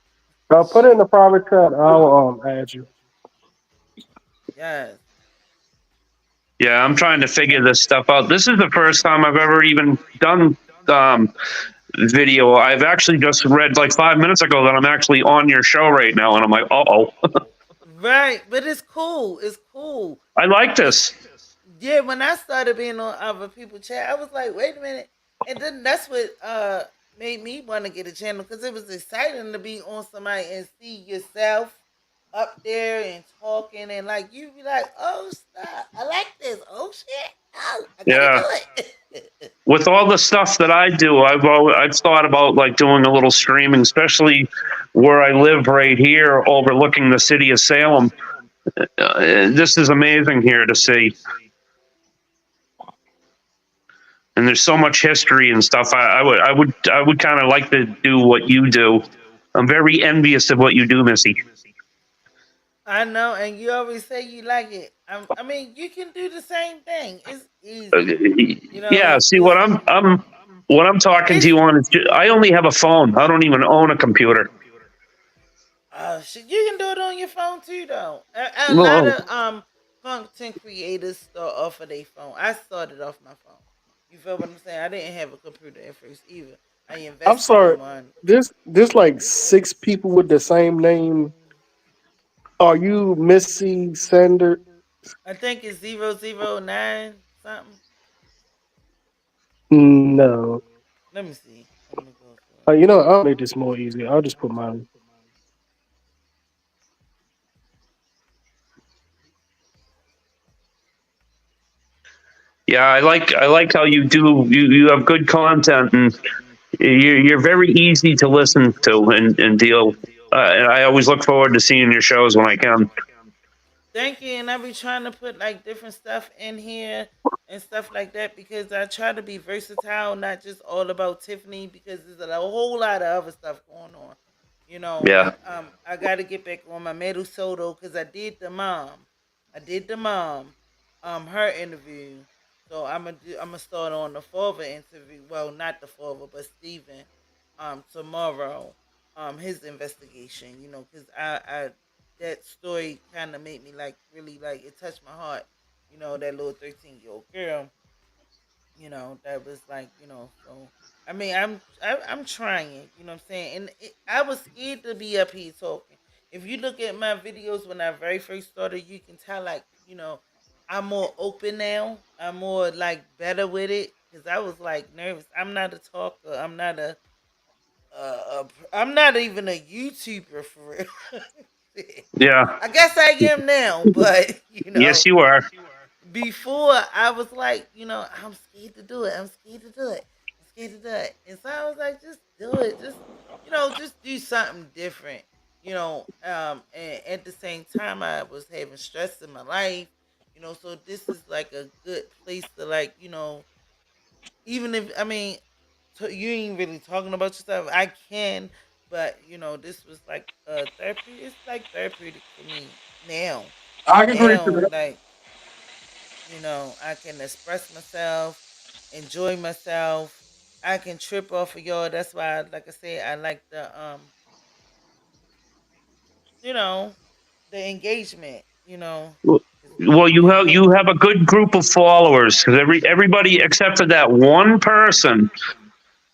Put it in Shit. the private chat. I'll add you. Yes. Yeah, I'm Yes. trying to figure this stuff out. This is the first time I've ever even done video. I've actually just read like 5 minutes ago that I'm actually on your show right now, and I'm like, oh. Right. But it's cool. It's cool. I like Cause this. yeah, when I started being on other people chat, I was like, wait a minute. And then that's what made me want to get a channel because it was exciting to be on somebody and see yourself up there and talking and like you be like, oh stop, I like this. Oh shit. Oh, I gotta Yeah. do it. with all the stuff that I do, I've thought about like doing a little streaming, especially where I live right here, overlooking the city of Salem. This is amazing here to see, and there's so much history and stuff. I would kind of like to do what you do. I'm very envious of what you do, Missy. I know, and you always say you like it. I mean, you can do the same thing. It's Uh, easy. You Yeah, know, see what I'm talking to it's you on is I only have a phone. I don't even own a computer. shit. You can do it on your phone too, though. A lot Well, of content creators start off of their phone. I started off my phone. You feel what I'm saying? I didn't have a computer at first either. I I'm invested sorry. in one. There's like 6 people with the same name. Are you Missy Sender? I think it's 009 something. No. Let me see. I'm gonna go for it. You know, I'll make this more easy. I'll just put mine. yeah, I like how you do. You have good content, and you're very easy to listen to and deal. And I always look forward to seeing your shows when I can. Thank you, and I be trying to put like different stuff in here and stuff like that because I try to be versatile, not just all about Tiffany because there's a whole lot of other stuff going on. You know, Yeah. like I got to get back on my Metal Soto because I did the mom, her interview. So I'm gonna start on the father interview. Well, not the father, but Steven, tomorrow, his investigation. You know, because I that story kind of made me like really like it touched my heart. You know, that little 13-year-old girl. You know, that was like so. I mean, I'm trying. You know what I'm saying? And I was scared to be up here talking. If you look at my videos when I very first started, you can tell like I'm more open now. I'm more like better with it because I was like nervous. I'm not a talker. I'm not even a YouTuber for real. Yeah. I guess I am now, but Yes, you are. before I was like, I'm scared to do it. I'm scared to do it. I'm scared to do it. And so I was like, just do it. Just do something different. And at the same time, I was having stress in my life. So this is like a good place to like, even if I mean, you ain't really talking about yourself. I can, but this was like therapy. It's like therapeutic for me now. I can agree to Now, that. like I can express myself, enjoy myself. I can trip off of y'all. That's why, like I said, I like you know, the engagement. 'Cause, Well, you have a good group of followers because everybody except for that one person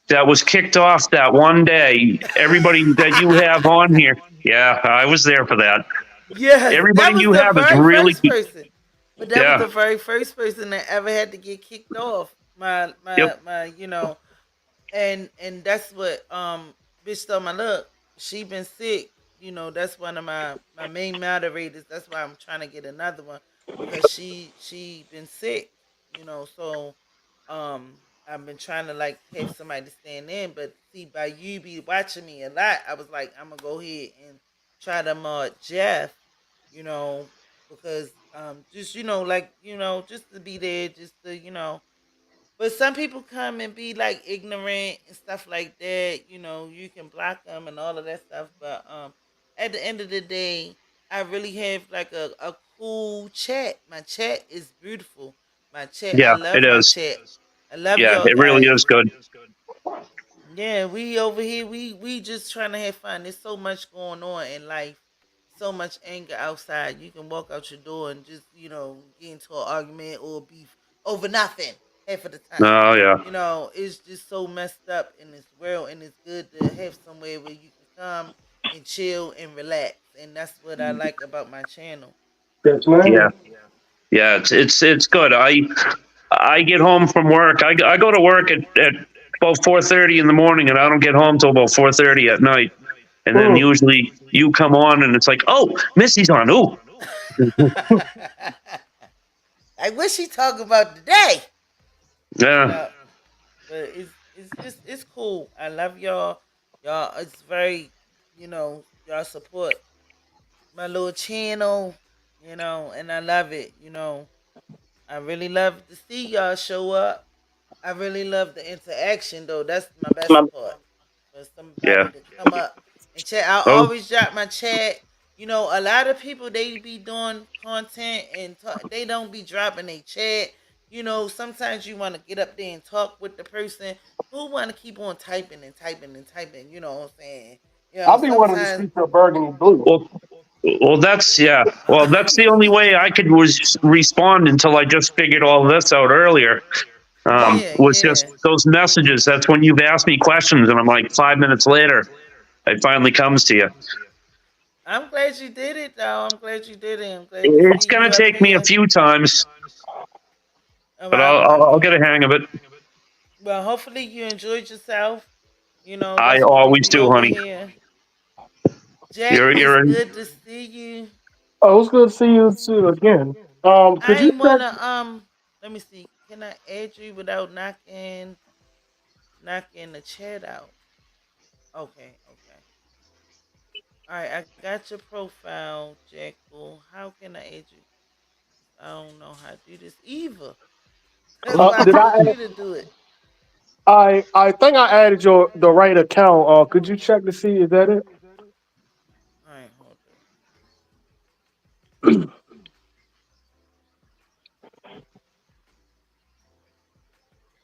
that was kicked off that one day. Everybody that you have on here, yeah, I was there for that. yes, Everybody that was you the have is very really, first person. But that was yeah, the very first person that ever had to get kicked off. My yep, my my, and that's what bitch told my look. She been sick. That's one of my main moderators. That's why I'm trying to get another one because she been sick. So I've been trying to like have somebody to stand in, but see by you be watching me a lot, I was like I'm gonna go ahead and try to mod Jeff. You know because just like just to be there, just to but some people come and be like ignorant and stuff like that. You can block them and all of that stuff. But at the end of the day, I really have like a cool chat. My chat is beautiful. My chat, I yeah, it love my is. chat. I love Yeah, y'all it really guys. is good. Yeah, we over here. We just trying to have fun. There's so much going on in life. So much anger outside. You can walk out your door and just get into an argument or beef over nothing half of the time. Oh yeah, It's just so messed up in this world, and it's good to have somewhere where you can come and chill and relax. And that's what I like about my channel. Yes, yeah, man. yeah. It's good. I get home from work. I go to work at about 4:30 in the morning, and I don't get home till about 4:30 at night. And then Mm. usually you come on, and it's like, oh, Missy's on. Ooh, Like what she talking about today? Yeah. Yeah, but it's cool. I love y'all. Y'all, it's very, y'all support my little channel, and I love it. I really love to see y'all show up. I really love the interaction though. That's my best part. For somebody Yeah. to come up and chat. I Oh, always drop my chat. A lot of people they be doing content and they don't be dropping a chat. Sometimes you want to get up there and talk with the person who want to keep on typing and typing and typing. You know what I'm saying? I'll be wanting to Sometimes. speak to a burgundy blue. well, that's yeah. Well, that's the only way I could was respond until I just figured all this out earlier. Yeah, Was just yeah. those messages. That's when you've asked me questions, and I'm like 5 minutes later, it finally comes to you. I'm glad you did it, though. I'm glad you did it. I'm glad to It's see gonna you up take me a here. few times, but Well, I'll get a hang of it. well, hopefully you enjoyed yourself. I That's what we always be do, over honey. here. Jack, You're it's you're in. good to see you. Oh, it's good to see you too again. Could I you ain't check? wanna let me see. Can I add you without knocking the chat out? Okay, okay. Alright, I got your profile, Jackal. How can I add you? I don't know how to do this either. That's why I Did told I? you to do it. I think I added your the right account. Could you check to see is that it? Alright, hold on.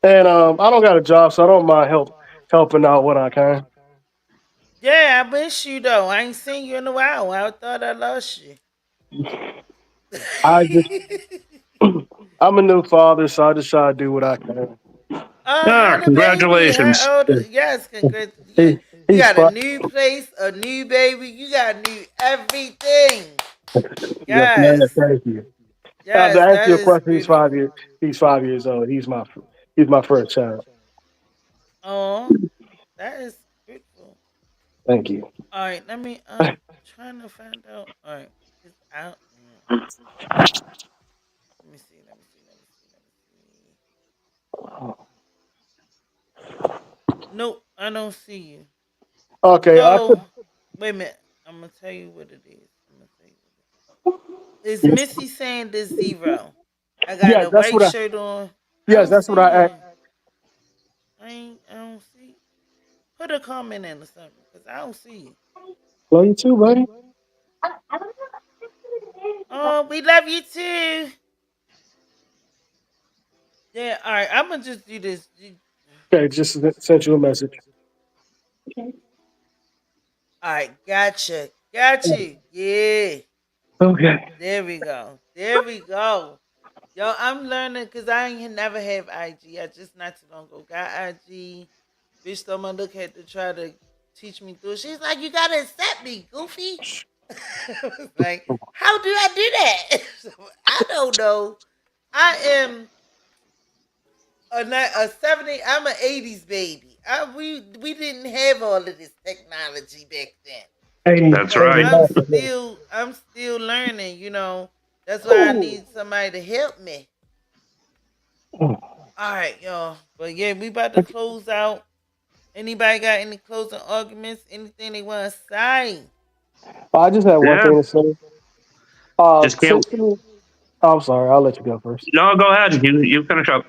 And I don't got a job, so I don't mind helping out when I can. Yeah, I miss you though. I ain't seen you in a while. I thought I lost you. I just I'm a new father, so I just try to do what I can. How the baby? Congratulations. How old? Yes, congrats. He, You he's got a fine. new place, a new baby. You got new everything. Yes, man. Yes, Thank you. To yes, answer that your is question, he's beautiful. 5 years. He's 5 years old. He's my first child. Oh, that is beautiful. Thank you. All right, let me trying to find out. All right, it's out. Let me see. Let me see. Let me see. Let me see. Nope, I don't see you. Okay, I So could. wait a minute. I'm gonna tell you what it is. I'm gonna tell you what it is. Is Missy saying this zero? I got Yes, a that's white what I. shirt on. I Yes, don't that's what see I. you. I don't see. Put a comment in or something, cause I don't see you. Love you too, buddy. Oh, we love you too. Yeah. All right. I'm gonna just do this. Okay, just sent you a message. All right. Gotcha. Got you. Yeah. Okay. There we go. There we go. Yo, I'm learning because I ain't never have IG. I just not too long ago got IG. Bitch told my look had to try to teach me through it. She's like, you gotta accept me, goofy. I was like, how do I do that? So, I don't know. I am a 70. I'm an 80s baby. We didn't have all of this technology back then. Hey, That's So hey, right. I'm still learning. That's why I need somebody to help me. All right, y'all. But yeah, we about to close out. Anybody got any closing arguments? Anything they want to say? I just have one Yeah. thing to say. Just can't. Tiffany. I'm sorry. I'll let you go first. No, go ahead. You finish up.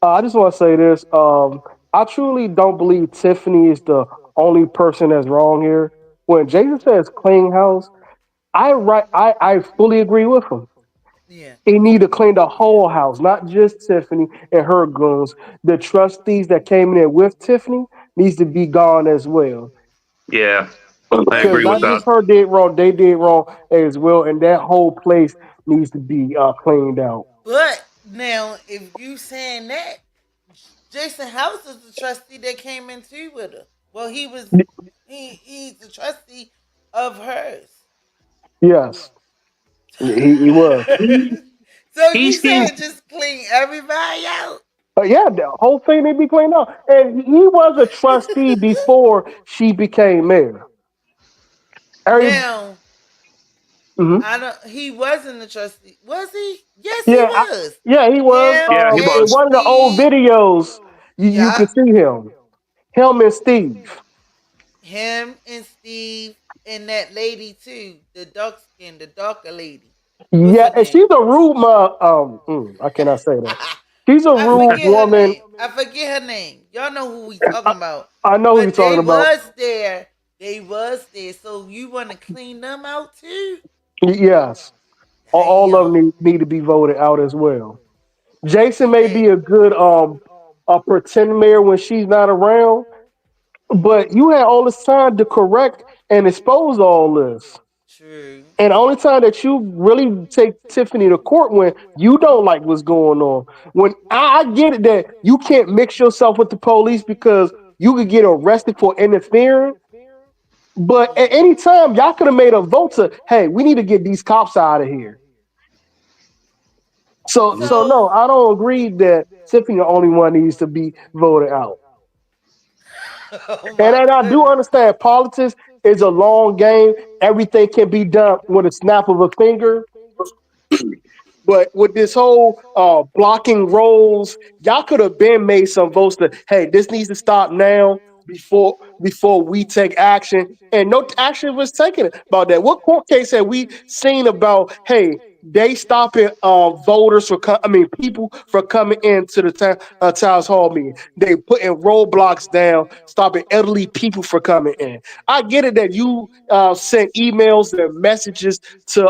I just want to say this. I truly don't believe Tiffany is the only person that's wrong here. When Jason says clean house, I fully agree with him. Yeah, He need to clean the yeah. whole house, not just Tiffany and her goons. The trustees that came in there with Tiffany needs to be gone as well. Yeah, I But Because agree with not that. just her did wrong, they did wrong as well, and that whole place needs to be cleaned out. but now if you saying that, Jason House is the trustee that came in too with her. Well, he's the trustee of hers. Yes, he was. So He you seems. saying just clean everybody out? Yeah, the whole thing need to be cleaned up. And he was a trustee before she became mayor. Every, Now Hmm. I don't. He wasn't a trustee, was he? Yes, he Yeah, was. yeah, he was. Him Yeah, he In and was. one of the old Steve. videos, you Yeah, could see him. Him and Steve. him and Steve and that lady too. The dark skin, the darker lady. What's Yeah, her and name? she's a rude I cannot say that. She's a I rude forget her woman. name. I forget her name. Y'all know who we talking about. I know who you're But they talking about. was there. They was there. So you want to clean them out too? Yes, all of Damn. them need to be voted out as well. Jason may Yeah. be a good a pretend mayor when she's not around, but you had all this time to correct and expose all this. True. And the only time that you really take Tiffany to court when you don't like what's going on. When I get it that you can't mix yourself with the police because you could get arrested for interfering. But at any time, y'all could have made a vote to, hey, we need to get these cops out of here. So no, So, I don't agree that Tiffany the only one needs to be voted out. oh And, my and I do goodness. understand politics is a long game. Everything can be done with a snap of a finger. But with this whole blocking roles, y'all could have been made some votes that, hey, this needs to stop now before we take action. And no action was taken about that. What court case have we seen about, hey, they stopping voters people for coming into the town's hall meeting. They putting roadblocks down, stopping elderly people for coming in. I get it that you sent emails and messages to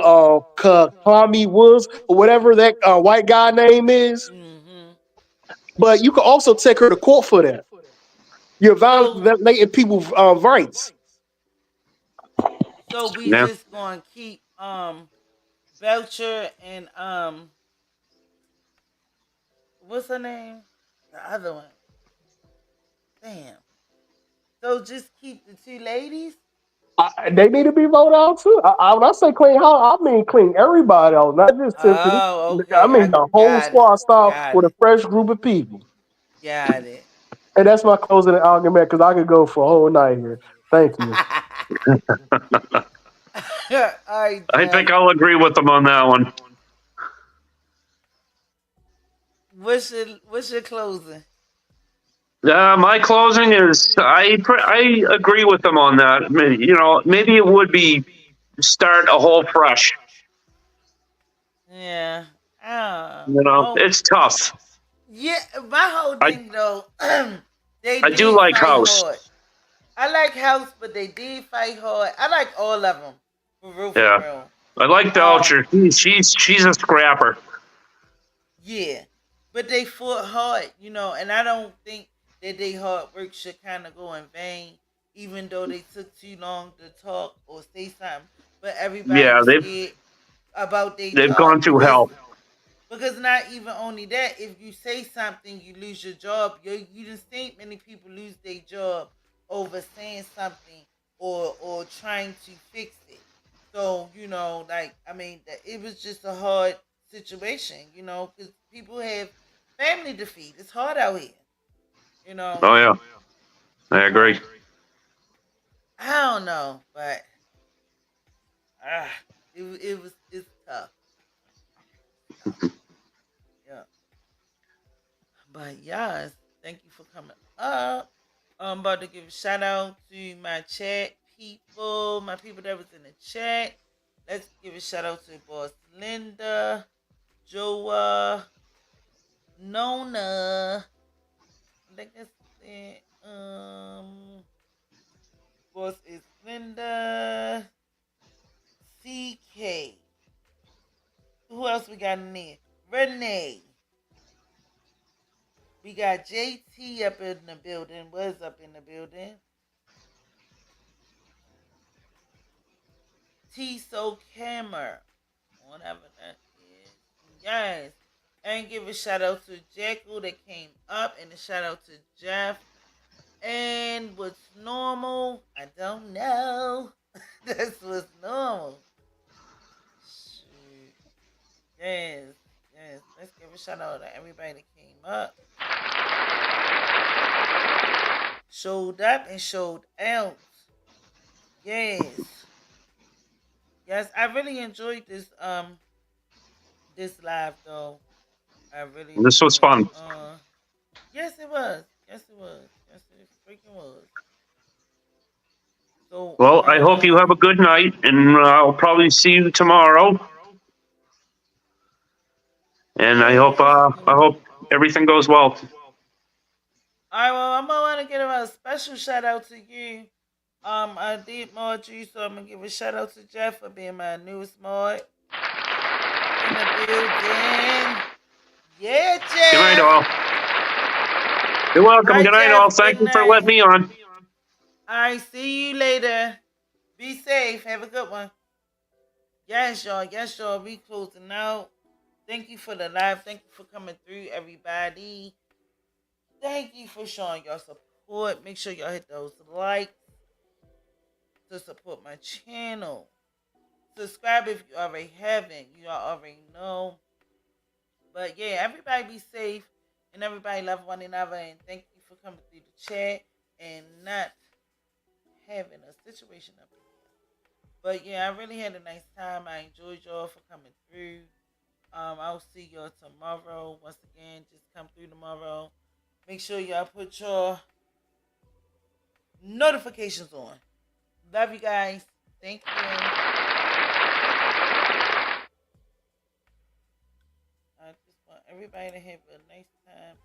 Kwame Woods or whatever that white guy name is, Mm-hmm. but you can also take her to court for that. You're So, violating people's rights. so we Yeah. just gonna keep Belcher and what's her name? The other one. Damn. So just keep the two ladies. They need to be voted out too. When I say clean house, I mean clean everybody else, not just Tiffany. Oh, I okay. mean I the whole got it. squad style Got with a it. fresh group of people. Got it. And that's my closing argument because I could go for a whole night here. Thank you. All right, I Jeff. think I'll agree with them on that one. What's your closing? My closing is I agree with them on that. You know, maybe it would be start a whole fresh. Yeah. I You don't know, know. it's tough. Yeah, my whole I thing though, they I do did like fight House. hard. I like House, but they did fight hard. I like all of them, for real, for Yeah, real. I like Um, Belcher. She's a scrapper. yeah, but they fought hard, and I don't think that they hard work should kind of go in vain, even though they took too long to talk or say something. But everybody Yeah, was scared about their they've job gone through hell. because not even only that, if you say something, you lose your job. You just think many people lose their job over saying something or trying to fix it. So like I mean, it was just a hard situation, because people have family to feed. It's hard out here, you know. Oh yeah, I agree. Um, I don't know, but it's tough. Yeah. But yes, thank you for coming up. I'm about to give a shout out to my chat people, my people that was in the chat. Let's give a shout out to boss Linda, Joa, Nona. I think that's it. Boss is Linda, CK. Who else we got in there? Renee. We got JT up in the building. Was up in the building. T So Camera. Whatever that is. Yes. And give a shout out to Jekyll that came up. And a shout out to Jeff. And what's normal? I don't know. That's what's normal. Shoot. Yes. Yes. Let's give a shout out to everybody that came up. Showed up and showed out. Yes. Yes, I really enjoyed this live though. I really This was did. fun. Yes, it was. Yes, it was. Yes, it freaking was. So, Well, I hope you have a good night, and I'll probably see you tomorrow. And yes. I hope everything goes well. All right, well, I'm gonna want to give a special shout out to you. I did mod you, so I'm gonna give a shout out to Jeff for being my newest mod in the building. Yeah, Good night, Jeff. all. You're welcome. Bye, Good night, all. Jeff. Thank Good you for letting night. me on. All right, see you later. Be safe. Have a good one. Yes, y'all. Yes, y'all. We closing out. Thank you for the live. Thank you for coming through, everybody. Thank you for showing your support. Make sure y'all hit those likes to support my channel. Subscribe if you already haven't. You all already know. But yeah, everybody be safe and everybody love one another. And thank you for coming through the chat and not having a situation up here. But yeah, I really had a nice time. I enjoyed y'all for coming through. I'll see y'all tomorrow. Once again, just come through tomorrow. Make sure y'all put your notifications on. Love you guys. Thank you. I just want everybody to have a nice time.